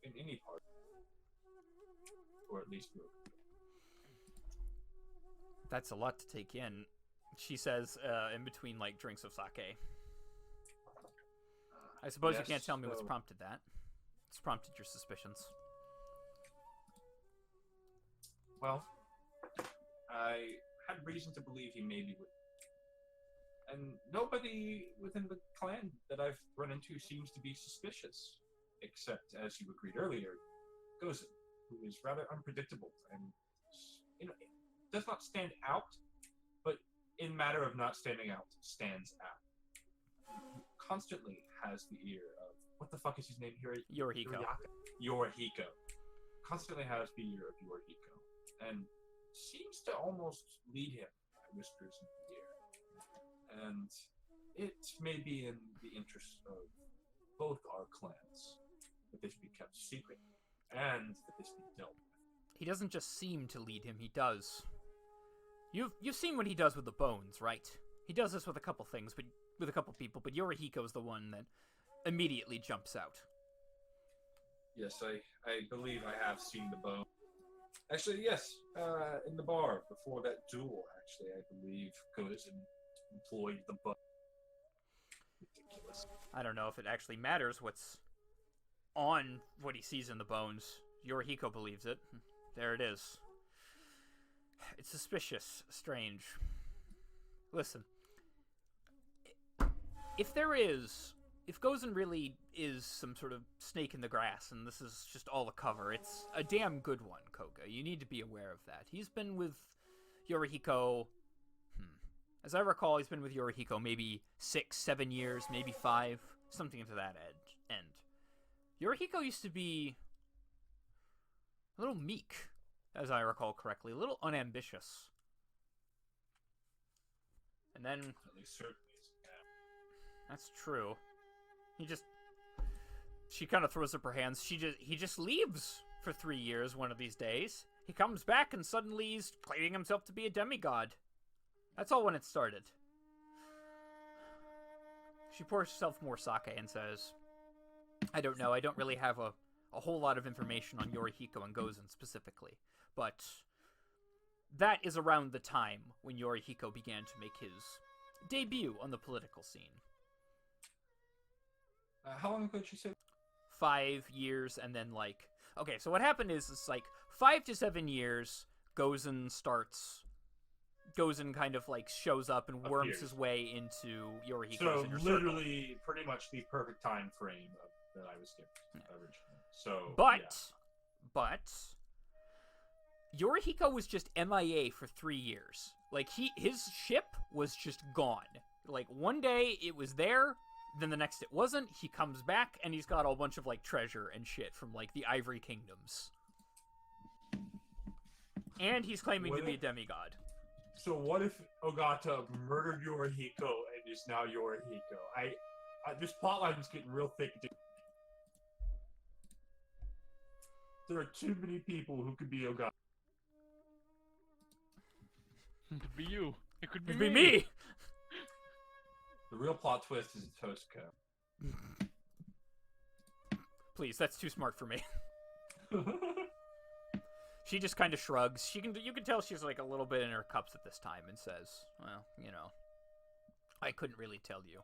in any part, or at least group. That's a lot to take in, she says, in between like drinks of sake. I suppose you can't tell me what's prompted that. What's prompted your suspicions? Well, I had reason to believe he may be with. And nobody within the clan that I've run into seems to be suspicious, except, as you agreed earlier, Gozen, who is rather unpredictable and, does not stand out, but in matter of not standing out, stands out. Constantly has the ear of, what the fuck is his name here? Yorihiko. Yorihiko. Constantly has the ear of Yorihiko, and seems to almost lead him by whispers in the ear. And it may be in the interest of both our clans that this be kept secret, and that this be dealt with. He doesn't just seem to lead him, he does. You've seen what he does with the bones, right? He does this with a couple things, but with a couple people, but Yorihiko's the one that immediately jumps out. Yes, I believe I have seen the bone. Actually, yes, in the bar before that duel, actually, I believe Gozen employed the bone. Ridiculous. I don't know if it actually matters what's on what he sees in the bones. Yorihiko believes it. There it is. It's suspicious, strange. Listen, if Gozen really is some sort of snake in the grass, and this is just all a cover, it's a damn good one, Koga. You need to be aware of that. He's been with Yorihiko, as I recall, he's been with Yorihiko maybe 6, 7 years, maybe 5, something to that end. Yorihiko used to be a little meek, as I recall correctly, a little unambitious. And then... At least certainly. That's true. She kind of throws up her hands. He just leaves for 3 years one of these days. He comes back and suddenly he's claiming himself to be a demigod. That's all when it started. She pours herself more sake and says, I don't know, I don't really have a whole lot of information on Yorihiko and Gozen specifically, but that is around the time when Yorihiko began to make his debut on the political scene. How long ago did she say? 5 years, and then okay, so what happened is it's 5 to 7 years, Gozen kind of shows up and worms his way into Yorihiko's inner circle. Literally pretty much the perfect time frame that I was given originally. So, But Yorihiko was just MIA for 3 years. His ship was just gone. One day it was there, then the next it wasn't. He comes back and he's got a bunch of treasure and shit from the Ivory Kingdoms. And he's claiming to be a demigod. So what if Ogata murdered Yorihiko and is now Yorihiko? This plotline is getting real thick. There are too many people who could be Ogata. Could be you. It could be It'd be me! The real plot twist is Tosuko. Please, that's too smart for me. She just kind of shrugs. You can tell she's like a little bit in her cups at this time and says, well, you know, I couldn't really tell you.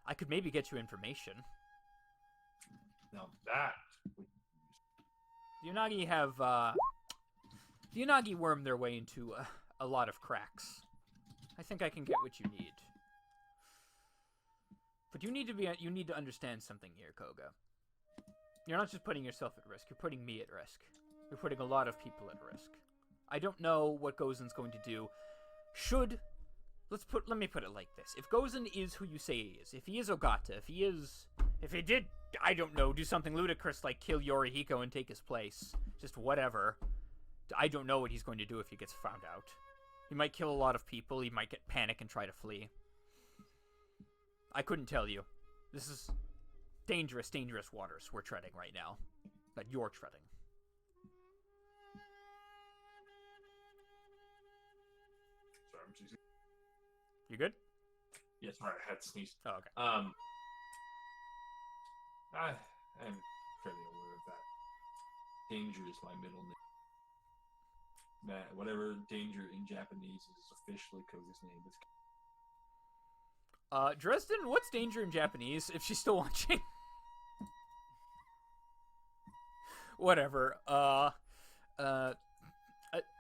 I could maybe get you information. Now that would The Unagi have, the Unagi worm their way into a lot of cracks. I think I can get what you need. But you need to understand something here, Koga. You're not just putting yourself at risk, you're putting me at risk. You're putting a lot of people at risk. I don't know what Gozen's going to do. Let me put it like this. If Gozen is who you say he is, if he is Ogata, if he did, I don't know, do something ludicrous like kill Yorihiko and take his place, just whatever, I don't know what he's going to do if he gets found out. He might kill a lot of people, he might get panic and try to flee. I couldn't tell you. This is dangerous, dangerous waters we're treading right now. That you're treading. sorry, I'm choosing. You good? Yeah, sorry, I had to sneeze. Oh, okay. I'm fairly aware of that. Danger is my middle name. Whatever danger in Japanese is officially Koga's name. Dresden, what's danger in Japanese, if she's still watching? Whatever.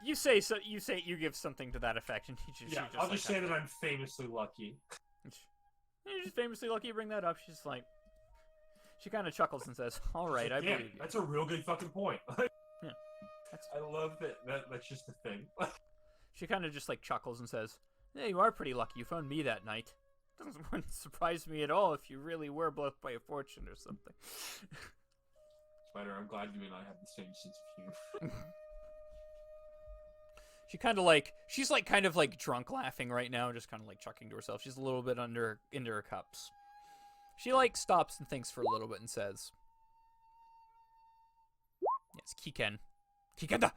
You say so. You give something to that effect, and I'll just say that I'm famously lucky. You're just famously lucky you bring that up. She's like, she kind of chuckles and says, "All right, I believe you." That's a real good fucking point. Yeah, I love that. That's just the thing. She kind of just like chuckles and says, "Yeah, you are pretty lucky. You found me that night. Wouldn't surprise me at all if you really were blessed by a fortune or something." Spider, I'm glad you and I have the same sense of humor. She's like kind of like drunk laughing right now, just kind of like chuckling to herself. She's a little bit into her cups. She like stops and thinks for a little bit and says, "Yes, Kiken. Kikenda!"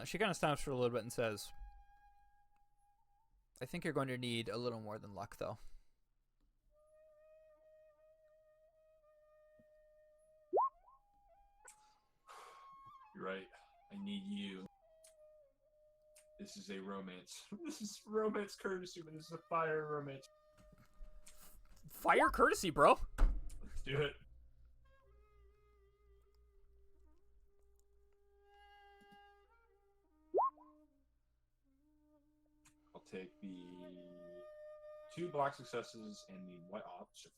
She kind of stops for a little bit and says, "I think you're going to need a little more than luck, though." You're right. I need you. This is a romance. This is romance courtesy, but this is a fire romance. Fire courtesy, bro. Let's do it. I'll take the 2 black successes and the white ops.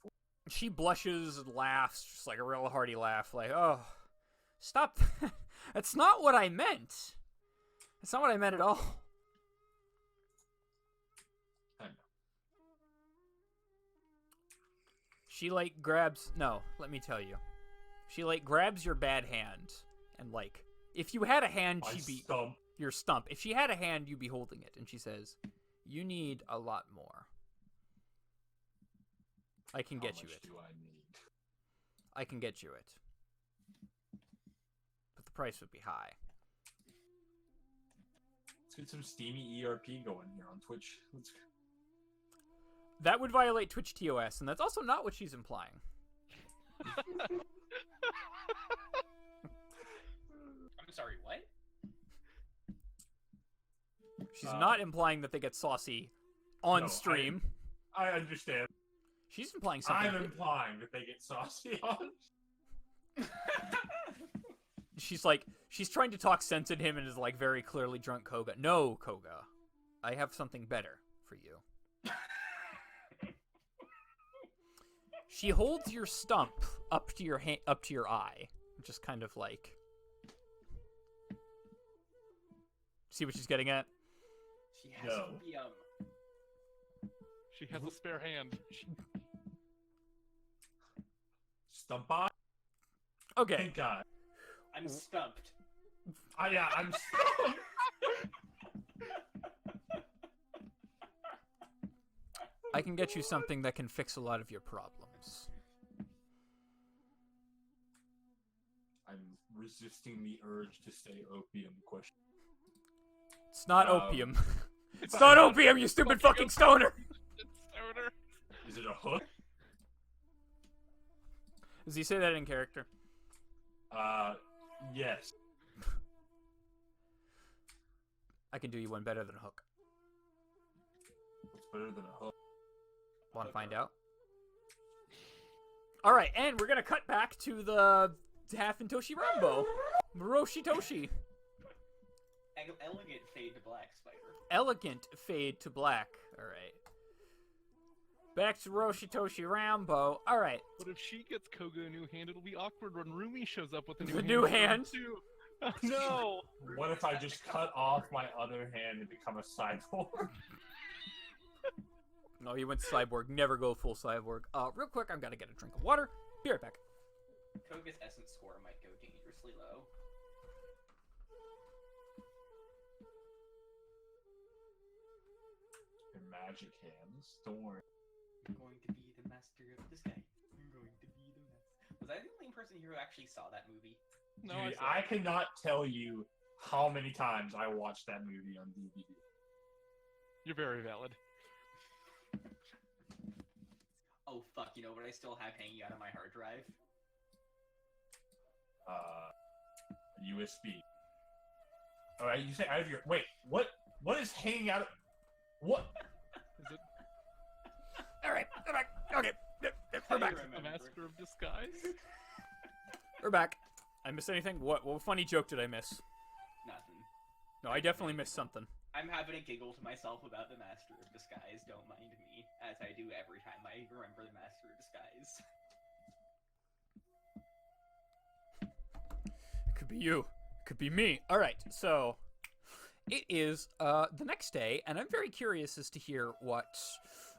She blushes and laughs, just like a real hearty laugh, like, "Oh, stop. That's not what I meant. That's not what I meant at all." I know. She like grabs, no, let me tell you. She like grabs your bad hand and like, if you had a hand, she'd be stump. your stump. If she had a hand, you'd be holding it. And she says, "You need a lot more. I can get you it. How much do I need? I can get you it. But the price would be high." Let's get some steamy ERP going here on Twitch. That would violate Twitch TOS, and that's also not what she's implying. I'm sorry, what? She's not implying that they get saucy on stream. I understand. She's implying something. I'm implying that they get saucy on. She's trying to talk sense at him and is like very clearly drunk Koga. "No, Koga. I have something better for you." She holds your stump up to your up to your eye, just kind of like. See what she's getting at? She has No. opium. She has a spare hand. Stump on? Okay. Thank God. I'm stumped. I'm stumped. I can get you something that can fix a lot of your problems. I'm resisting the urge to say opium question. It's not Um, opium. It's not opium, you stupid fucking stoner! Stoner. Is it a hook? Does he say that in character? Yes. I can do you one better than a hook. What's better than a hook? Want to find out? Alright, and we're gonna cut back to the half in Toshi Rambo. Moroshi Toshi. Elegant fade to black, Spider. Elegant fade to black. Alright. Back to Roshi Toshi Rambo. Alright. But if she gets Koga a new hand, it'll be awkward when Rumi shows up with a new The hand. new hand? Too. Oh, no! What if I just cut off my other hand and become a cyborg? No, he went cyborg. Never go full cyborg. Real quick, I'm gonna get a drink of water. Be right back. Koga's essence score might go dangerously low. Your magic hands. Don't worry. I'm going to be the master of the sky. I'm going to be the master. Was I the only person here who actually saw that movie? No, Dude, I I cannot tell you how many times I watched that movie on DVD. You're very valid. Oh fuck, you know what I still have hanging out of my hard drive? USB. Alright, you say out of your... Wait, what is hanging out of... What? Is it Alright, we're back. Okay, we're back. the Master of Disguise? We're back. I missed anything? What funny joke did I miss? Nothing. No, I definitely missed something. I'm having a giggle to myself about the Master of Disguise, don't mind me, as I do every time I remember the Master of Disguise. It could be you. It could be me. Alright, so... It is the next day, and I'm very curious as to hear what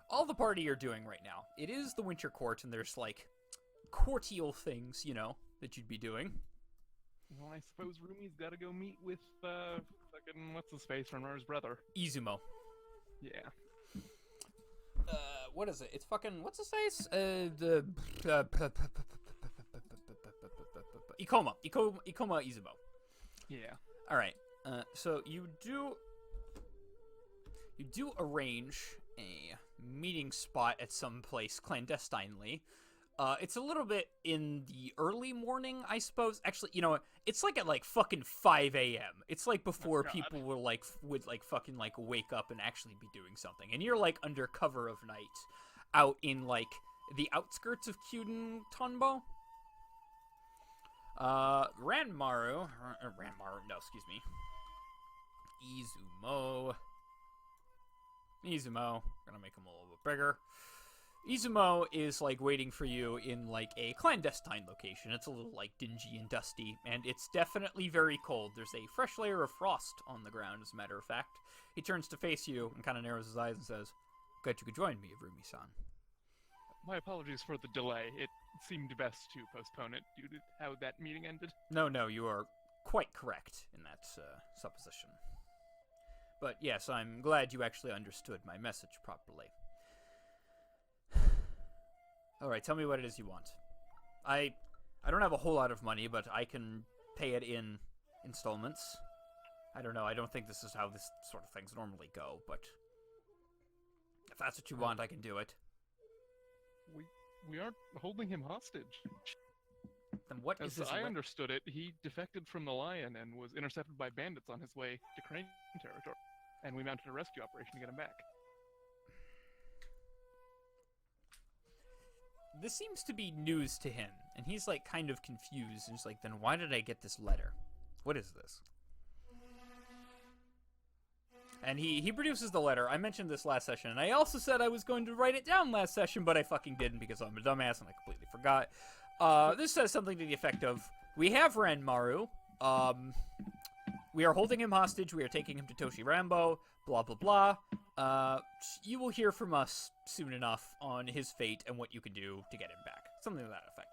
all the party are doing right now. It is the winter court, and there's, like, courtial things, you know, that you'd be doing. Well, I suppose Rumi's gotta go meet with, fucking, what's his face from his brother? Izumo. Yeah. What is it? It's fucking, what's his face? Ikoma Izumo. Yeah. Alright, so you do arrange a meeting spot at some place clandestinely. It's a little bit in the early morning, I suppose. Actually, you know, it's like at like fucking 5 a.m. It's like before God. people would fucking like wake up and actually be doing something. And you're like under cover of night out in like the outskirts of Kyuden Tonbo. Ranmaru, no, excuse me. Izumo, gonna make him a little bit bigger. Izumo is like waiting for you in like a clandestine location. It's a little like dingy and dusty, and it's definitely very cold. There's a fresh layer of frost on the ground, as a matter of fact. He turns to face you and kind of narrows his eyes and says, "Glad you could join me, Rumi-san." My apologies for the delay. It seemed best to postpone it due to how that meeting ended. No, you are quite correct in that supposition. But yes, I'm glad you actually understood my message properly. Alright, tell me what it is you want. I don't have a whole lot of money, but I can pay it in installments. I don't know, I don't think this is how this sort of things normally go, but if that's what you want, I can do it. We aren't holding him hostage. Then what is As this? I understood it, he defected from the Lion and was intercepted by bandits on his way to Crane territory. And we mounted a rescue operation to get him back. This seems to be news to him, and he's like kind of confused, and he's like, then why did I get this letter? What is this? And he produces the letter. I mentioned this last session, and I also said I was going to write it down last session, but I fucking didn't because I'm a dumbass and I completely forgot. This says something to the effect of, we have Ranmaru, we are holding him hostage, we are taking him to Toshi Rambo, blah blah blah. You will hear from us soon enough on his fate and what you can do to get him back. Something to that effect.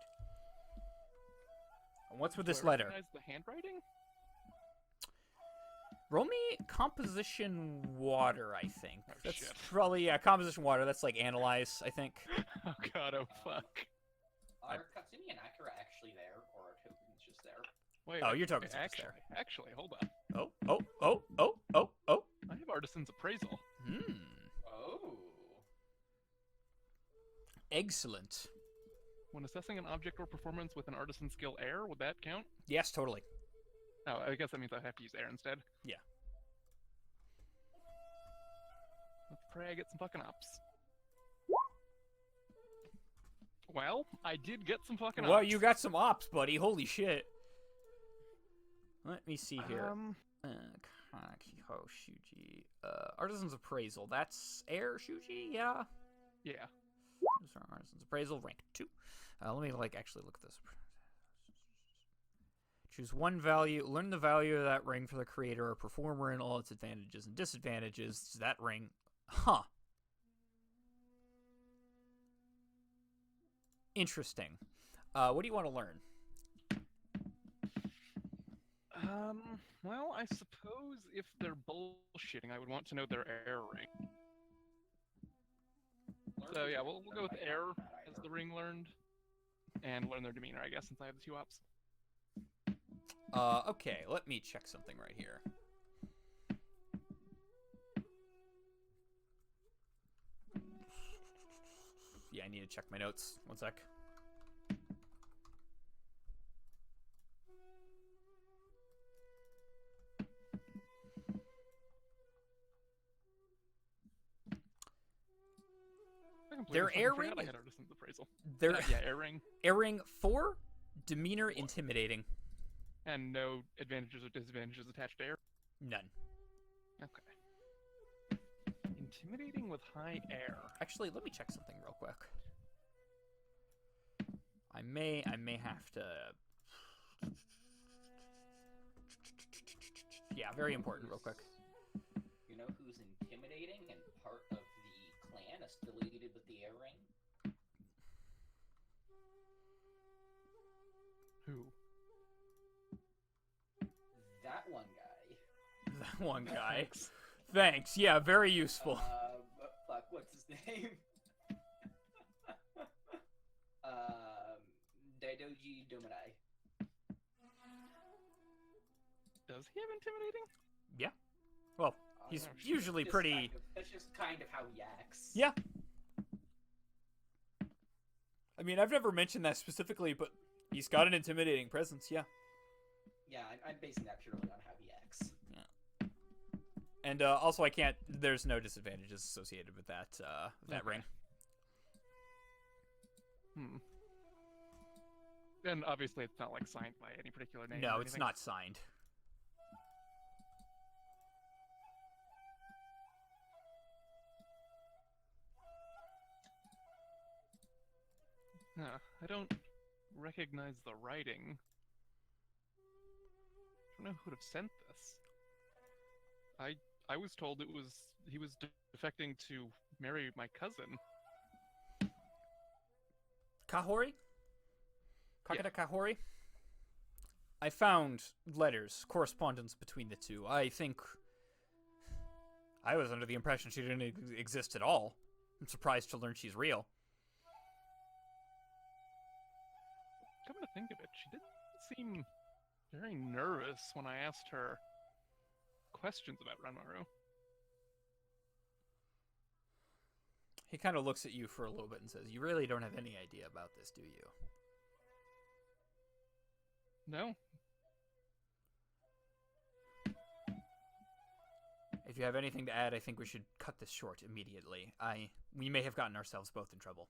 And what's with this Do I letter? recognize the handwriting? Roll me composition water, I think. Oh, That's shit. probably, yeah, composition water. That's like analyze, I think. Oh god, oh fuck. Are Katsumi and Akira actually there, or are tokens just there? Wait, Oh, your token's just actually, there. Actually, hold on. Oh. I have artisan's appraisal. Oh. Excellent. When assessing an object or performance with an artisan skill air, would that count? Yes, totally. Oh, I guess that means I have to use air instead. Yeah. Let's pray I get some fucking ups. Well, I did get some fucking ups. Well, you got some ops, buddy. Holy shit. Let me see here. Kakiho Shuji. Artisan's appraisal. That's air Shuji, yeah? Yeah. Artisan's appraisal, rank 2. Let me actually look at this. Choose one value. Learn the value of that ring for the creator or performer and all its advantages and disadvantages. That ring. Huh. Interesting. What do you want to learn? Well, I suppose if they're bullshitting, I would want to know their air ring. So yeah, we'll go with air as the ring learned, and learn their demeanor, I guess, since I have the 2 ops. Okay, let me check something right here. Yeah, I need to check my notes. One sec. Their air ring. I had artisan's appraisal. Their yeah, air ring. Air ring 4, demeanor intimidating. And no advantages or disadvantages attached to air? None. Okay. Intimidating with high air. Actually, let me check something real quick. I may have to. Yeah, very important. Real quick. You know who's intimidating and part of the clan affiliated with the air ring? Who? That one guy. That one guy. Thanks. Yeah, very useful. Fuck, what's his name? Doji Dominai. Does he have intimidating? Yeah. Well, he's no, usually Just pretty. that's just kind of how he acts. Yeah. I mean, I've never mentioned that specifically, but he's got an intimidating presence. Yeah. Yeah, I'm basing that purely on how he acts. Yeah. And also, I can't. There's no disadvantages associated with that ring. And obviously, it's not signed by any particular name. No, or it's anything. not signed. I don't recognize the writing. I don't know who would have sent this. I was told he was defecting to marry my cousin. Kahori? Kakita Yeah. Kahori? I found letters, correspondence between the two. I think. I was under the impression she didn't exist at all. I'm surprised to learn she's real. Come to think of it, she didn't seem very nervous when I asked her questions about Ranmaru. He kind of looks at you for a little bit and says, "You really don't have any idea about this, do you?" No. If you have anything to add, I think we should cut this short immediately. We may have gotten ourselves both in trouble.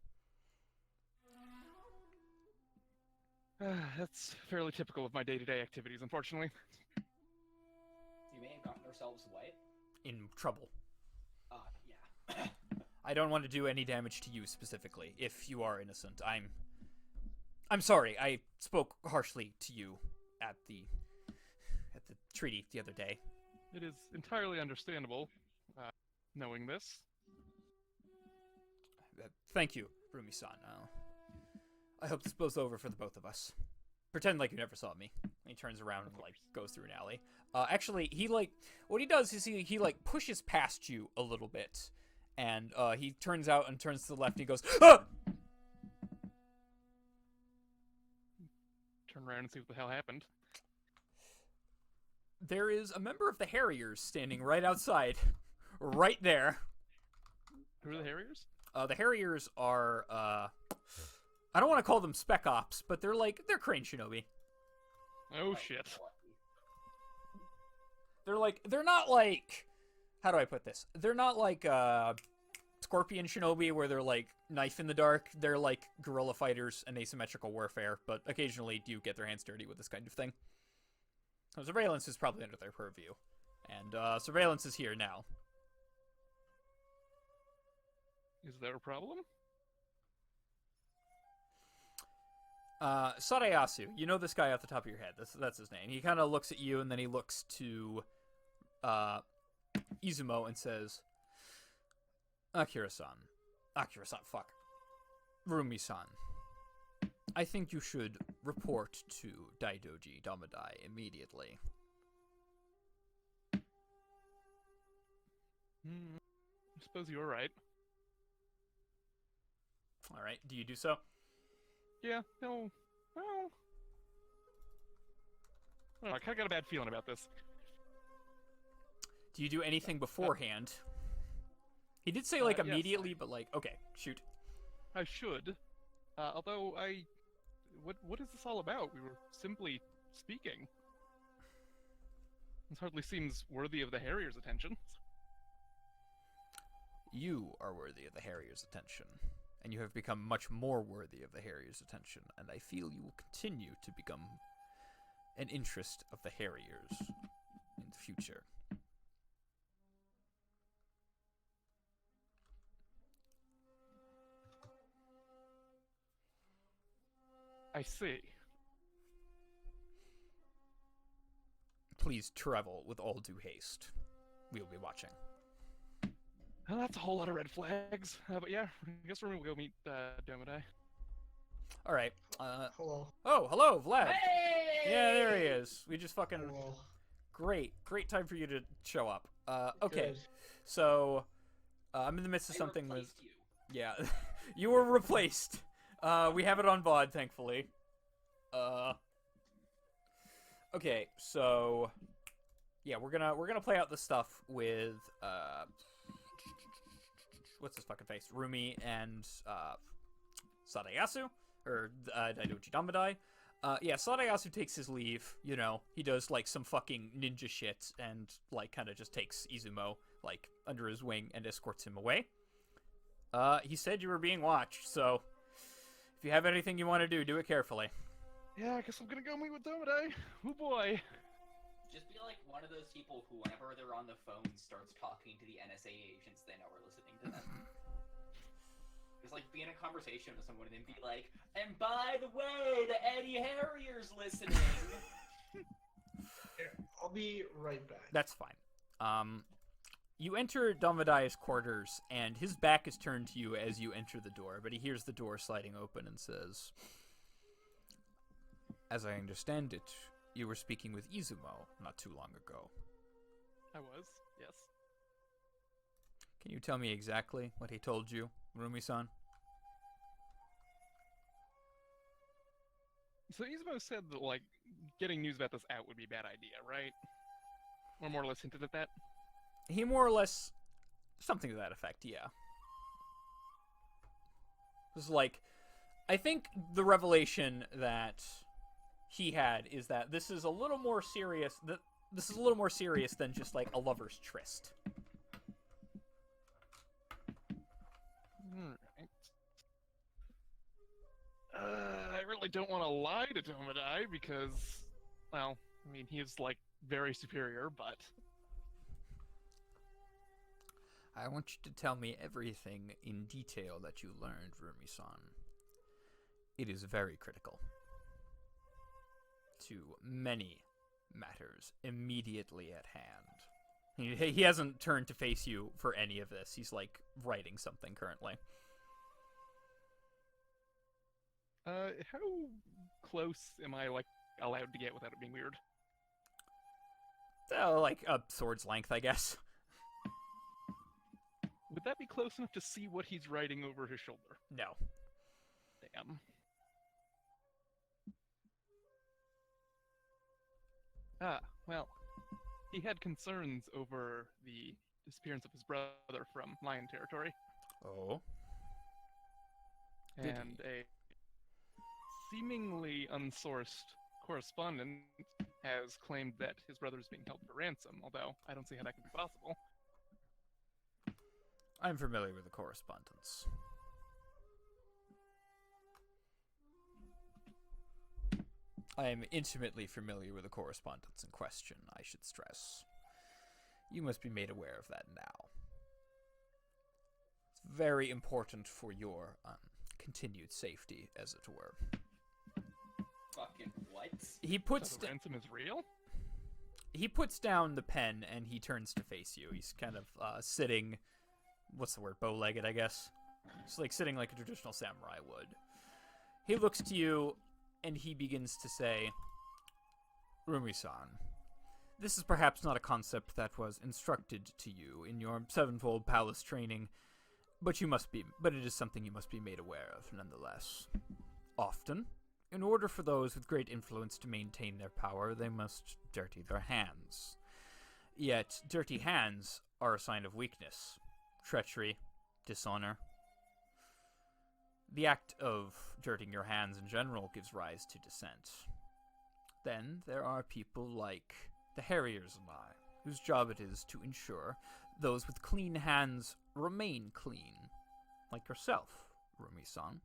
That's fairly typical of my day-to-day activities, unfortunately. You may have gotten ourselves what? In trouble. Yeah. I don't want to do any damage to you specifically, if you are innocent. I'm sorry, I spoke harshly to you at the treaty the other day. It is entirely understandable, knowing this. Thank you, Rumi-san. I hope this blows over for the both of us. Pretend like you never saw me. And he turns around and goes through an alley. Actually, he what he does is he pushes past you a little bit, and he turns out and turns to the left and he goes, "Ah!" Turn around and see what the hell happened. there is a member of the Harriers standing right outside. Right there. Who are the Harriers? The Harriers are, I don't want to call them spec ops, but they're crane shinobi. Oh shit. They're not like, how do I put this? They're not like, Scorpion shinobi where they're like knife in the dark. They're like guerrilla fighters and asymmetrical warfare, but occasionally do get their hands dirty with this kind of thing. So surveillance is probably under their purview. And, surveillance is here now. Is there a problem? Sadayasu, you know this guy off the top of your head. That's his name. He kind of looks at you, and then he looks to Izumo and says, Akira-san, fuck. Rumi-san, I think you should report to Daidoji Damadai immediately. I suppose you're right. Alright, do you do so? Yeah, no, well... I don't know, I kinda got a bad feeling about this. Do you do anything beforehand? He did say, like, yes. immediately, but, like, okay, shoot. I should. Although what is this all about? We were simply speaking. This hardly seems worthy of the Harrier's attention. You are worthy of the Harrier's attention, and you have become much more worthy of the Harrier's attention, and I feel you will continue to become an interest of the Harriers in the future. I see. Please travel with all due haste. We will be watching. Well, that's a whole lot of red flags. But yeah, I guess we're gonna go meet Domadai. All right. Hello. Oh, hello, Vlad. Hey! Yeah, there he is. We just fucking Hello. great time for you to show up. Okay. Good. So, I'm in the midst of I something with. replaced you. Yeah, you were replaced. We have it on VOD, thankfully. Okay, so yeah, we're gonna play out the stuff with what's his fucking face, Rumi and Sadayasu or Daidoji Damadai. Yeah, Sadayasu takes his leave. You know, he does like some fucking ninja shit and like kind of just takes Izumo like under his wing and escorts him away. He said you were being watched, so if you have anything you want to do it carefully. Yeah, I guess I'm gonna go meet with Domadai. Oh boy. Just be like one of those people who, whenever they're on the phone, starts talking to the NSA agents they know are listening to them. Just like be in a conversation with someone and then be like, and by the way, the Eddie Harrier's listening. Here, I'll be right back. That's fine. You enter Damadai's quarters, and his back is turned to you as you enter the door, but he hears the door sliding open and says, as I understand it, you were speaking with Izumo not too long ago. I was, yes. Can you tell me exactly what he told you, Rumi-san? So Izumo said that, like, getting news about this out would be a bad idea, right? Or more or less hinted at that? He more or less... something to that effect, yeah. This is like... I think the revelation that he had is that this is a little more serious... This is a little more serious than just, like, a lover's tryst. Alright. I really don't want to lie to Domadai because, well, I mean, he is, like, very superior, but... I want you to tell me everything in detail that you learned, Rumi-san. It is very critical to many matters immediately at hand. He hasn't turned to face you for any of this. He's, like, writing something currently. How close am I, like, allowed to get without it being weird? Like, a sword's length, I guess. Would that be close enough to see what he's writing over his shoulder? No. Damn. Ah, well, he had concerns over the disappearance of his brother from Lion territory, Oh. Did and a seemingly unsourced correspondent has claimed that his brother is being held for ransom, although I don't see how that could be possible. I'm familiar with the correspondence. I am intimately familiar with the correspondence in question, I should stress. You must be made aware of that now. It's very important for your continued safety, as it were. Fucking what? He puts So the ransom is real? he puts down the pen and he turns to face you. He's kind of sitting, what's the word, bow-legged, I guess? Just like sitting like a traditional samurai would. He looks to you and he begins to say, Rumi-san, this is perhaps not a concept that was instructed to you in your sevenfold palace training, but it is something you must be made aware of nonetheless. Often, in order for those with great influence to maintain their power, they must dirty their hands. Yet, dirty hands are a sign of weakness, treachery, dishonor. The act of dirtying your hands in general gives rise to dissent. Then there are people like the Harriers and I, whose job it is to ensure those with clean hands remain clean. Like yourself, Rumi-san.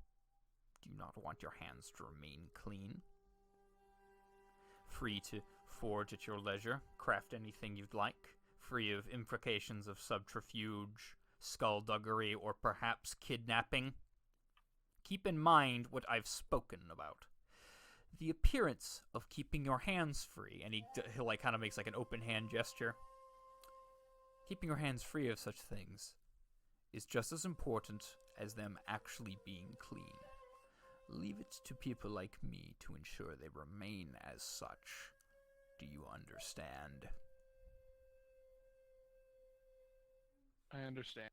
Do you not want your hands to remain clean? Free to forge at your leisure, craft anything you'd like, free of implications of subterfuge, skullduggery, or perhaps kidnapping? Keep in mind what I've spoken about. The appearance of keeping your hands free, and he like kind of makes like an open hand gesture. Keeping your hands free of such things is just as important as them actually being clean. Leave it to people like me to ensure they remain as such. Do you understand? I understand.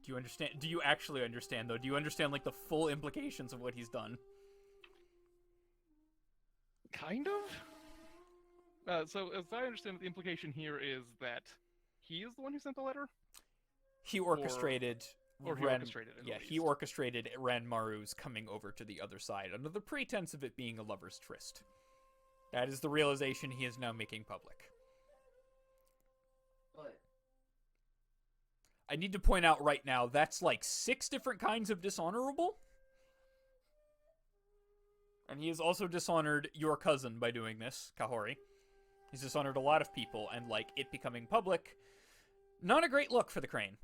Do you understand? Do you actually understand, though? Do you understand, like, the full implications of what he's done? Kind of? So, as I understand it, the implication here is that he is the one who sent the letter? He orchestrated... Or he orchestrated it, Yeah, at he least. orchestrated Ranmaru's coming over to the other side under the pretense of it being a lover's tryst. That is the realization he is now making public. But I need to point out right now, that's like 6 different kinds of dishonorable. And he has also dishonored your cousin by doing this, Kahori. He's dishonored a lot of people, and like it becoming public, not a great look for the Crane.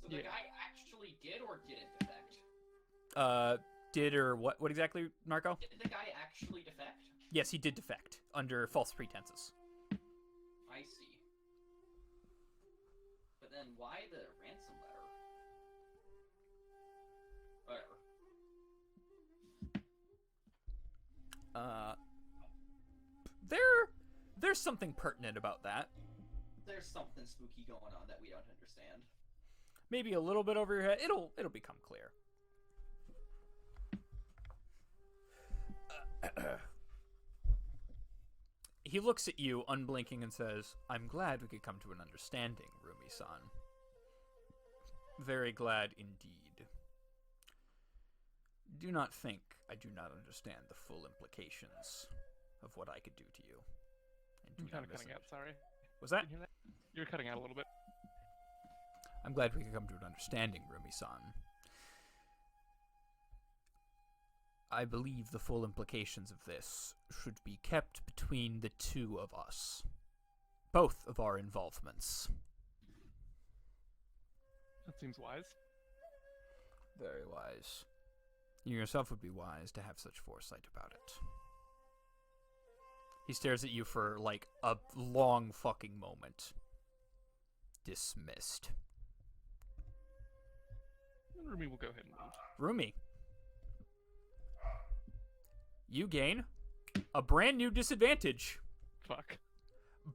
so the guy actually did or didn't defect? Did or what? What exactly, Narco? Did the guy actually defect? Yes, he did defect under false pretenses. I see. But then why the ransom letter? Whatever. There's something pertinent about that. There's something spooky going on that we don't understand. Maybe a little bit over your head. It'll become clear. He looks at you, unblinking, and says, I'm glad we could come to an understanding, Rumi-san. Very glad indeed. Do not think I do not understand the full implications of what I could do to you. And do I'm kind not of cutting out, sorry. Was that? Can you hear that? You're cutting out a little bit. I'm glad we could come to an understanding, Rumi-san. I believe the full implications of this should be kept between the two of us. Both of our involvements. That seems wise. Very wise. You yourself would be wise to have such foresight about it. He stares at you for, like, a long fucking moment. Dismissed. Rumi will go ahead and leave. Rumi. You gain a brand new disadvantage. Fuck.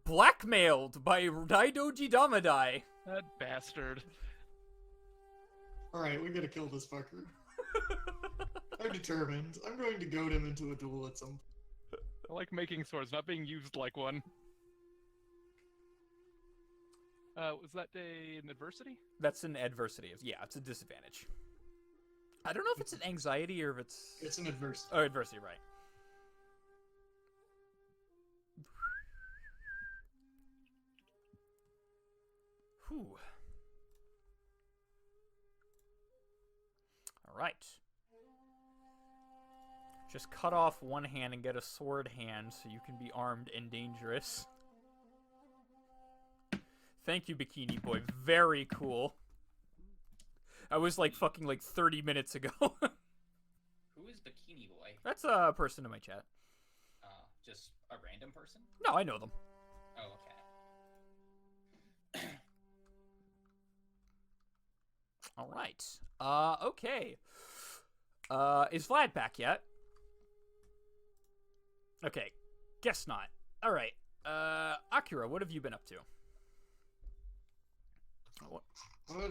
Blackmailed by Daidoji Damadai. That bastard. Alright, we gotta kill this fucker. I'm determined. I'm going to goad him into a duel at some point. I like making swords, not being used like one. Was that an adversity? That's an adversity. Yeah, it's a disadvantage. I don't know if it's an anxiety or if it's... It's an adversity. Oh, adversity, right. Whew. Alright. Just cut off one hand and get a sword hand so you can be armed and dangerous. Thank you, Bikini Boy. Very cool. I was like fucking like 30 minutes ago. Who is Bikini Boy? That's a person in my chat. Just a random person? No, I know them. Oh, okay. Alright. Okay. Is Vlad back yet? Okay. Guess not. Alright. Akira, what have you been up to? What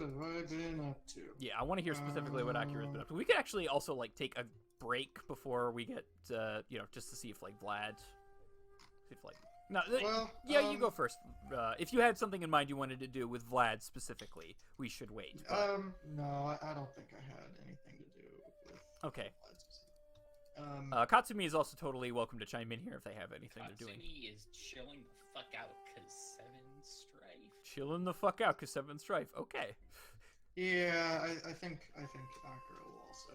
have I been up to? Yeah, I want to hear specifically what Akira's been up to. We could actually also, like, take a break before we get, you know, just to see if, like, Vlad... See if, like... No, Well, yeah, you go first. If you had something in mind you wanted to do with Vlad specifically, we should wait. But... No, I don't think I had anything to do with... Okay. Vlad. Katsumi is also totally welcome to chime in here if they have anything they're doing. Katsumi is chilling the fuck out because 7 strife. Chilling the fuck out because 7 strife. Okay. Yeah, I think Akira will also...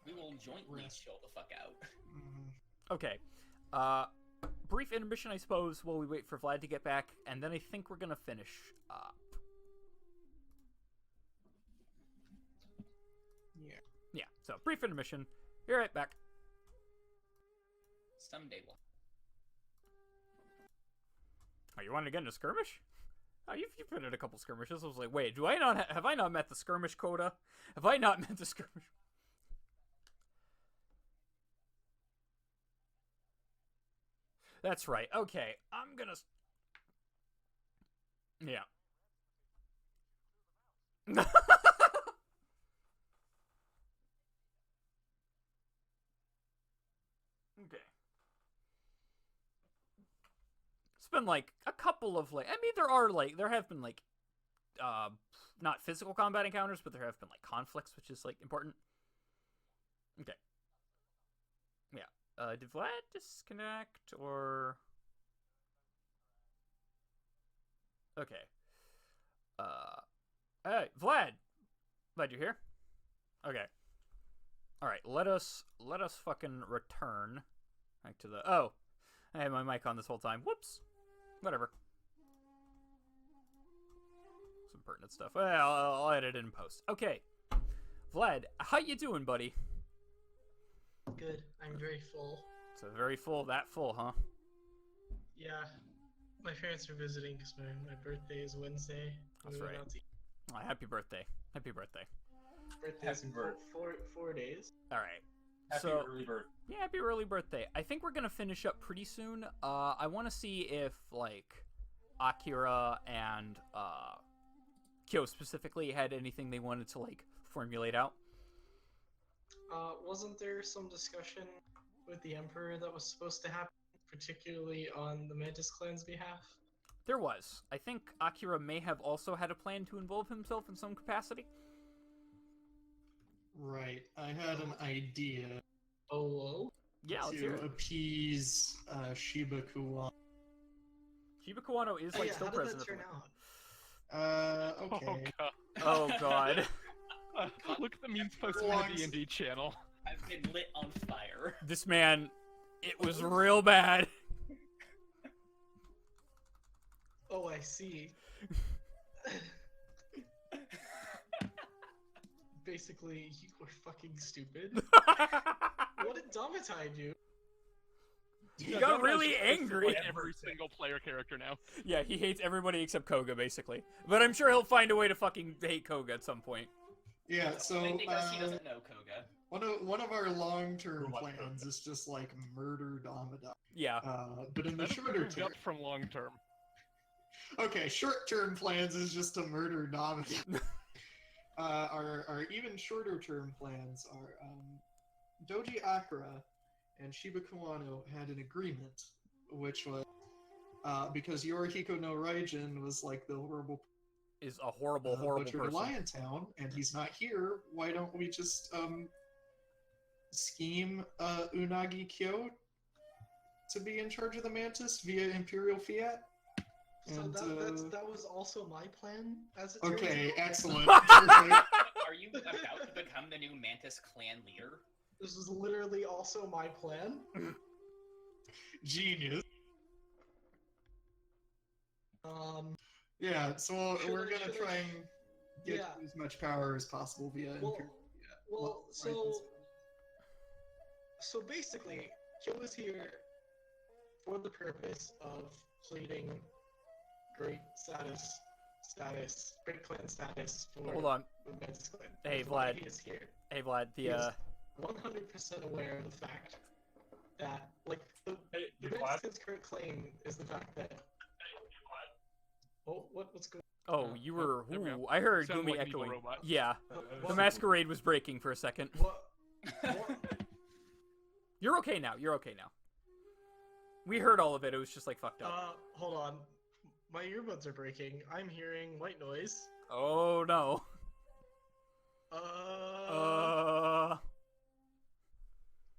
We will jointly chill the fuck out. Okay. Brief intermission, I suppose, while we wait for Vlad to get back, and then I think we're gonna finish up. Yeah. Yeah, so brief intermission. Be right back. Someday we'll... Oh, you wanted to get into skirmish? Oh, you've been in a couple skirmishes. I was like, wait, have I not met the skirmish quota? Have I not met the skirmish? That's right. Okay, I'm gonna... Yeah. Okay. It's been, like, a couple of, like... I mean, there have been, like, not physical combat encounters, but there have been, like, conflicts, which is, like, important. Okay. Yeah. Did Vlad disconnect, or... Okay. Hey, Vlad! Vlad, you here? Okay. Alright, let us fucking return back to the... Oh! I had my mic on this whole time. Whoops! Whatever. Some pertinent stuff. Well, I'll edit it in post. Okay. Vlad, how you doing, buddy? Good. I'm very full. So very full, that full, huh? Yeah. My parents are visiting because my birthday is Wednesday. That's We went right. out to eat. Oh, happy birthday. Happy birthday. Birthday's in birth. four days. Alright. Happy So, early birth. yeah, happy early birthday. I think we're gonna finish up pretty soon. I want to see if, like, Akira and, Kyo specifically had anything they wanted to, like, formulate out. Wasn't there some discussion with the Emperor that was supposed to happen, particularly on the Mantis Clan's behalf? There was. I think Akira may have also had a plan to involve himself in some capacity. Right. I had an idea Oh, Yeah, let's hear to it. appease Shiba Kuwan. Shiba Kuwano is, oh like, yeah, still how did present. that turn at out? Okay. Oh god. the... Oh, God. Look at the memes posted on the D&D channel. I've been lit on fire. This man, it was real bad. Oh, I see. Basically, you were fucking stupid. What did Domitai do? He got really angry. Like every single player character now. Yeah, he hates everybody except Koga, basically. But I'm sure he'll find a way to fucking hate Koga at some point. Yeah, so Only because he doesn't know Koga. one of our long-term Who likes plans is just like murder Damada. Yeah. But in the That's shorter moved term, up from long term. okay, short-term plans is just to murder Damada. Our even shorter-term plans are Doji Akira and Shiba Kuwano had an agreement, which was because Yorihiko no Raijin was like the horrible Is a horrible butcher person. Liontown, and he's not here. Why don't we just scheme Unagi Kyo to be in charge of the Mantis via Imperial Fiat? So And, that was also my plan, as it turns okay, out. excellent. Perfect. Are you about to become the new Mantis clan leader? This was literally also my plan. Genius. Yeah, so Should we're I- gonna should I- try and get yeah. as much power as possible via Well, Imperial Fiat. well, Raijin's- so basically, Kyo is here for the purpose of pleading great great clan status for Hold on. the Mantis clan. Hey, That's why Vlad. he is here. Hey, Vlad, He the, is 100% aware of the fact that, like, the Hey, Mantis Vlad? clan's current claim is the fact that. Oh, what's going? oh, you were, there we go. ooh, I heard Sounded Gloomy like an evil echoing. robot. Yeah, the What? masquerade was breaking for a second. What? You're okay now, you're okay now. We heard all of it, it was just like fucked up. Hold on. My earbuds are breaking. I'm hearing white noise. Oh no.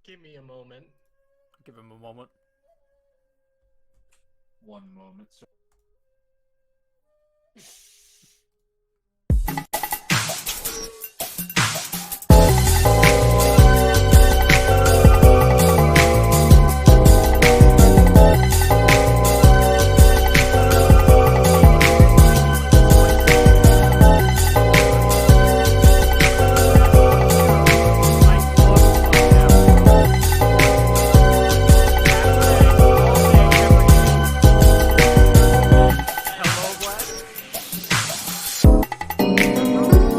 Give me a moment. Give him a moment. One moment, sir. Hello, Vlad?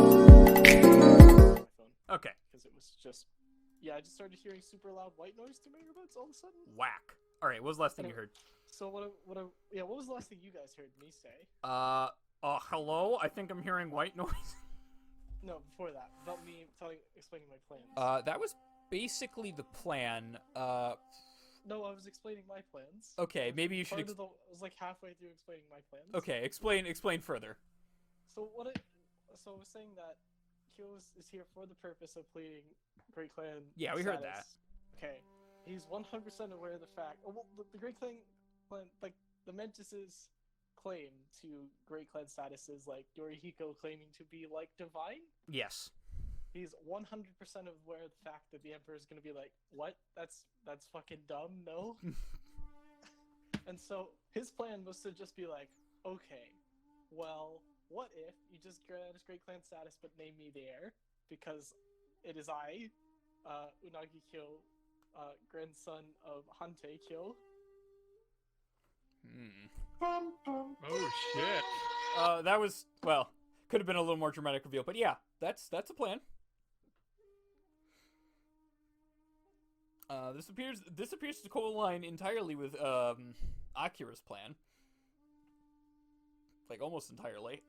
my phone Okay, because it was just I just started hearing super loud white noise through my earbuds all of a sudden. whack. Alright, what was the last thing you heard? So what was the last thing you guys heard me say? Hello? I think I'm hearing white noise. No, before that, about me explaining my plans. That was basically the plan. No, I was explaining my plans. Okay, maybe you should I was like halfway through explaining my plans. Okay, explain further. So I was saying that Kyo is here for the purpose of pleading Great Clan. Yeah, we heard status. Okay, he's 100% aware of the fact. Oh, well, the Great Clan, like the Mantis's claim to Great Clan status is like Yorihiko claiming to be like divine. Yes. He's 100% aware of the fact that the Emperor is going to be like, what? That's fucking dumb, no? And so his plan was to just be like, okay, well, what if you just grant us Great Clan status but name me the heir? Because it is I, Unagi Kyo, grandson of Hante Kyo. Oh shit. That was, well, could have been a little more dramatic reveal, but yeah, that's a plan. This appears to co-align entirely with Akira's plan. Like almost entirely.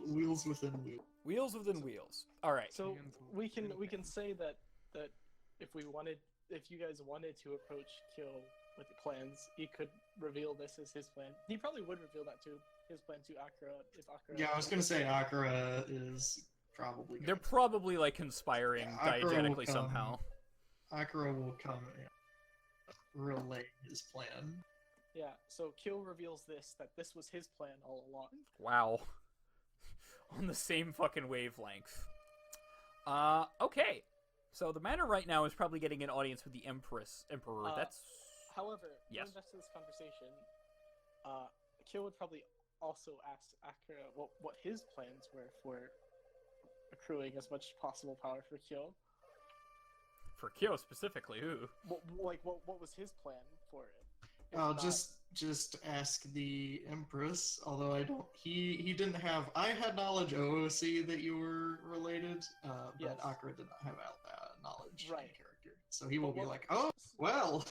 Wheels within wheels. Wheels within wheels. All right. So Hands we can within hands. say that if you guys wanted to approach Kyo with the plans, he could reveal this as his plan. He probably would reveal that to his plan to Akira if Akira. Yeah, I was gonna say Akira is probably. They're probably like conspiring Yeah, Akira will diegetically come. somehow. Akira will come and relay his plan. Yeah, so Kyo reveals that this was his plan all along. Wow. On the same fucking wavelength. Okay. So the matter right now is probably getting an audience with the Emperor. That's However, Yes. going back to this conversation, Kyo would probably also ask Akira what his plans were for accruing as much possible power for Kyo. for Kyo specifically. Ooh. What was his plan for it? If I'll not- just ask the Empress. Although I don't, he didn't have. I had knowledge OOC that you were related, but Yes. Akira did not have knowledge Right. in character. So he will be What- like, oh well.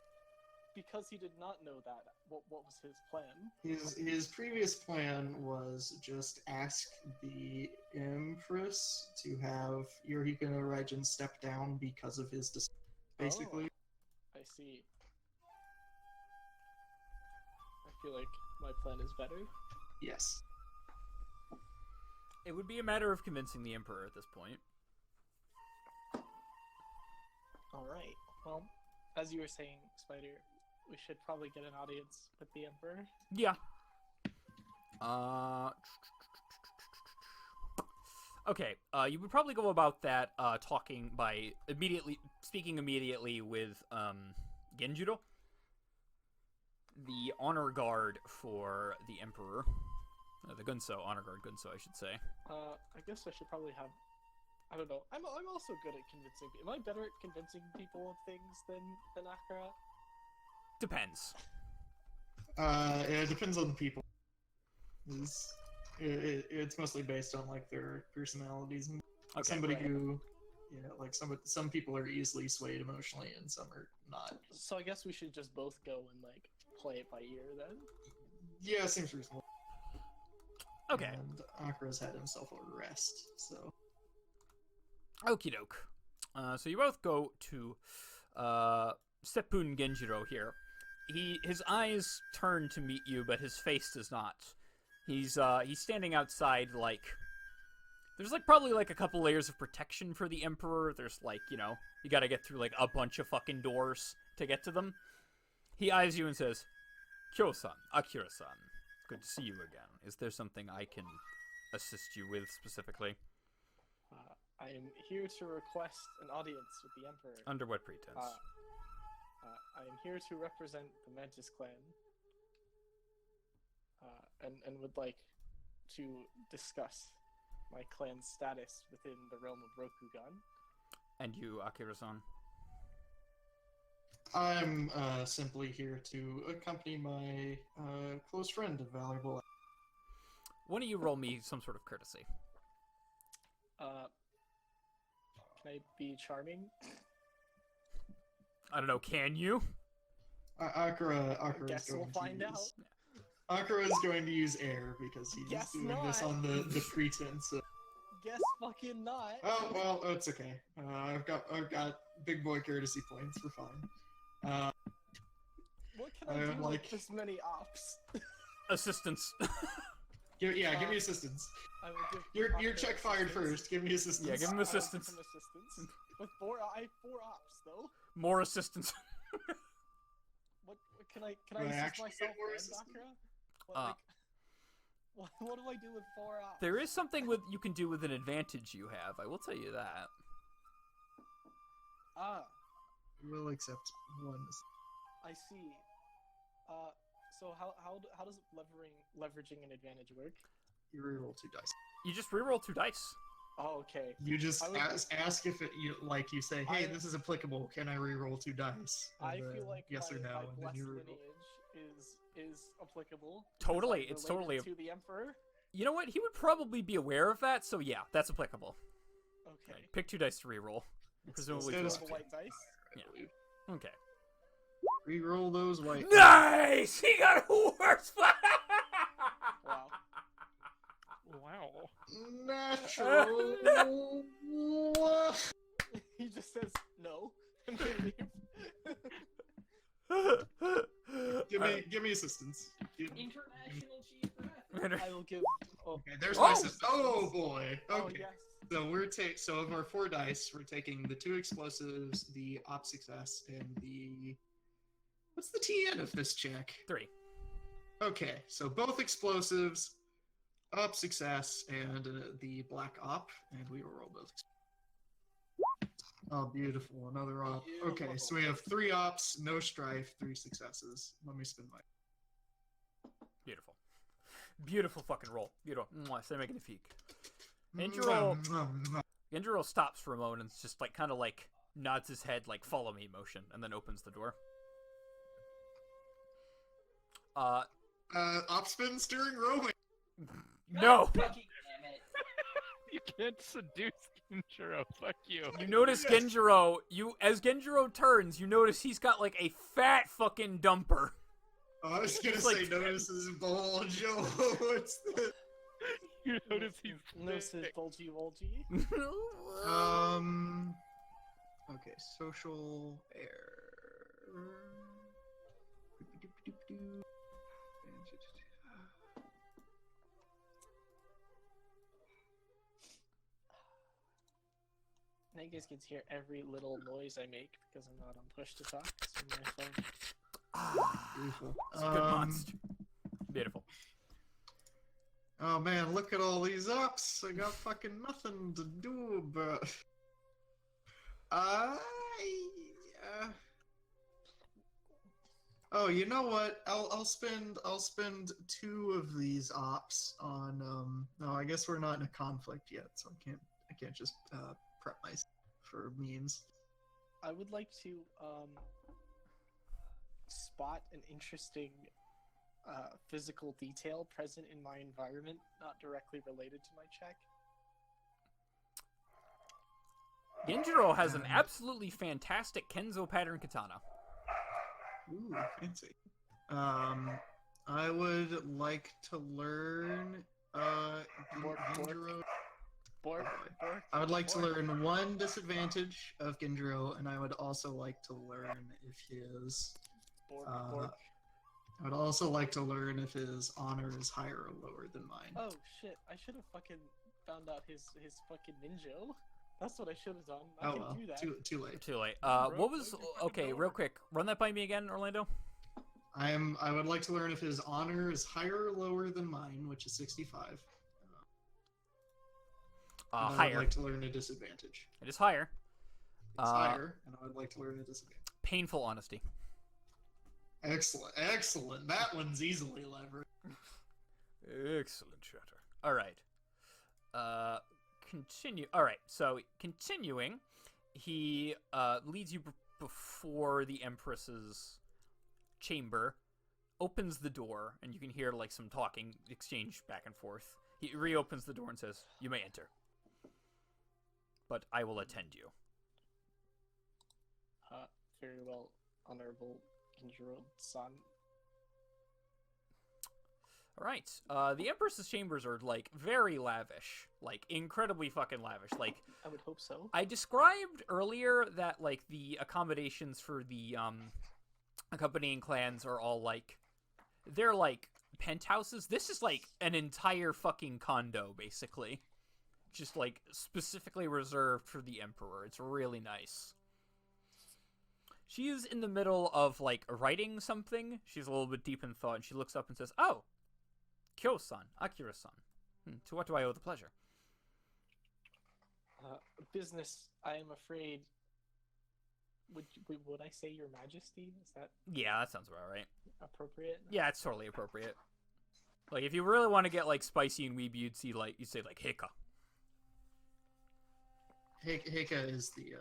because he did not know that. What was his plan? His previous plan was just ask the Empress to have Yorihiko no Raijin step down because of his basically. I see. I feel like my plan is better? Yes. It would be a matter of convincing the Emperor at this point. Alright, well, as you were saying, Spider, we should probably get an audience with the Emperor. Yeah. Okay, you would probably go about that talking by speaking immediately with Genjiro, the honor guard for the Emperor. The Gunso, honor guard Gunso, I should say. I guess I should probably have... I don't know. I'm also good at convincing people. Am I better at convincing people of things than Akira? Depends. It depends on the people. It's mostly based on like their personalities. And Okay, somebody right. who, like some people are easily swayed emotionally, and some are not. So I guess we should just both go and like play it by ear then. Yeah, seems reasonable. Okay. And Akira's had himself a rest, so. Okie doke. So you both go to Seppun Genjiro here. His eyes turn to meet you, but his face does not. He's standing outside, like... There's, like, probably, like, a couple layers of protection for the Emperor. There's, like, you gotta get through, like, a bunch of fucking doors to get to them. He eyes you and says, Kyo-san, Akira-san, it's good to see you again. Is there something I can assist you with specifically? I am here to request an audience with the Emperor. Under what pretense? I am here to represent the Mantis clan. And would like to discuss my clan's status within the realm of Rokugan. And you, Akira-san? I'm simply here to accompany my close friend of valuable. Why don't you roll me some sort of courtesy? Can I be charming? I don't know, can you? Akira Guess is going we'll find to out. use... Akira is going to use air because he's Guess doing this not. on the pretense of... Guess fucking not. Oh, well, it's okay. I've got big boy courtesy points. We're fine. What can I do like- with this many ops? Assistance. Give me assistance. I will give Your Akira check fired assistance. first. Give me assistance. Yeah, give him I will give assistance. him assistance. With I have 4 ops though. More assistance. What can I Do I assist actually get myself more and assistance? Akira? What, Uh, what do I do with 4 ops? There is something you can do with an advantage you have. I will tell you that. We'll accept one. I see. So how does leveraging an advantage work? You reroll 2 dice. You just reroll 2 dice. Oh, okay. You just I would- ask if you say, hey, this is applicable. Can I reroll 2 dice? And I feel then like yes my, or no, my and then blessed you reroll. lineage is applicable. Totally, because I'm it's totally related to the Emperor. You know what? He would probably be aware of that, so yeah, that's applicable. Okay. Pick 2 dice to reroll. Presumably Status two Roll the white dice. I Yeah. believe. Okay. Reroll those white. Nice! He got a worse. Wow. Wow. Natural. He just says no. And they leave. Give me assistance. International Chief Rat. I will give. Oh, Okay, there's Oh! my assist. Oh boy. oh Okay. yes. So of our 4 dice, we're taking the 2 explosives, the op success, and the what's the TN of this check? 3. Okay, so both explosives, op success, and the black op, and we will roll both. Oh, beautiful! Another op. Okay, so we have 3 ops, no strife, 3 successes. Let me spin my. Beautiful. Beautiful fucking roll. Beautiful. Say magnifique. Genjiro stops for a moment and just like kind of like nods his head like follow me motion and then opens the door. Op spin steering rolling. No. Fucking damn it. You can't seduce Kinjiro. Fuck you. You notice Genjiro, as Genjiro turns, you notice he's got like a fat fucking dumper. Oh, I was gonna It's say like- notice his bulge. Joe, what's the? You notice he's No says bulgy wolgy. Okay, social air. you guys get to hear every little noise I make because I'm not on push to talk. It's on my phone. Beautiful. It's a good monster. Beautiful. Oh man, look at all these ups. I got fucking nothing to do, bro. Oh, you know what? I'll spend 2 of these ops on no, I guess we're not in a conflict yet, so I can't just prep myself for memes. I would like to spot an interesting physical detail present in my environment, not directly related to my check. Genjiro has an absolutely fantastic Kenzo pattern katana. Ooh, fancy. I would like to learn Genjiro. I would like to learn 1 disadvantage of Genjiro, and I would also like to learn if his I would also like to learn if his honor is higher or lower than mine. Oh shit! I should have fucking found out his fucking ninja. That's what I should have done. I can do that. Too late. Too late. What was okay? Real quick, run that by me again, Orlando. I would like to learn if his honor is higher or lower than mine, which is 65. I Higher. would like to learn a disadvantage. It is higher. It's higher, and I would like to learn a disadvantage. Painful honesty. Excellent. That one's easily leveraged. Excellent, Shatter. All right. Continue. All right. So continuing, he leads you before the Empress's chamber, opens the door, and you can hear like some talking exchange back and forth. He reopens the door and says, "You may enter, but I will attend you." Very well, honorable Genjiro-san. All right. The Empress's chambers are like very lavish, like incredibly fucking lavish. Like I would hope so. I described earlier that like the accommodations for the accompanying clans are all like they're like penthouses. This is like an entire fucking condo, basically, just like specifically reserved for the Emperor. It's really nice. She is in the middle of like writing something. She's a little bit deep in thought, and she looks up and says, "Oh, Kyo-san, Akira-san. To what do I owe the pleasure?" Business, I am afraid. Would I say Your Majesty? Is that Yeah, that sounds about right. appropriate? Yeah, it's totally appropriate. Like, if you really want to get like spicy and weeby, you'd say like Heika. Heika is the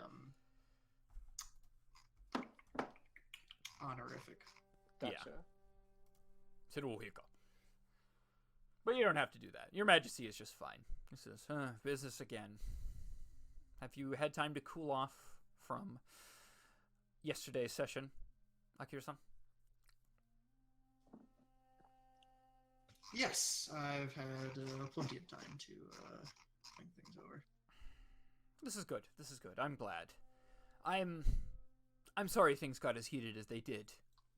honorific. Gotcha. Yeah. Seru Heika. But you don't have to do that. Your Majesty is just fine. He says, business again. Have you had time to cool off from yesterday's session, Akira-san? Yes, I've had plenty of time to think things over. This is good. This is good. I'm glad. I'm sorry things got as heated as they did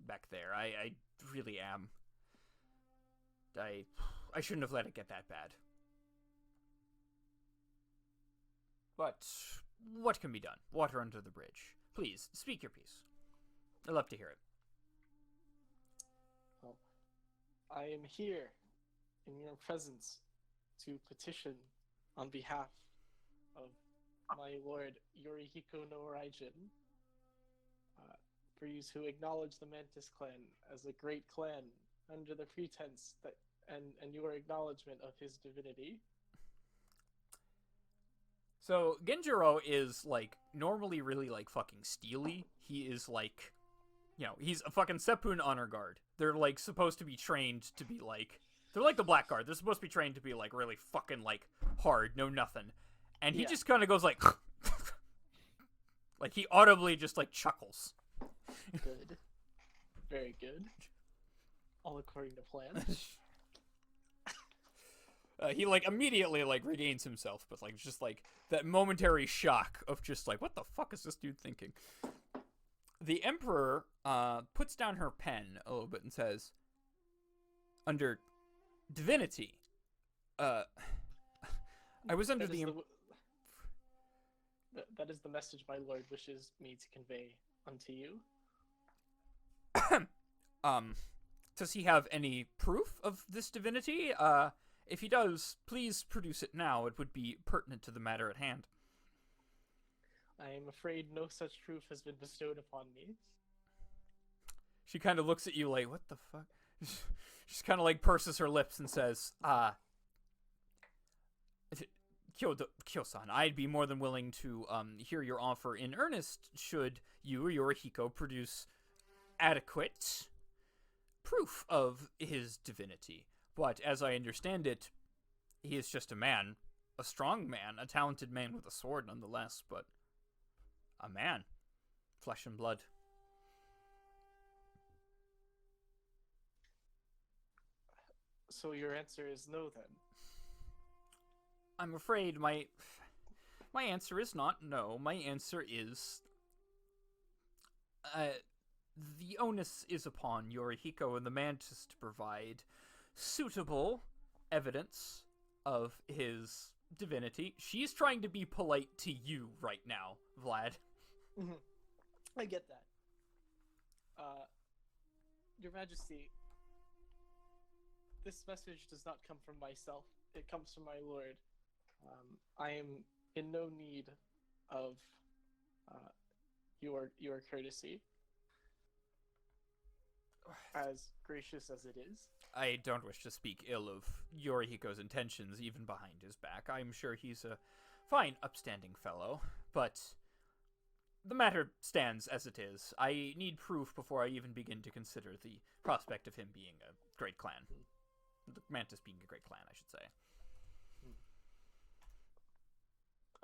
back there. I really am. I shouldn't have let it get that bad. But what can be done? Water under the bridge. Please, speak your piece. I'd love to hear it. Well, I am here in your presence to petition on behalf of my lord Yorihiko no Raijin for you to acknowledge the Mantis clan as a great clan under the pretense that and your acknowledgement of his divinity. So, Genjiro is, like, normally really, like, fucking steely. He is, like, you know, he's a fucking Seppun honor guard. They're, like, supposed to be trained to be, like, they're like the Black Guard. They're supposed to be trained to be, like, really fucking, like, hard, no nothing. And he just kind of goes, like, like, he audibly just, like, chuckles. Good. Very good. All according to plan. He, like, immediately, like, regains himself, but, like, just, like, that momentary shock of just, like, what the fuck is this dude thinking? The Emperor, puts down her pen a little bit and says, under divinity, I was under the... That is the message my lord wishes me to convey unto you. Does he have any proof of this divinity? If he does, please produce it now. It would be pertinent to the matter at hand. I am afraid no such proof has been bestowed upon me. She kind of looks at you like, what the fuck? She's kind of like purses her lips and says, Kyo-san, I'd be more than willing to hear your offer in earnest should you or Yorihiko produce adequate proof of his divinity. But as I understand it, he is just a man, a strong man, a talented man with a sword nonetheless, but a man, flesh and blood. So your answer is no, then? I'm afraid my answer is not no. My answer is the onus is upon Yorihiko and the Mantis to provide suitable evidence of his divinity. She's trying to be polite to you right now, Vlad. Mm-hmm. I get that. Your Majesty, this message does not come from myself. It comes from my lord. I am in no need of your courtesy, as gracious as it is. I don't wish to speak ill of Yorihiko's intentions, even behind his back. I'm sure he's a fine, upstanding fellow, but the matter stands as it is. I need proof before I even begin to consider the prospect of him being a great clan. The Mantis being a great clan, I should say.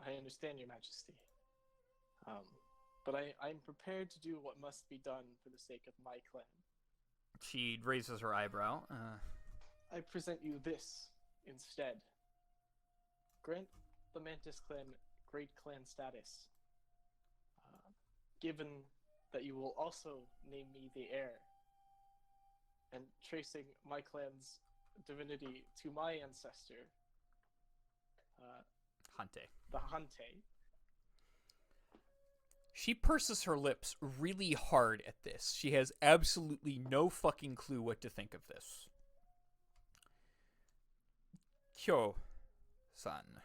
I understand, Your Majesty. But I'm prepared to do what must be done for the sake of my clan. She raises her eyebrow. I present you this instead. Grant the Mantis clan great clan status, given that you will also name me the heir, and tracing my clan's divinity to my ancestor, Hante. the Hante. She purses her lips really hard at this. She has absolutely no fucking clue what to think of this. Kyo-san.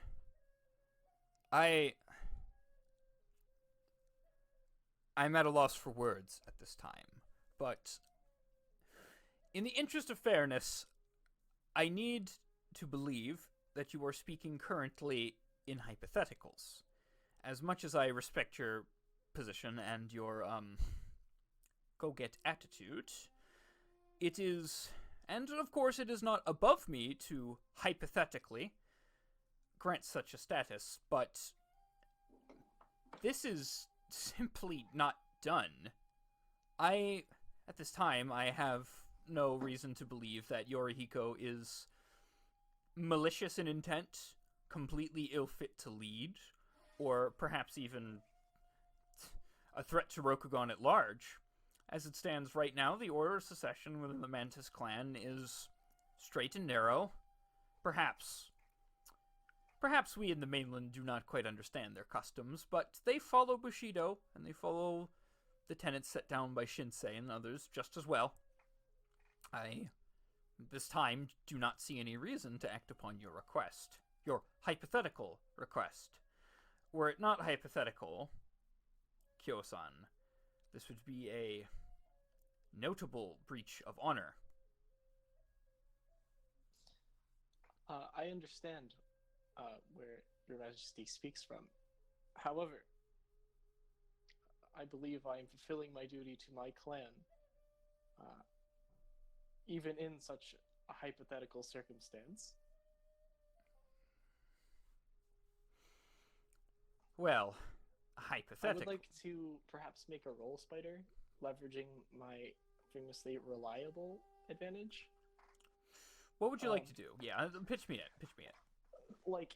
I'm at a loss for words at this time, but in the interest of fairness, I need to believe that you are speaking currently in hypotheticals. As much as I respect your position and your go-get attitude, it is, and of course it is not above me to hypothetically grant such a status, but this is simply not done. At this time, I have no reason to believe that Yorihiko is malicious in intent, completely ill-fit to lead, or perhaps even a threat to Rokugan at large. As it stands right now, the Order of Secession within the Mantis clan is straight and narrow. Perhaps we in the mainland do not quite understand their customs, but they follow Bushido, and they follow the tenets set down by Shinsei and others just as well. I, this time, do not see any reason to act upon your request. Your hypothetical request. Were it not hypothetical, Kyo-san, this would be a notable breach of honor. I understand where Your Majesty speaks from. However, I believe I am fulfilling my duty to my clan, even in such a hypothetical circumstance. Well, I hypothetical. would like to perhaps make a roll spider, leveraging my famously reliable advantage. What would you like to do? Yeah, pitch me it. Like,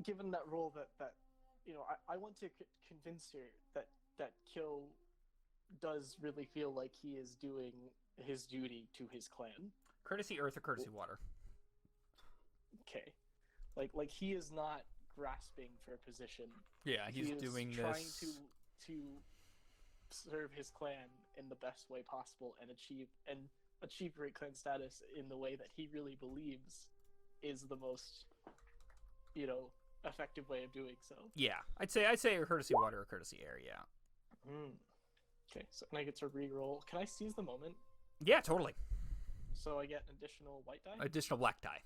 given that role that I want to convince her that Kyo does really feel like he is doing his duty to his clan. Courtesy earth or courtesy water? Okay, like he is not grasping for a position. Yeah, he's He is doing trying this. to serve his clan in the best way possible and achieve great clan status in the way that he really believes is the most, effective way of doing so. Yeah, I'd say a courtesy water or courtesy air. Yeah. Okay, so and I get to re-roll. Can I seize the moment? Yeah, totally. So I get an additional white die? Additional black die,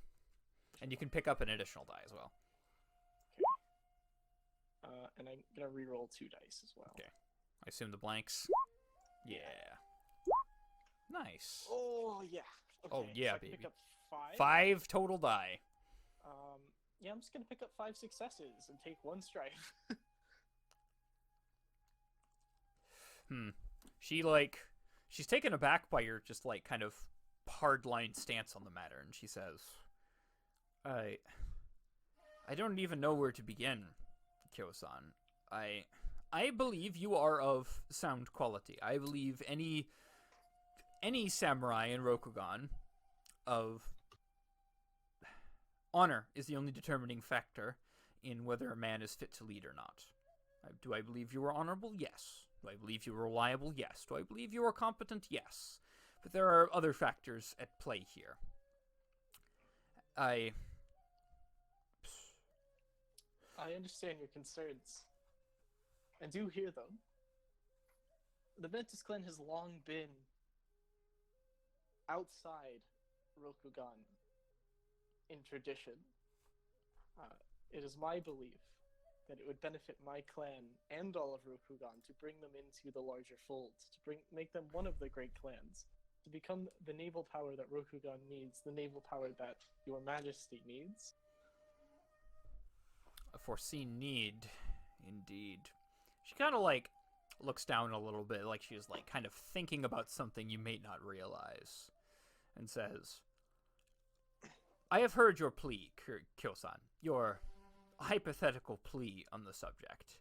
and you can pick up an additional die as well. And I'm gonna re-roll 2 dice as well. Okay. I assume the blanks. Yeah. Nice. Oh yeah. Okay, Oh, yeah, so I can baby. Pick up 5. 5 total die. Yeah, I'm just gonna pick up 5 successes and take 1 strife. She's taken aback by your just kind of hard-line stance on the matter, and she says, I don't even know where to begin, Kyo-san. I believe you are of sound quality. I believe any samurai in Rokugan of honor is the only determining factor in whether a man is fit to lead or not. Do I believe you are honorable? Yes. Do I believe you are reliable? Yes. Do I believe you are competent? Yes. But there are other factors at play here. I understand your concerns. I do hear them. The Ventus clan has long been outside Rokugan in tradition. It is my belief that it would benefit my clan and all of Rokugan to bring them into the larger fold, to make them one of the great clans, to become the naval power that Rokugan needs, the naval power that Your Majesty needs. A foreseen need, indeed. She kind of looks down a little bit, like she's kind of thinking about something you may not realize, and says, I have heard your plea, Kyo-san, your hypothetical plea on the subject.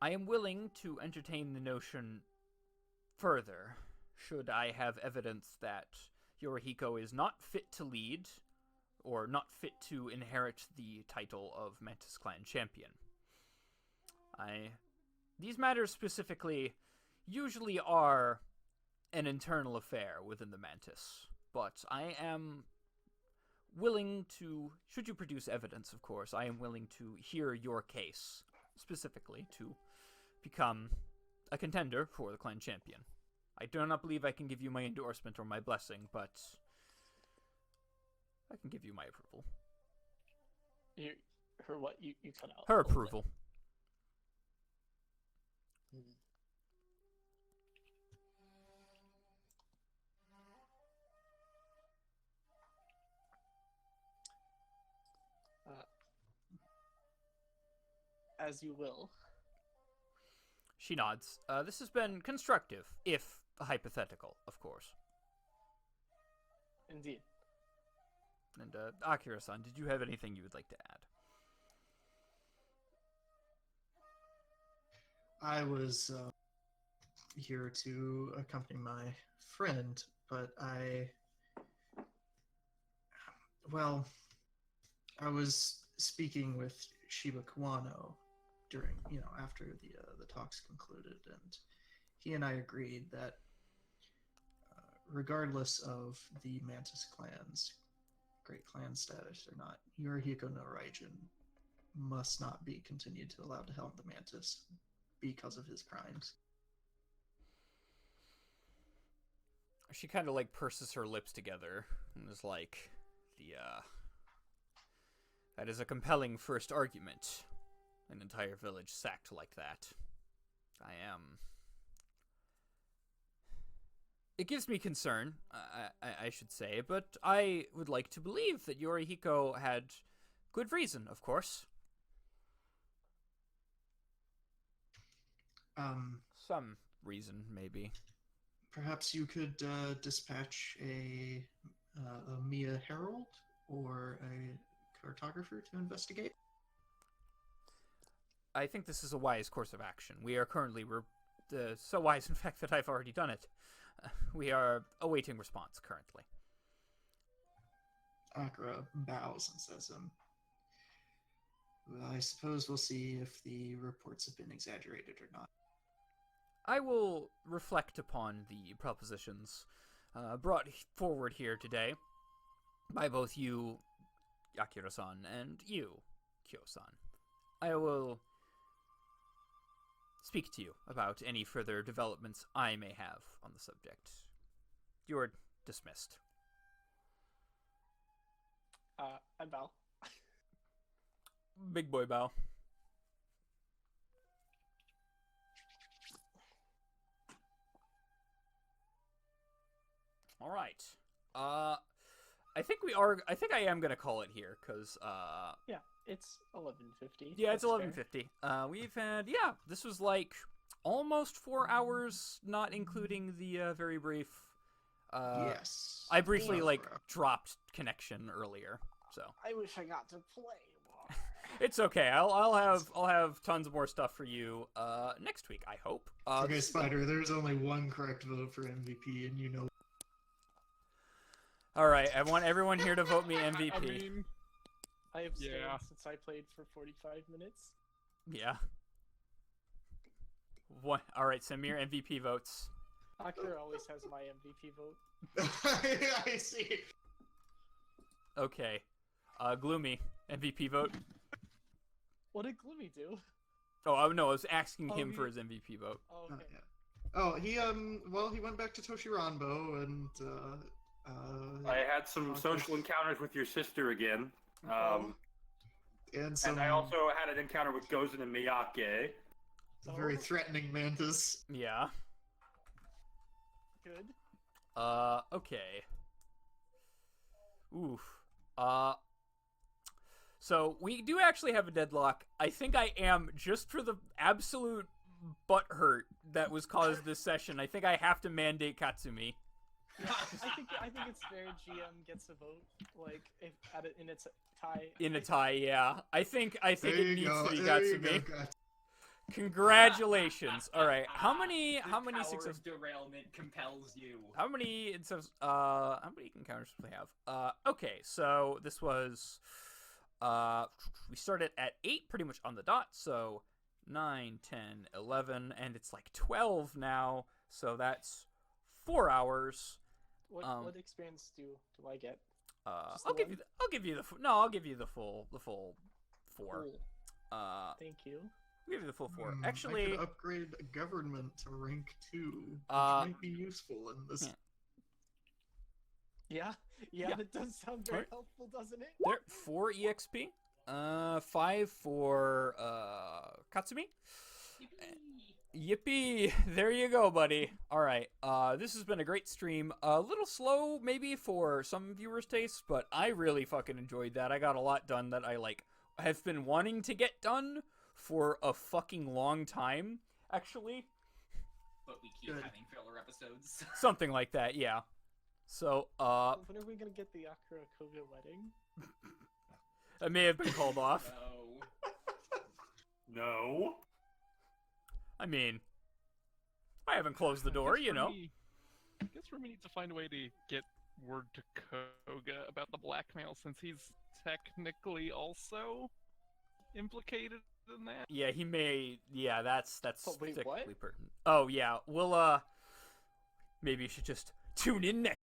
I am willing to entertain the notion further, should I have evidence that Yorihiko is not fit to lead, or not fit to inherit the title of Mantis Clan champion. These matters specifically usually are an internal affair within the Mantis, but I am willing to, should you produce evidence, of course, I am willing to hear your case, specifically to become a contender for the clan champion. I do not believe I can give you my endorsement or my blessing, but I can give you my approval. Her what? You cut out. Her approval. As you will. She nods. This has been constructive, if hypothetical, of course. Indeed. And Akira-san, did you have anything you would like to add? I was here to accompany my friend, but I was speaking with Shiba Kawano during, after the talks concluded, and he and I agreed that regardless of the Mantis clan's great clan status or not, Yorihiko no Raijin must not be continued to allow to helm the Mantis because of his crimes. She kind of purses her lips together and is like, that is a compelling first argument. An entire village sacked like that. It gives me concern, I should say, but I would like to believe that Yorihiko had good reason, of course. Some reason, maybe. Perhaps you could dispatch a Mia Herald or a cartographer to investigate? I think this is a wise course of action. We are currently, so wise in fact that I've already done it. We are awaiting response currently. Akira bows and says, well, I suppose we'll see if the reports have been exaggerated or not. I will reflect upon the propositions brought forward here today by both you, Akira-san, and you, Kyo-san. I will speak to you about any further developments I may have on the subject. You are dismissed. I bow. Big boy bow. All right. I think I am gonna call it here, cause Yeah, it's 11:50. yeah, it's That's 11:50. We've had this was like almost 4 hours, not including the very brief. Yes. I briefly Yeah. dropped connection earlier, so fair. I wish I got to play more. it's okay. I'll have tons more stuff for you next week. I hope. Okay, Spider, there's only one correct vote for MVP, and you know. All right, I want everyone here to vote me MVP. I mean, I abstained Yeah. since I played for 45 minutes. Yeah. What? All right, Samir MVP votes. Akira always has my MVP vote. I see. Okay. Gloomy MVP vote. What did Gloomy do? Oh no, I was asking Oh, him he- for his MVP vote. Oh, Oh, okay. yeah. Oh, he went back to Toshiranbo and I had some social encounters with your sister again. and some And I also had an encounter with Gozen and Miyake. very threatening mantis. Yeah. Good. Okay. Oof. So we do actually have a deadlock. I think I am, just for the absolute butthurt that was caused this session, I think I have to mandate Katsumi. Yeah, I think it's fair. GM gets a vote, like if in its tie. In a tie, yeah. I think There it you needs go. to be There you Katsumi. go, Kat. Congratulations. All right. How many The power success? of derailment compels you. How many encounters do we have? Okay, so this was we started at 8 pretty much on the dot, so 9, 10, 11, and it's like 12 now, so that's 4 hours. What experience do I get? Just the I'll give one? you I'll give you the full 4. Cool. Thank you. I'll give you the full 4. I Actually, could upgrade government to rank 2, which might be useful in this. Yeah, Yeah. that does sound very Alright. helpful, doesn't it? there 4 EXP. 5 for Katsumi. Yippee! There you go, buddy. All right. This has been a great stream. A little slow, maybe for some viewers' tastes, but I really fucking enjoyed that. I got a lot done that I have been wanting to get done for a fucking long time. Actually, But we keep Good. having filler episodes. something like that. Yeah. So, When are we gonna get the Akira Koga wedding? it may have been called off. No. No. I mean, I haven't closed the door, you know. I guess Rumi needs to find a way to get word to Koga about the blackmail, since he's technically also implicated in that. Yeah, he may. Yeah, that's Oh, wait, what? particularly pertinent. Oh yeah, we'll maybe you should just tune in next.